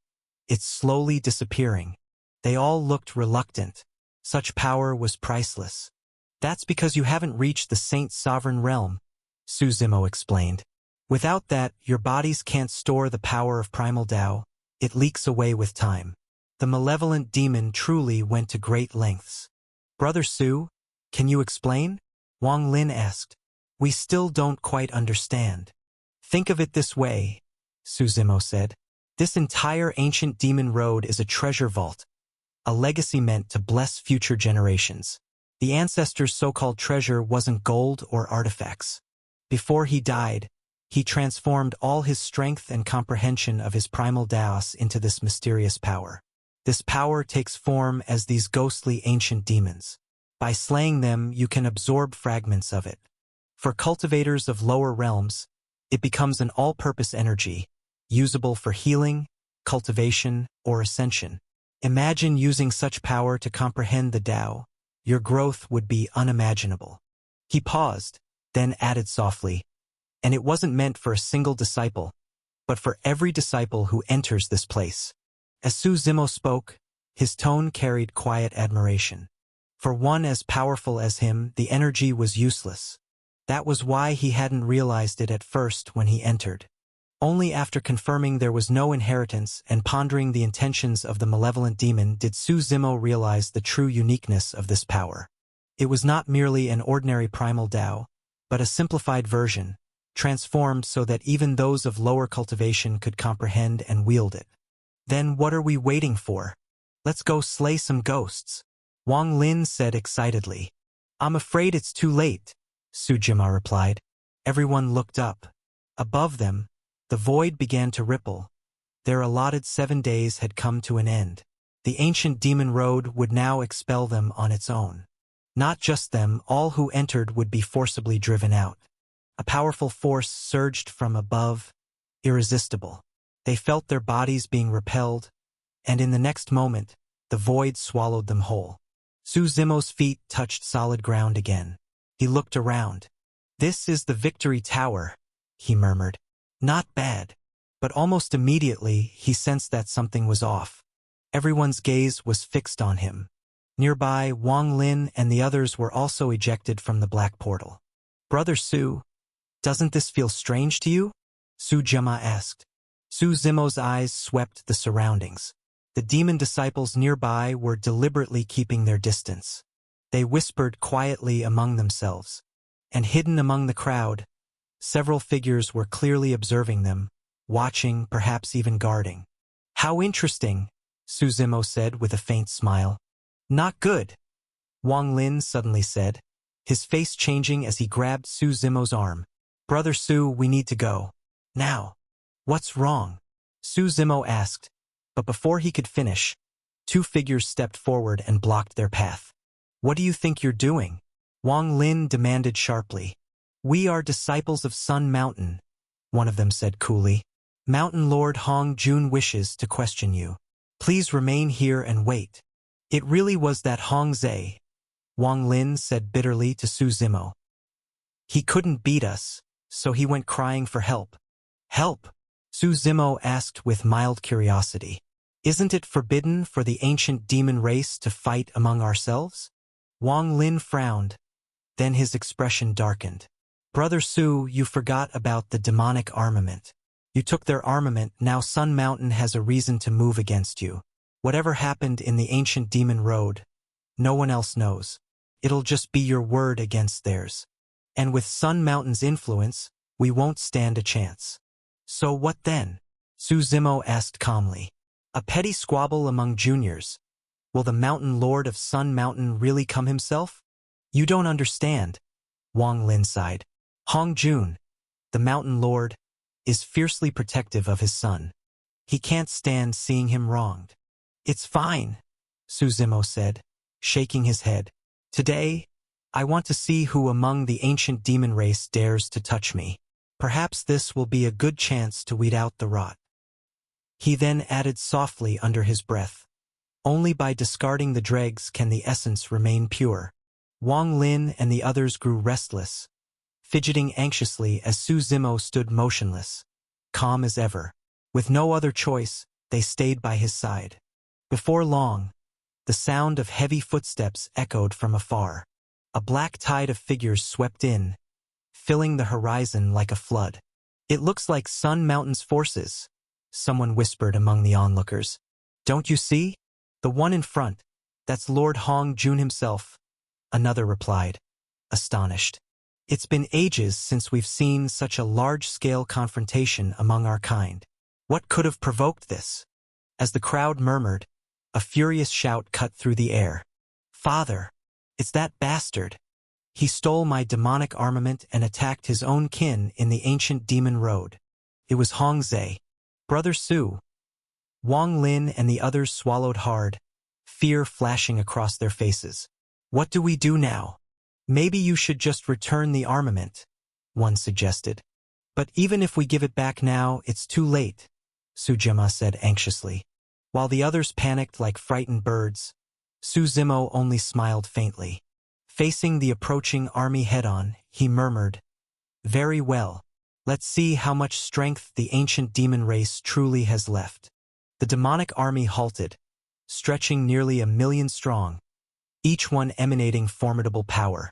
it's slowly disappearing. They all looked reluctant. Such power was priceless. That's because you haven't reached the Saint Sovereign realm, Suzumo explained. Without that, your bodies can't store the power of primal Tao. It leaks away with time. The malevolent demon truly went to great lengths. Brother Su, can you explain? Wang Lin asked. We still don't quite understand. Think of it this way, Suzumo said. This entire ancient demon road is a treasure vault, a legacy meant to bless future generations. The ancestors' so-called treasure wasn't gold or artifacts. Before he died, he transformed all his strength and comprehension of his primal Taos into this mysterious power. This power takes form as these ghostly ancient demons. By slaying them, you can absorb fragments of it. For cultivators of lower realms, it becomes an all-purpose energy, usable for healing, cultivation, or ascension. Imagine using such power to comprehend the Tao. Your growth would be unimaginable. He paused, then added softly, and it wasn't meant for a single disciple, but for every disciple who enters this place. As Suzumo spoke, his tone carried quiet admiration. For one as powerful as him, the energy was useless. That was why he hadn't realized it at first when he entered. Only after confirming there was no inheritance and pondering the intentions of the malevolent demon did Su Zimo realize the true uniqueness of this power. It was not merely an ordinary primal Tao, but a simplified version, transformed so that even those of lower cultivation could comprehend and wield it. Then what are we waiting for? Let's go slay some ghosts, Wang Lin said excitedly. I'm afraid it's too late, Su Zimo replied. Everyone looked up. Above them, the void began to ripple. Their allotted 7 days had come to an end. The ancient demon road would now expel them on its own. Not just them, all who entered would be forcibly driven out. A powerful force surged from above, irresistible. They felt their bodies being repelled, and in the next moment, the void swallowed them whole. Su Zimo's feet touched solid ground again. He looked around. This is the Victory Tower, he murmured. Not bad. But almost immediately, he sensed that something was off. Everyone's gaze was fixed on him. Nearby, Wang Lin and the others were also ejected from the black portal. Brother Su, doesn't this feel strange to you? Su Zimo asked. Su Zimo's eyes swept the surroundings. The demon disciples nearby were deliberately keeping their distance. They whispered quietly among themselves. And hidden among the crowd, several figures were clearly observing them, watching, perhaps even guarding. How interesting, Su Zimo said with a faint smile. Not good, Wang Lin suddenly said, his face changing as he grabbed Su Zimo's arm. Brother Su, we need to go. Now. What's wrong? Su Zimo asked, but before he could finish, 2 figures stepped forward and blocked their path. What do you think you're doing? Wang Lin demanded sharply. We are disciples of Sun Mountain, one of them said coolly. Mountain Lord Hong Jun wishes to question you. Please remain here and wait. It really was that Hong Zhe, Wang Lin said bitterly to Su Zimo. He couldn't beat us, so he went crying for help. Help? Su Zimo asked with mild curiosity. Isn't it forbidden for the ancient demon race to fight among ourselves? Wang Lin frowned. Then his expression darkened. Brother Su, you forgot about the demonic armament. You took their armament, now Sun Mountain has a reason to move against you. Whatever happened in the ancient demon road, no one else knows. It'll just be your word against theirs. And with Sun Mountain's influence, we won't stand a chance. So what then? Su Zimo asked calmly. A petty squabble among juniors. Will the Mountain Lord of Sun Mountain really come himself? You don't understand, Wang Lin sighed. Hong Jun, the Mountain Lord, is fiercely protective of his son. He can't stand seeing him wronged. It's fine, Su Zimo said, shaking his head. Today, I want to see who among the ancient demon race dares to touch me. Perhaps this will be a good chance to weed out the rot. He then added softly under his breath. Only by discarding the dregs can the essence remain pure. Wang Lin and the others grew restless, fidgeting anxiously as Su Zimo stood motionless, calm as ever. With no other choice, they stayed by his side. Before long, the sound of heavy footsteps echoed from afar. A black tide of figures swept in, filling the horizon like a flood. It looks like Sun Mountain's forces, someone whispered among the onlookers. Don't you see? The one in front, that's Lord Hong Jun himself, another replied, astonished. It's been ages since we've seen such a large-scale confrontation among our kind. What could have provoked this? As the crowd murmured, a furious shout cut through the air. Father, it's that bastard. He stole my demonic armament and attacked his own kin in the ancient demon road. It was Hong Zhe. Brother Su. Wang Lin and the others swallowed hard, fear flashing across their faces. What do we do now? Maybe you should just return the armament, one suggested. But even if we give it back now, it's too late, Su Zimo said anxiously. While the others panicked like frightened birds, Su Zimo only smiled faintly. Facing the approaching army head-on, he murmured, Very well. Let's see how much strength the ancient demon race truly has left. The demonic army halted, stretching nearly 1,000,000 strong. each one emanating formidable power.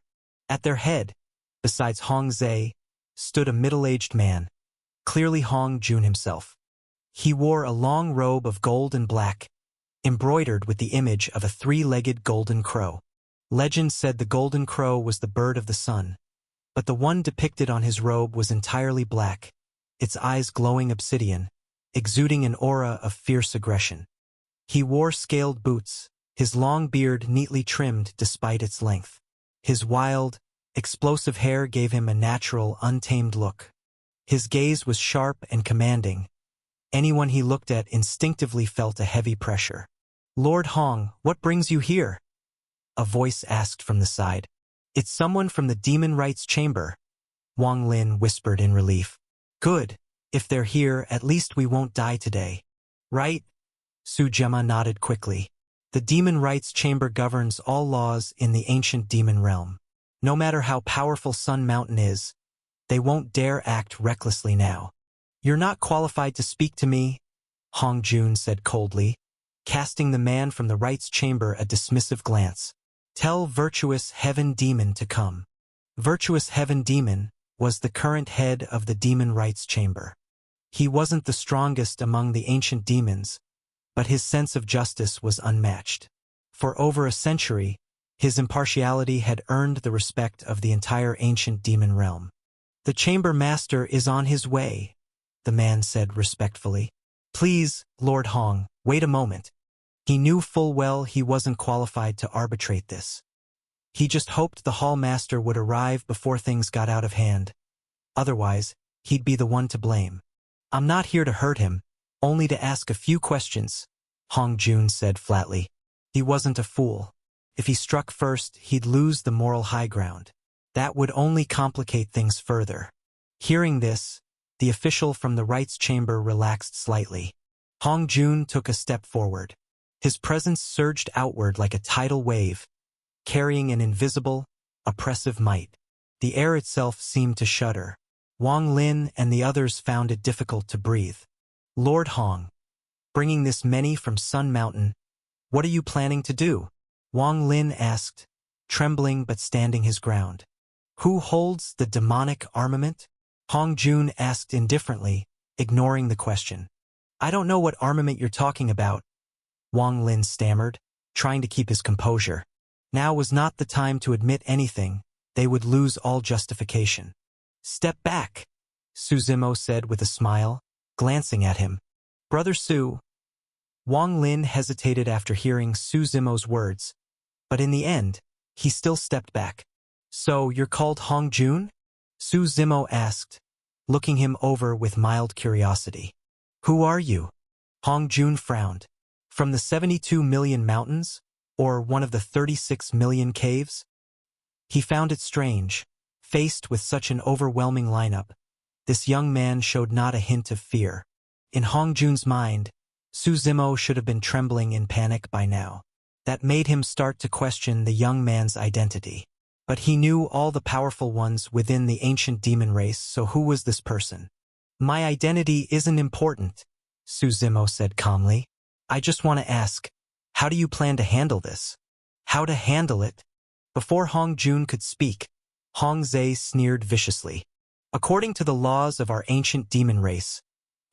At their head, besides Hong Zhe, stood a middle-aged man, clearly Hong Jun himself. He wore a long robe of gold and black, embroidered with the image of a three-legged golden crow. Legend said the golden crow was the bird of the sun, but the one depicted on his robe was entirely black, its eyes glowing obsidian, exuding an aura of fierce aggression. He wore scaled boots, his long beard neatly trimmed despite its length. His wild, explosive hair gave him a natural, untamed look. His gaze was sharp and commanding. Anyone he looked at instinctively felt a heavy pressure. "Lord Hong, what brings you here?" a voice asked from the side. "It's someone from the Demon Rites Chamber," Wang Lin whispered in relief. "Good. If they're here, at least we won't die today. Right?" Su Gemma nodded quickly. The Demon Rites Chamber governs all laws in the ancient demon realm. No matter how powerful Sun Mountain is, they won't dare act recklessly now. "You're not qualified to speak to me," Hong Jun said coldly, casting the man from the Rites Chamber a dismissive glance. "Tell Virtuous Heaven Demon to come." Virtuous Heaven Demon was the current head of the Demon Rites Chamber. He wasn't the strongest among the ancient demons, but his sense of justice was unmatched. For over a century, his impartiality had earned the respect of the entire ancient demon realm. "The Chamber Master is on his way," the man said respectfully. "Please, Lord Hong, wait a moment." He knew full well he wasn't qualified to arbitrate this. He just hoped the Hall Master would arrive before things got out of hand. Otherwise, he'd be the one to blame. "I'm not here to hurt him, only to ask a few questions," Hong Jun said flatly. He wasn't a fool. If he struck first, he'd lose the moral high ground. That would only complicate things further. Hearing this, the official from the Rites Chamber relaxed slightly. Hong Jun took a step forward. His presence surged outward like a tidal wave, carrying an invisible, oppressive might. The air itself seemed to shudder. Wang Lin and the others found it difficult to breathe. "Lord Hong, bringing this many from Sun Mountain, what are you planning to do?" Wang Lin asked, trembling but standing his ground. "Who holds the demonic armament?" Hong Jun asked indifferently, ignoring the question. "I don't know what armament you're talking about," Wang Lin stammered, trying to keep his composure. Now was not the time to admit anything. They would lose all justification. "Step back," Su Zimo said with a smile, glancing at him. "Brother Su." Wang Lin hesitated after hearing Su Zimo's words, but in the end, he still stepped back. "So you're called Hong Jun?" Su Zimo asked, looking him over with mild curiosity. "Who are you?" Hong Jun frowned. "From the 72 million mountains, or one of the 36 million caves?" He found it strange. Faced with such an overwhelming lineup, this young man showed not a hint of fear. In Hong Jun's mind, Su Zimo should have been trembling in panic by now. That made him start to question the young man's identity. But he knew all the powerful ones within the ancient demon race, so who was this person? "My identity isn't important," Su Zimo said calmly. "I just want to ask, how do you plan to handle this?" "How to handle it?" Before Hong Jun could speak, Hong Zhe sneered viciously. "According to the laws of our ancient demon race,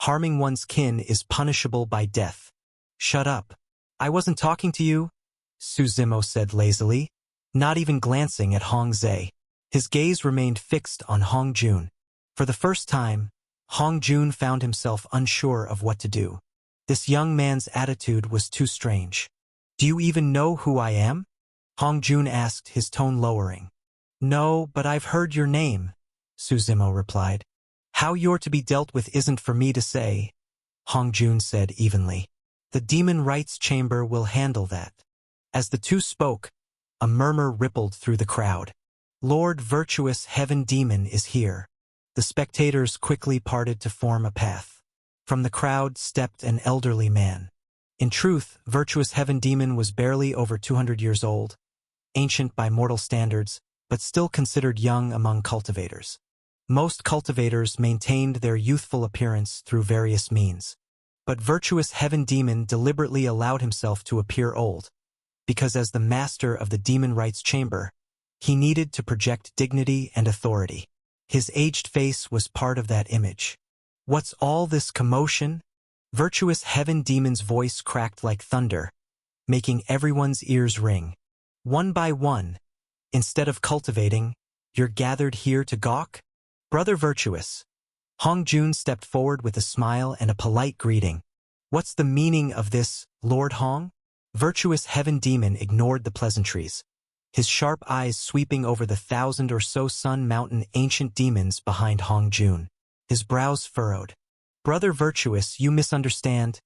harming one's kin is punishable by death." "Shut up. I wasn't talking to you," Su Zimo said lazily, not even glancing at Hong Zhe. His gaze remained fixed on Hong Jun. For the first time, Hong Jun found himself unsure of what to do. This young man's attitude was too strange. "Do you even know who I am?" Hong Jun asked, his tone lowering. "No, but I've heard your name," Su Zimo replied. "How you're to be dealt with isn't for me to say," Hong Jun said evenly. "The Demon Rites Chamber will handle that." As the two spoke, a murmur rippled through the crowd. "Lord Virtuous Heaven Demon is here." The spectators quickly parted to form a path. From the crowd stepped an elderly man. In truth, Virtuous Heaven Demon was barely over 200 years old, ancient by mortal standards, but still considered young among cultivators. Most cultivators maintained their youthful appearance through various means. But Virtuous Heaven Demon deliberately allowed himself to appear old. because as the master of the demon rites chamber, he needed to project dignity and authority. His aged face was part of that image. What's all this commotion? Virtuous Heaven Demon's voice cracked like thunder, making everyone's ears ring. One by one, instead of cultivating, you're gathered here to gawk? Brother Virtuous. Hong Jun stepped forward with a smile and a polite greeting. What's the meaning of this, Lord Hong? Virtuous Heaven Demon ignored the pleasantries, his sharp eyes sweeping over the 1,000 or so Sun Mountain ancient demons behind Hong Jun. His brows furrowed. Brother Virtuous, you misunderstand,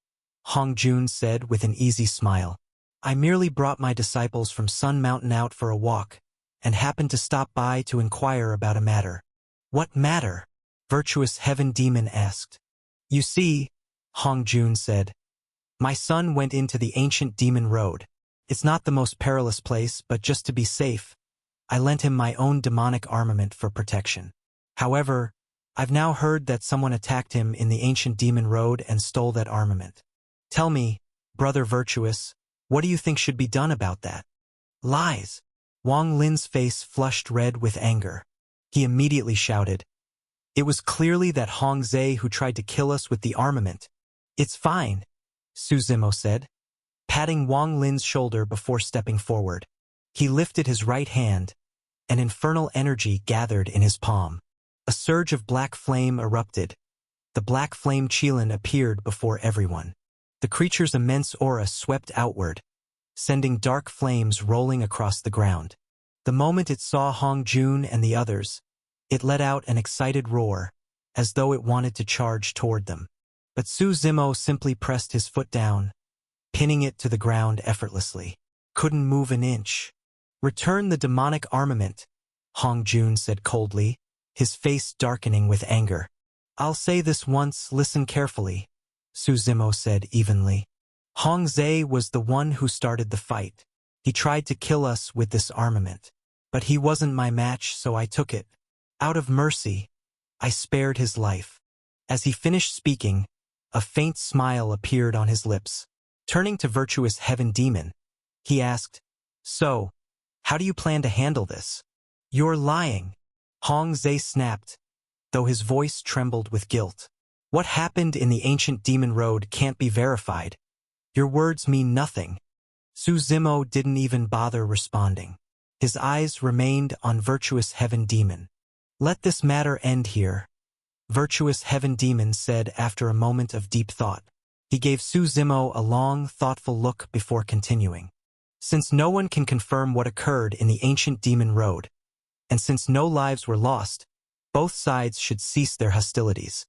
Hong Jun said with an easy smile. I merely brought my disciples from Sun Mountain out for a walk, and happened to stop by to inquire about a matter. What matter? Virtuous Heaven Demon asked. You see, Hong Jun said, my son went into the ancient demon road. It's not the most perilous place, but just to be safe, I lent him my own demonic armament for protection. However, I've now heard that someone attacked him in the ancient demon road and stole that armament. Tell me, Brother Virtuous, what do you think should be done about that? Lies. Wang Lin's face flushed red with anger. He immediately shouted. It was clearly that Hong Zhe who tried to kill us with the armament. It's fine, Su Zimo said, patting Wang Lin's shoulder before stepping forward. He lifted his right hand. An infernal energy gathered in his palm. A surge of black flame erupted. The black flame Qilin appeared before everyone. The creature's immense aura swept outward, sending dark flames rolling across the ground. The moment it saw Hong Jun and the others, it let out an excited roar, as though it wanted to charge toward them. But Su Zimo simply pressed his foot down, pinning it to the ground effortlessly. Couldn't move an inch. Return the demonic armament, Hong Jun said coldly, his face darkening with anger. I'll say this once, listen carefully, Su Zimo said evenly. Hong Zhe was the one who started the fight. He tried to kill us with this armament. But he wasn't my match, so I took it. Out of mercy, I spared his life. As he finished speaking, a faint smile appeared on his lips. Turning to Virtuous Heaven Demon, he asked, So, how do you plan to handle this? You're lying. Hong Zhe snapped, though his voice trembled with guilt. What happened in the ancient demon road can't be verified. Your words mean nothing. Su Zimo didn't even bother responding. His eyes remained on Virtuous Heaven Demon. Let this matter end here, Virtuous Heaven Demon said after a moment of deep thought. He gave Su Zimo a long, thoughtful look before continuing. Since no one can confirm what occurred in the ancient demon road, and since no lives were lost, both sides should cease their hostilities.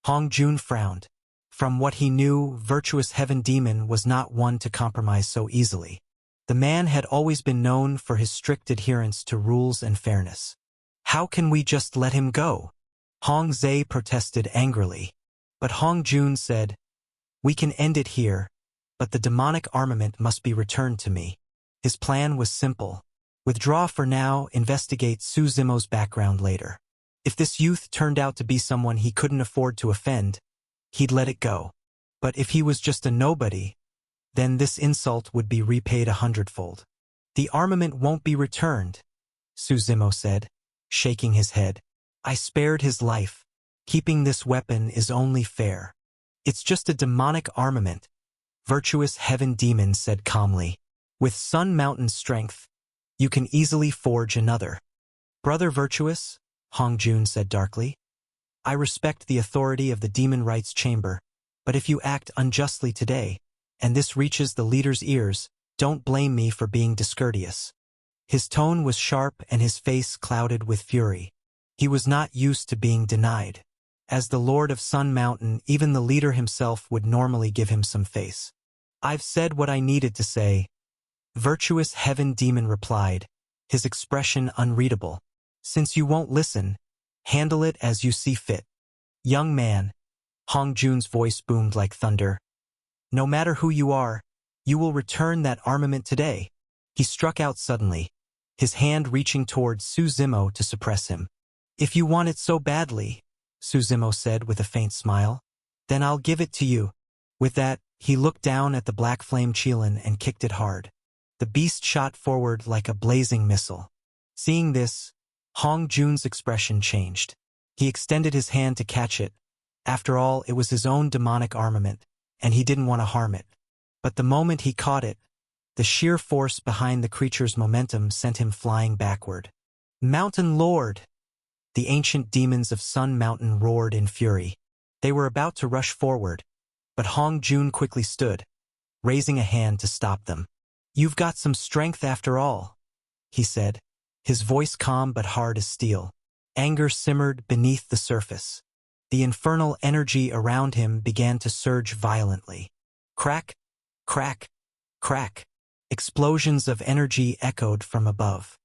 Hong Jun frowned. From what he knew, Virtuous Heaven Demon was not one to compromise so easily. The man had always been known for his strict adherence to rules and fairness. How can we just let him go? Hong Zhe protested angrily. But Hong Jun said, We can end it here, but the demonic armament must be returned to me. His plan was simple. Withdraw for now, investigate Su Zimo's background later. If this youth turned out to be someone he couldn't afford to offend, he'd let it go. But if he was just a nobody, then this insult would be repaid 100-fold. The armament won't be returned, Su Zimo said, shaking his head. I spared his life. Keeping this weapon is only fair. It's just a demonic armament, Virtuous Heaven Demon said calmly. With Sun Mountain's strength, you can easily forge another. Brother Virtuous, Hong Jun said darkly, I respect the authority of the Demon Rites Chamber, but if you act unjustly today, and this reaches the leader's ears, don't blame me for being discourteous. His tone was sharp and his face clouded with fury. He was not used to being denied. As the Lord of Sun Mountain, even the leader himself would normally give him some face. I've said what I needed to say, Virtuous Heaven Demon replied, his expression unreadable. Since you won't listen, handle it as you see fit. Young man, Hong Jun's voice boomed like thunder. No matter who you are, you will return that armament today. He struck out suddenly, his hand reaching towards Su Zimo to suppress him. If you want it so badly, Su Zimo said with a faint smile, then I'll give it to you. With that, he looked down at the black flame Qilin and kicked it hard. The beast shot forward like a blazing missile. Seeing this, Hong Jun's expression changed. He extended his hand to catch it. After all, it was his own demonic armament, and he didn't want to harm it. But the moment he caught it, the sheer force behind the creature's momentum sent him flying backward. Mountain Lord! The ancient demons of Sun Mountain roared in fury. They were about to rush forward, but Hong Jun quickly stood, raising a hand to stop them. "You've got some strength after all," he said, his voice calm but hard as steel. Anger simmered beneath the surface. The infernal energy around him began to surge violently. Crack, crack, crack. Explosions of energy echoed from above.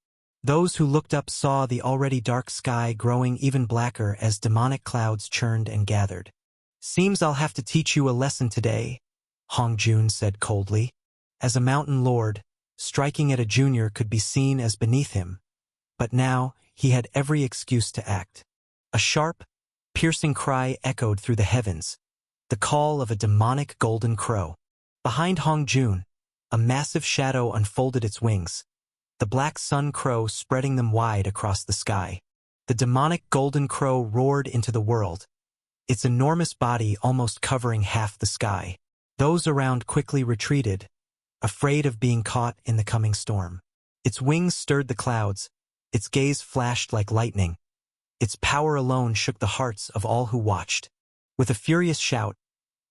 Those who looked up saw the already dark sky growing even blacker as demonic clouds churned and gathered. "Seems I'll have to teach you a lesson today," Hong Jun said coldly. As a mountain lord, striking at a junior could be seen as beneath him, but now he had every excuse to act. A sharp, piercing cry echoed through the heavens, the call of a demonic golden crow. Behind Hong Jun, a massive shadow unfolded its wings, the black sun crow spreading them wide across the sky. The demonic golden crow roared into the world, its enormous body almost covering half the sky. Those around quickly retreated, afraid of being caught in the coming storm. Its wings stirred the clouds, its gaze flashed like lightning. Its power alone shook the hearts of all who watched. With a furious shout,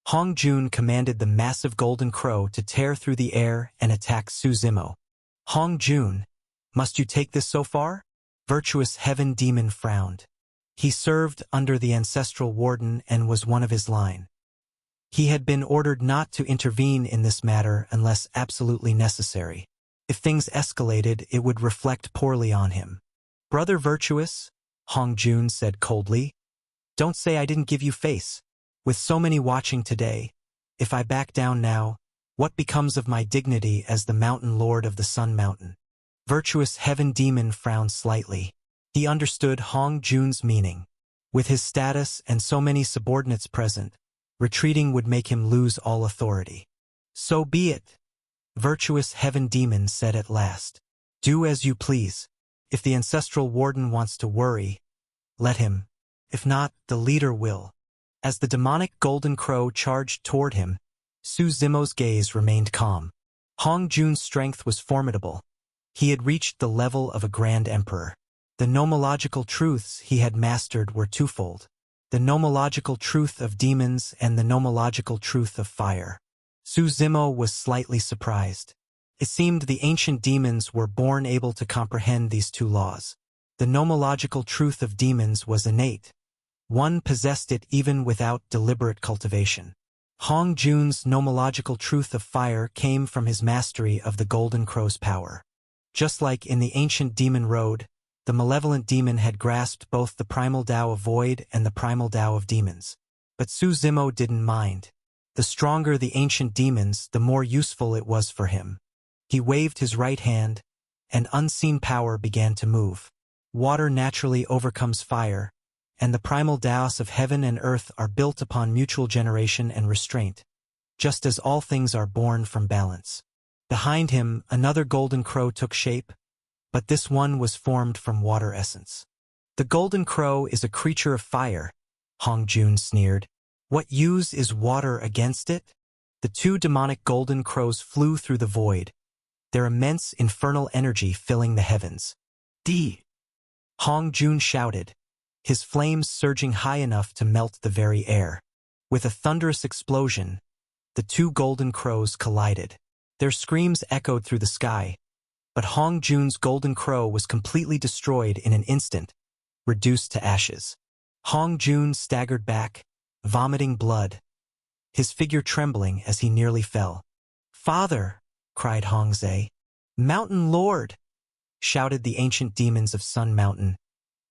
Hong Jun commanded the massive golden crow to tear through the air and attack Su Zimo. "Hong Jun, must you take this so far?" Virtuous Heaven Demon frowned. He served under the Ancestral Warden and was one of his line. He had been ordered not to intervene in this matter unless absolutely necessary. If things escalated, it would reflect poorly on him. "Brother Virtuous," Hong Jun said coldly, "don't say I didn't give you face. With so many watching today, if I back down now, what becomes of my dignity as the Mountain Lord of the Sun Mountain?" Virtuous Heaven Demon frowned slightly. He understood Hong Jun's meaning. With his status and so many subordinates present, retreating would make him lose all authority. "So be it," Virtuous Heaven Demon said at last. "Do as you please. If the Ancestral Warden wants to worry, let him. If not, the leader will." As the demonic golden crow charged toward him, Su Zimo's gaze remained calm. Hong Jun's strength was formidable. He had reached the level of a grand emperor. The nomological truths he had mastered were twofold: the nomological truth of demons and the nomological truth of fire. Su Zimo was slightly surprised. It seemed the ancient demons were born able to comprehend these two laws. The nomological truth of demons was innate. One possessed it even without deliberate cultivation. Hong Jun's nomological truth of fire came from his mastery of the Golden Crow's power. Just like in the ancient demon road, the malevolent demon had grasped both the primal Tao of void and the primal Tao of demons. But Su Zimo didn't mind. The stronger the ancient demons, the more useful it was for him. He waved his right hand, and unseen power began to move. Water naturally overcomes fire, and the primal Taos of heaven and earth are built upon mutual generation and restraint, just as all things are born from balance. Behind him, another golden crow took shape, but this one was formed from water essence. "The golden crow is a creature of fire," Hong Jun sneered. "What use is water against it?" The two demonic golden crows flew through the void, their immense infernal energy filling the heavens. "D!" Hong Jun shouted, his flames surging high enough to melt the very air. With a thunderous explosion, the two golden crows collided. Their screams echoed through the sky, but Hong Jun's golden crow was completely destroyed in an instant, reduced to ashes. Hong Jun staggered back, vomiting blood, his figure trembling as he nearly fell. "Father!" cried Hong Zhe. "Mountain Lord!" shouted the ancient demons of Sun Mountain,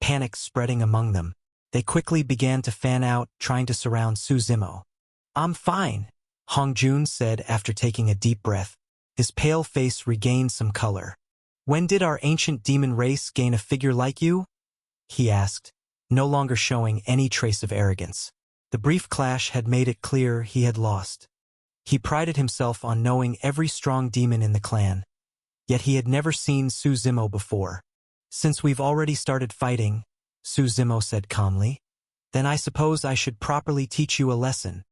panic spreading among them. They quickly began to fan out, trying to surround Su Zimo. "I'm fine," Hong Jun said after taking a deep breath. His pale face regained some color. "When did our ancient demon race gain a figure like you?" he asked, no longer showing any trace of arrogance. The brief clash had made it clear he had lost. He prided himself on knowing every strong demon in the clan, Yet he had never seen Suzimo before. "Since we've already started fighting," Suzimo said calmly, "then I suppose I should properly teach you a lesson.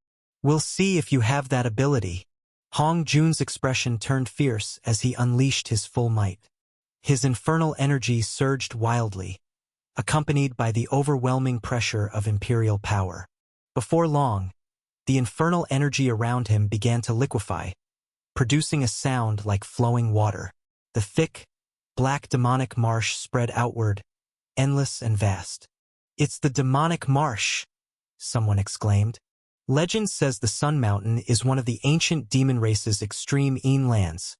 We'll see if you have that ability." Hong Jun's expression turned fierce as he unleashed his full might. His infernal energy surged wildly, accompanied by the overwhelming pressure of imperial power. Before long, the infernal energy around him began to liquefy, producing a sound like flowing water. The thick, black demonic marsh spread outward, endless and vast. "It's the demonic marsh," someone exclaimed. "Legend says the Sun Mountain is one of the ancient demon race's extreme Een lands,"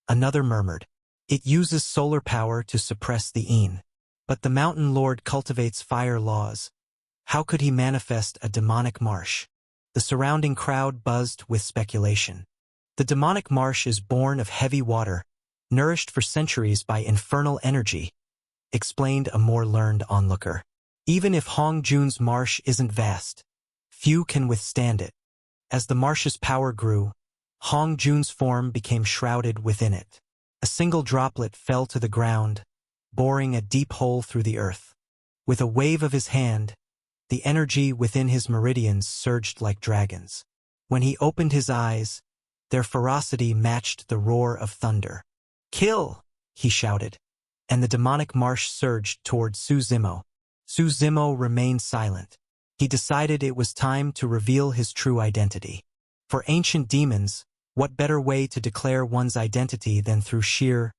another murmured. "It uses solar power to suppress the Een. But the Mountain Lord cultivates fire laws. How could he manifest a demonic marsh?" The surrounding crowd buzzed with speculation. "The demonic marsh is born of heavy water, nourished for centuries by infernal energy," explained a more learned onlooker. "Even if Hong Jun's marsh isn't vast, few can withstand it." As the marsh's power grew, Hong Jun's form became shrouded within it. A single droplet fell to the ground, boring a deep hole through the earth. With a wave of his hand, the energy within his meridians surged like dragons. When he opened his eyes, their ferocity matched the roar of thunder. "Kill!" he shouted, and the demonic marsh surged toward Suzimo. Suzimo remained silent. He decided it was time to reveal his true identity. For ancient demons, what better way to declare one's identity than through sheer,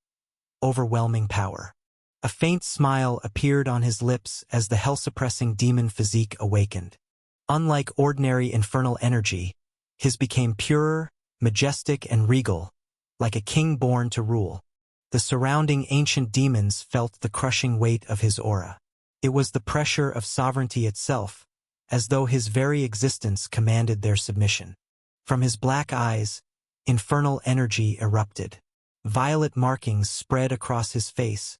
overwhelming power? A faint smile appeared on his lips as the hell-suppressing demon physique awakened. Unlike ordinary infernal energy, his became purer, majestic, and regal, like a king born to rule. The surrounding ancient demons felt the crushing weight of his aura. It was the pressure of sovereignty itself, as though his very existence commanded their submission. From his black eyes, infernal energy erupted. Violet markings spread across his face,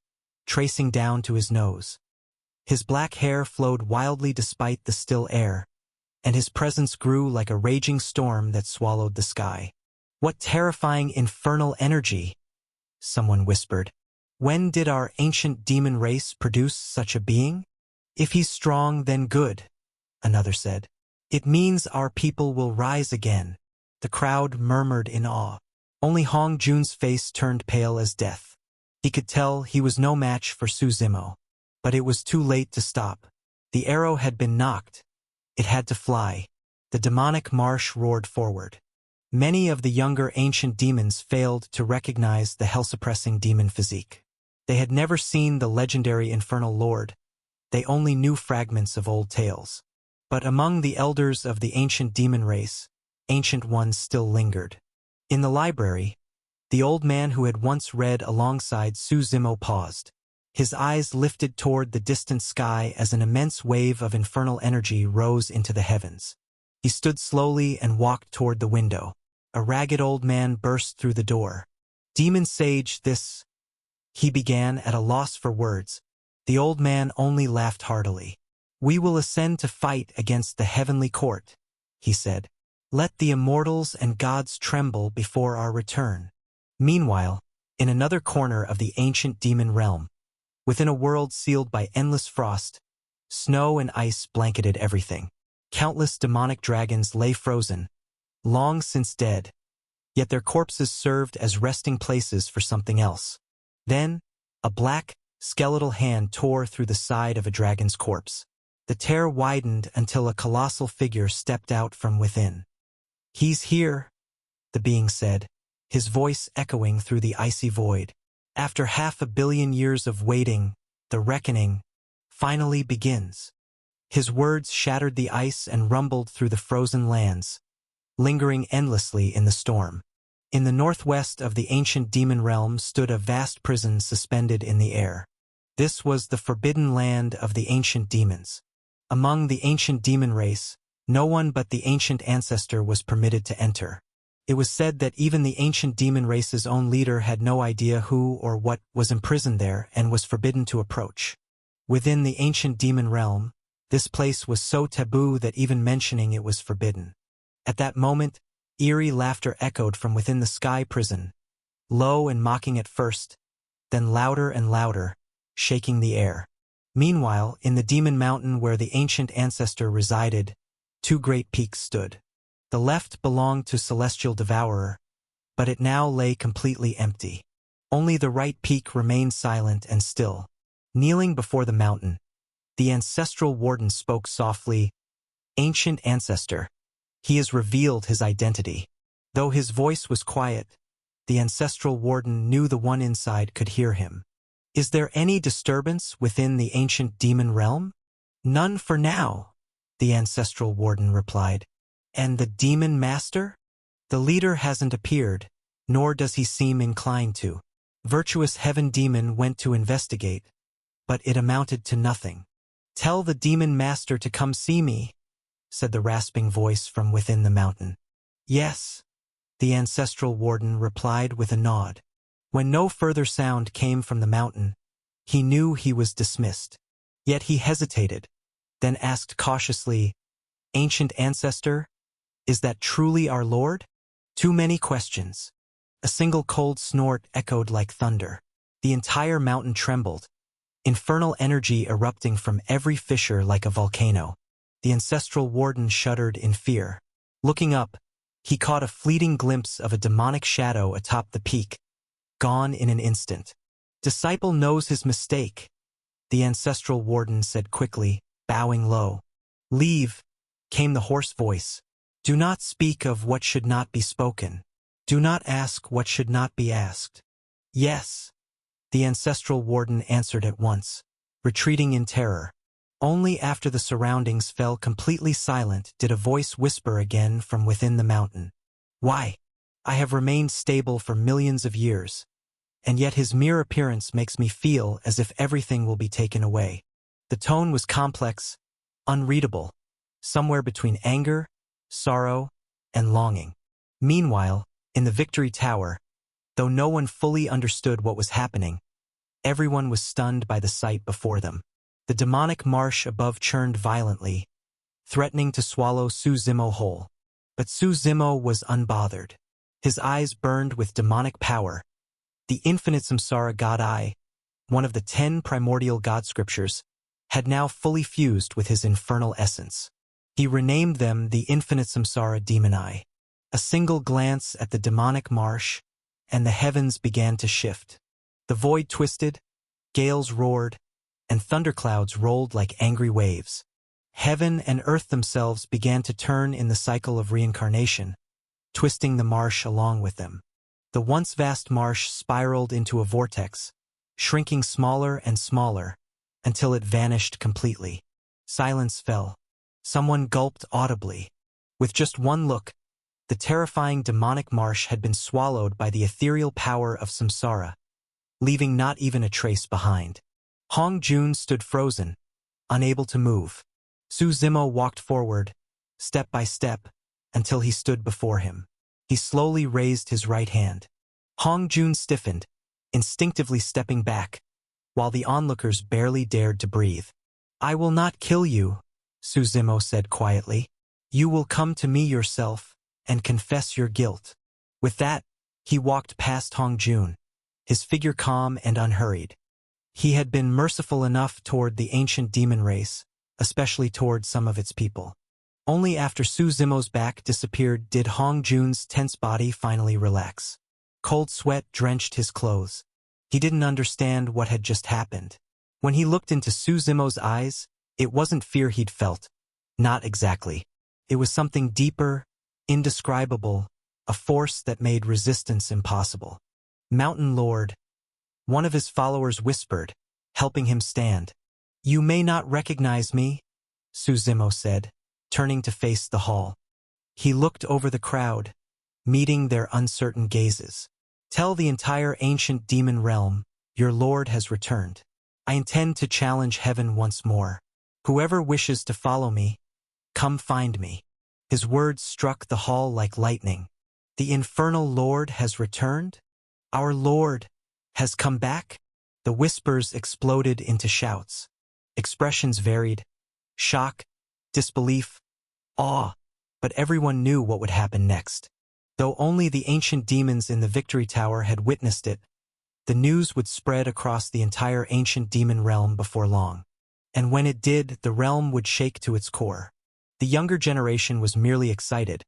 tracing down to his nose. His black hair flowed wildly despite the still air, and his presence grew like a raging storm that swallowed the sky. "What terrifying infernal energy!" someone whispered. "When did our ancient demon race produce such a being?" "If he's strong, then good," another said. "It means our people will rise again." The crowd murmured in awe. Only Hong Jun's face turned pale as death. He could tell he was no match for Suzimo. But it was too late to stop. The arrow had been knocked. It had to fly. The demonic marsh roared forward. Many of the younger ancient demons failed to recognize the hell-suppressing demon physique. They had never seen the legendary infernal lord. They only knew fragments of old tales. But among the elders of the ancient demon race, ancient ones still lingered. In the library, the old man who had once read alongside Suzimo paused. His eyes lifted toward the distant sky as an immense wave of infernal energy rose into the heavens. He stood slowly and walked toward the window. A ragged old man burst through the door. "Demon sage, this—" he began at a loss for words. The old man only laughed heartily. "We will ascend to fight against the heavenly court," he said. "Let the immortals and gods tremble before our return." Meanwhile, in another corner of the ancient demon realm, within a world sealed by endless frost, snow and ice blanketed everything. Countless demonic dragons lay frozen, long since dead, yet their corpses served as resting places for something else. Then, a black, skeletal hand tore through the side of a dragon's corpse. The tear widened until a colossal figure stepped out from within. "He's here," the being said, his voice echoing through the icy void. "After 500 million years of waiting, the reckoning finally begins." His words shattered the ice and rumbled through the frozen lands, lingering endlessly in the storm. In the northwest of the ancient demon realm stood a vast prison suspended in the air. This was the forbidden land of the ancient demons. Among the ancient demon race, no one but the ancient ancestor was permitted to enter. It was said that even the ancient demon race's own leader had no idea who or what was imprisoned there and was forbidden to approach. Within the ancient demon realm, this place was so taboo that even mentioning it was forbidden. At that moment, eerie laughter echoed from within the sky prison, low and mocking at first, then louder and louder, shaking the air. Meanwhile, in the Demon Mountain where the ancient ancestor resided, two great peaks stood. The left belonged to Celestial Devourer, but it now lay completely empty. Only the right peak remained silent and still. Kneeling before the mountain, the ancestral warden spoke softly, "Ancient ancestor." He has revealed his identity. Though his voice was quiet, the ancestral warden knew the one inside could hear him. "Is there any disturbance within the ancient demon realm?" "None for now," the ancestral warden replied. "And the demon master?" "The leader hasn't appeared, nor does he seem inclined to. Virtuous Heaven Demon went to investigate, but it amounted to nothing." "Tell the demon master to come see me," said the rasping voice from within the mountain. "Yes," the ancestral warden replied with a nod. When no further sound came from the mountain, he knew he was dismissed. Yet he hesitated, then asked cautiously, "Ancient ancestor, is that truly our Lord?" Too many questions. A single cold snort echoed like thunder. The entire mountain trembled, infernal energy erupting from every fissure like a volcano. The ancestral warden shuddered in fear. Looking up, he caught a fleeting glimpse of a demonic shadow atop the peak, gone in an instant. "Disciple knows his mistake," the ancestral warden said quickly, bowing low. "Leave," came the hoarse voice. "Do not speak of what should not be spoken. Do not ask what should not be asked." "Yes," the ancestral warden answered at once, retreating in terror. Only after the surroundings fell completely silent did a voice whisper again from within the mountain. "Why? I have remained stable for millions of years, and yet his mere appearance makes me feel as if everything will be taken away." The tone was complex, unreadable, somewhere between anger, sorrow, and longing. Meanwhile, in the Victory Tower, though no one fully understood what was happening, everyone was stunned by the sight before them. The demonic marsh above churned violently, threatening to swallow Su Zimo whole. But Su Zimo was unbothered. His eyes burned with demonic power. The infinite Samsara God Eye, one of the 10 primordial God scriptures, had now fully fused with his infernal essence. He renamed them the Infinite Samsara Demon Eye. A single glance at the demonic marsh, and the heavens began to shift. The void twisted, gales roared, and thunderclouds rolled like angry waves. Heaven and earth themselves began to turn in the cycle of reincarnation, twisting the marsh along with them. The once vast marsh spiraled into a vortex, shrinking smaller and smaller, until it vanished completely. Silence fell. Someone gulped audibly. With just one look, the terrifying demonic marsh had been swallowed by the ethereal power of samsara, leaving not even a trace behind. Hong Jun stood frozen, unable to move. Su Zimo walked forward, step by step, until he stood before him. He slowly raised his right hand. Hong Jun stiffened, instinctively stepping back, while the onlookers barely dared to breathe. "I will not kill you," Su Zimo said quietly. "You will come to me yourself and confess your guilt." With that, he walked past Hong Jun, his figure calm and unhurried. He had been merciful enough toward the ancient demon race, especially toward some of its people. Only after Su Zimo's back disappeared did Hong Jun's tense body finally relax. Cold sweat drenched his clothes. He didn't understand what had just happened. When he looked into Su Zimo's eyes, it wasn't fear he'd felt. Not exactly. It was something deeper, indescribable, a force that made resistance impossible. "Mountain Lord," one of his followers whispered, helping him stand. "You may not recognize me," Su Zimo said, turning to face the hall. He looked over the crowd, meeting their uncertain gazes. "Tell the entire ancient demon realm, your lord has returned. I intend to challenge heaven once more. Whoever wishes to follow me, come find me." His words struck the hall like lightning. "The infernal lord has returned? Our lord has come back?" The whispers exploded into shouts. Expressions varied: shock, disbelief, awe, but everyone knew what would happen next. Though only the ancient demons in the Victory Tower had witnessed it, the news would spread across the entire ancient demon realm before long. And when it did, the realm would shake to its core. The younger generation was merely excited,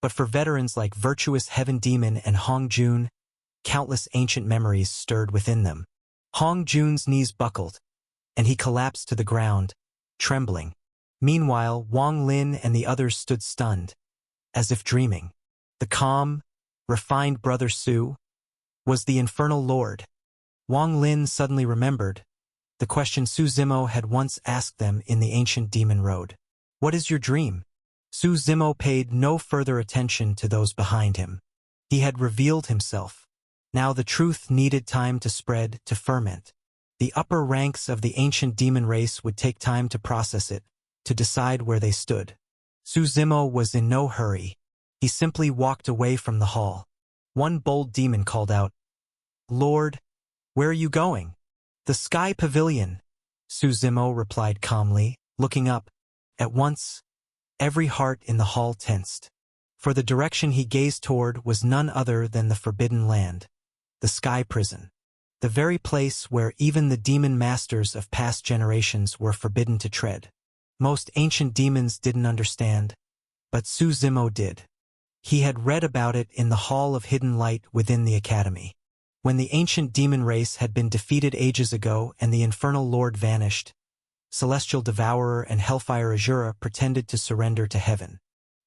but for veterans like Virtuous Heaven Demon and Hong Jun, countless ancient memories stirred within them. Hong Jun's knees buckled, and he collapsed to the ground, trembling. Meanwhile, Wang Lin and the others stood stunned, as if dreaming. The calm, refined Brother Su was the Infernal Lord. Wang Lin suddenly remembered the question Su Zimo had once asked them in the ancient demon road. "What is your dream?" Su Zimo paid no further attention to those behind him. He had revealed himself. Now the truth needed time to spread, to ferment. The upper ranks of the ancient demon race would take time to process it, to decide where they stood. Su Zimo was in no hurry. He simply walked away from the hall. One bold demon called out, "Lord, where are you going?" "The Sky Pavilion," Su Zimo replied calmly, looking up. At once, every heart in the hall tensed. For the direction he gazed toward was none other than the Forbidden Land, the Sky Prison, the very place where even the demon masters of past generations were forbidden to tread. Most ancient demons didn't understand, but Su Zimo did. He had read about it in the Hall of Hidden Light within the Academy. When the ancient demon race had been defeated ages ago and the Infernal Lord vanished, Celestial Devourer and Hellfire Azura pretended to surrender to heaven.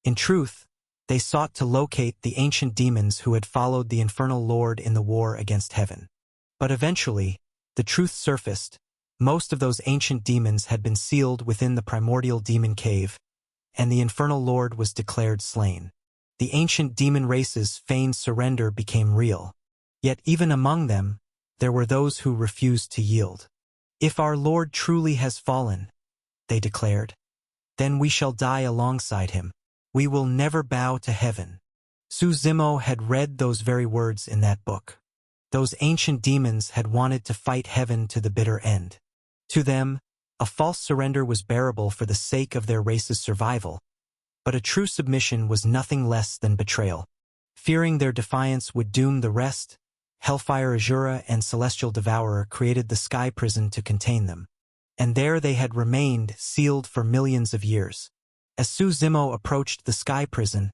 In truth, they sought to locate the ancient demons who had followed the Infernal Lord in the war against heaven. But eventually, the truth surfaced. Most of those ancient demons had been sealed within the primordial demon cave, and the Infernal Lord was declared slain. The ancient demon race's feigned surrender became real. Yet even among them, there were those who refused to yield. "If our Lord truly has fallen," they declared, "then we shall die alongside him. We will never bow to heaven." Su Zimo had read those very words in that book. Those ancient demons had wanted to fight heaven to the bitter end. To them, a false surrender was bearable for the sake of their race's survival, but a true submission was nothing less than betrayal. Fearing their defiance would doom the rest, Hellfire Azura and Celestial Devourer created the Sky Prison to contain them. And there they had remained, sealed for millions of years. As Su Zimo approached the Sky Prison,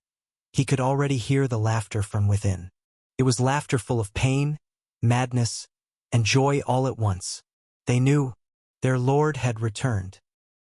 he could already hear the laughter from within. It was laughter full of pain, madness, and joy all at once. They knew their Lord had returned.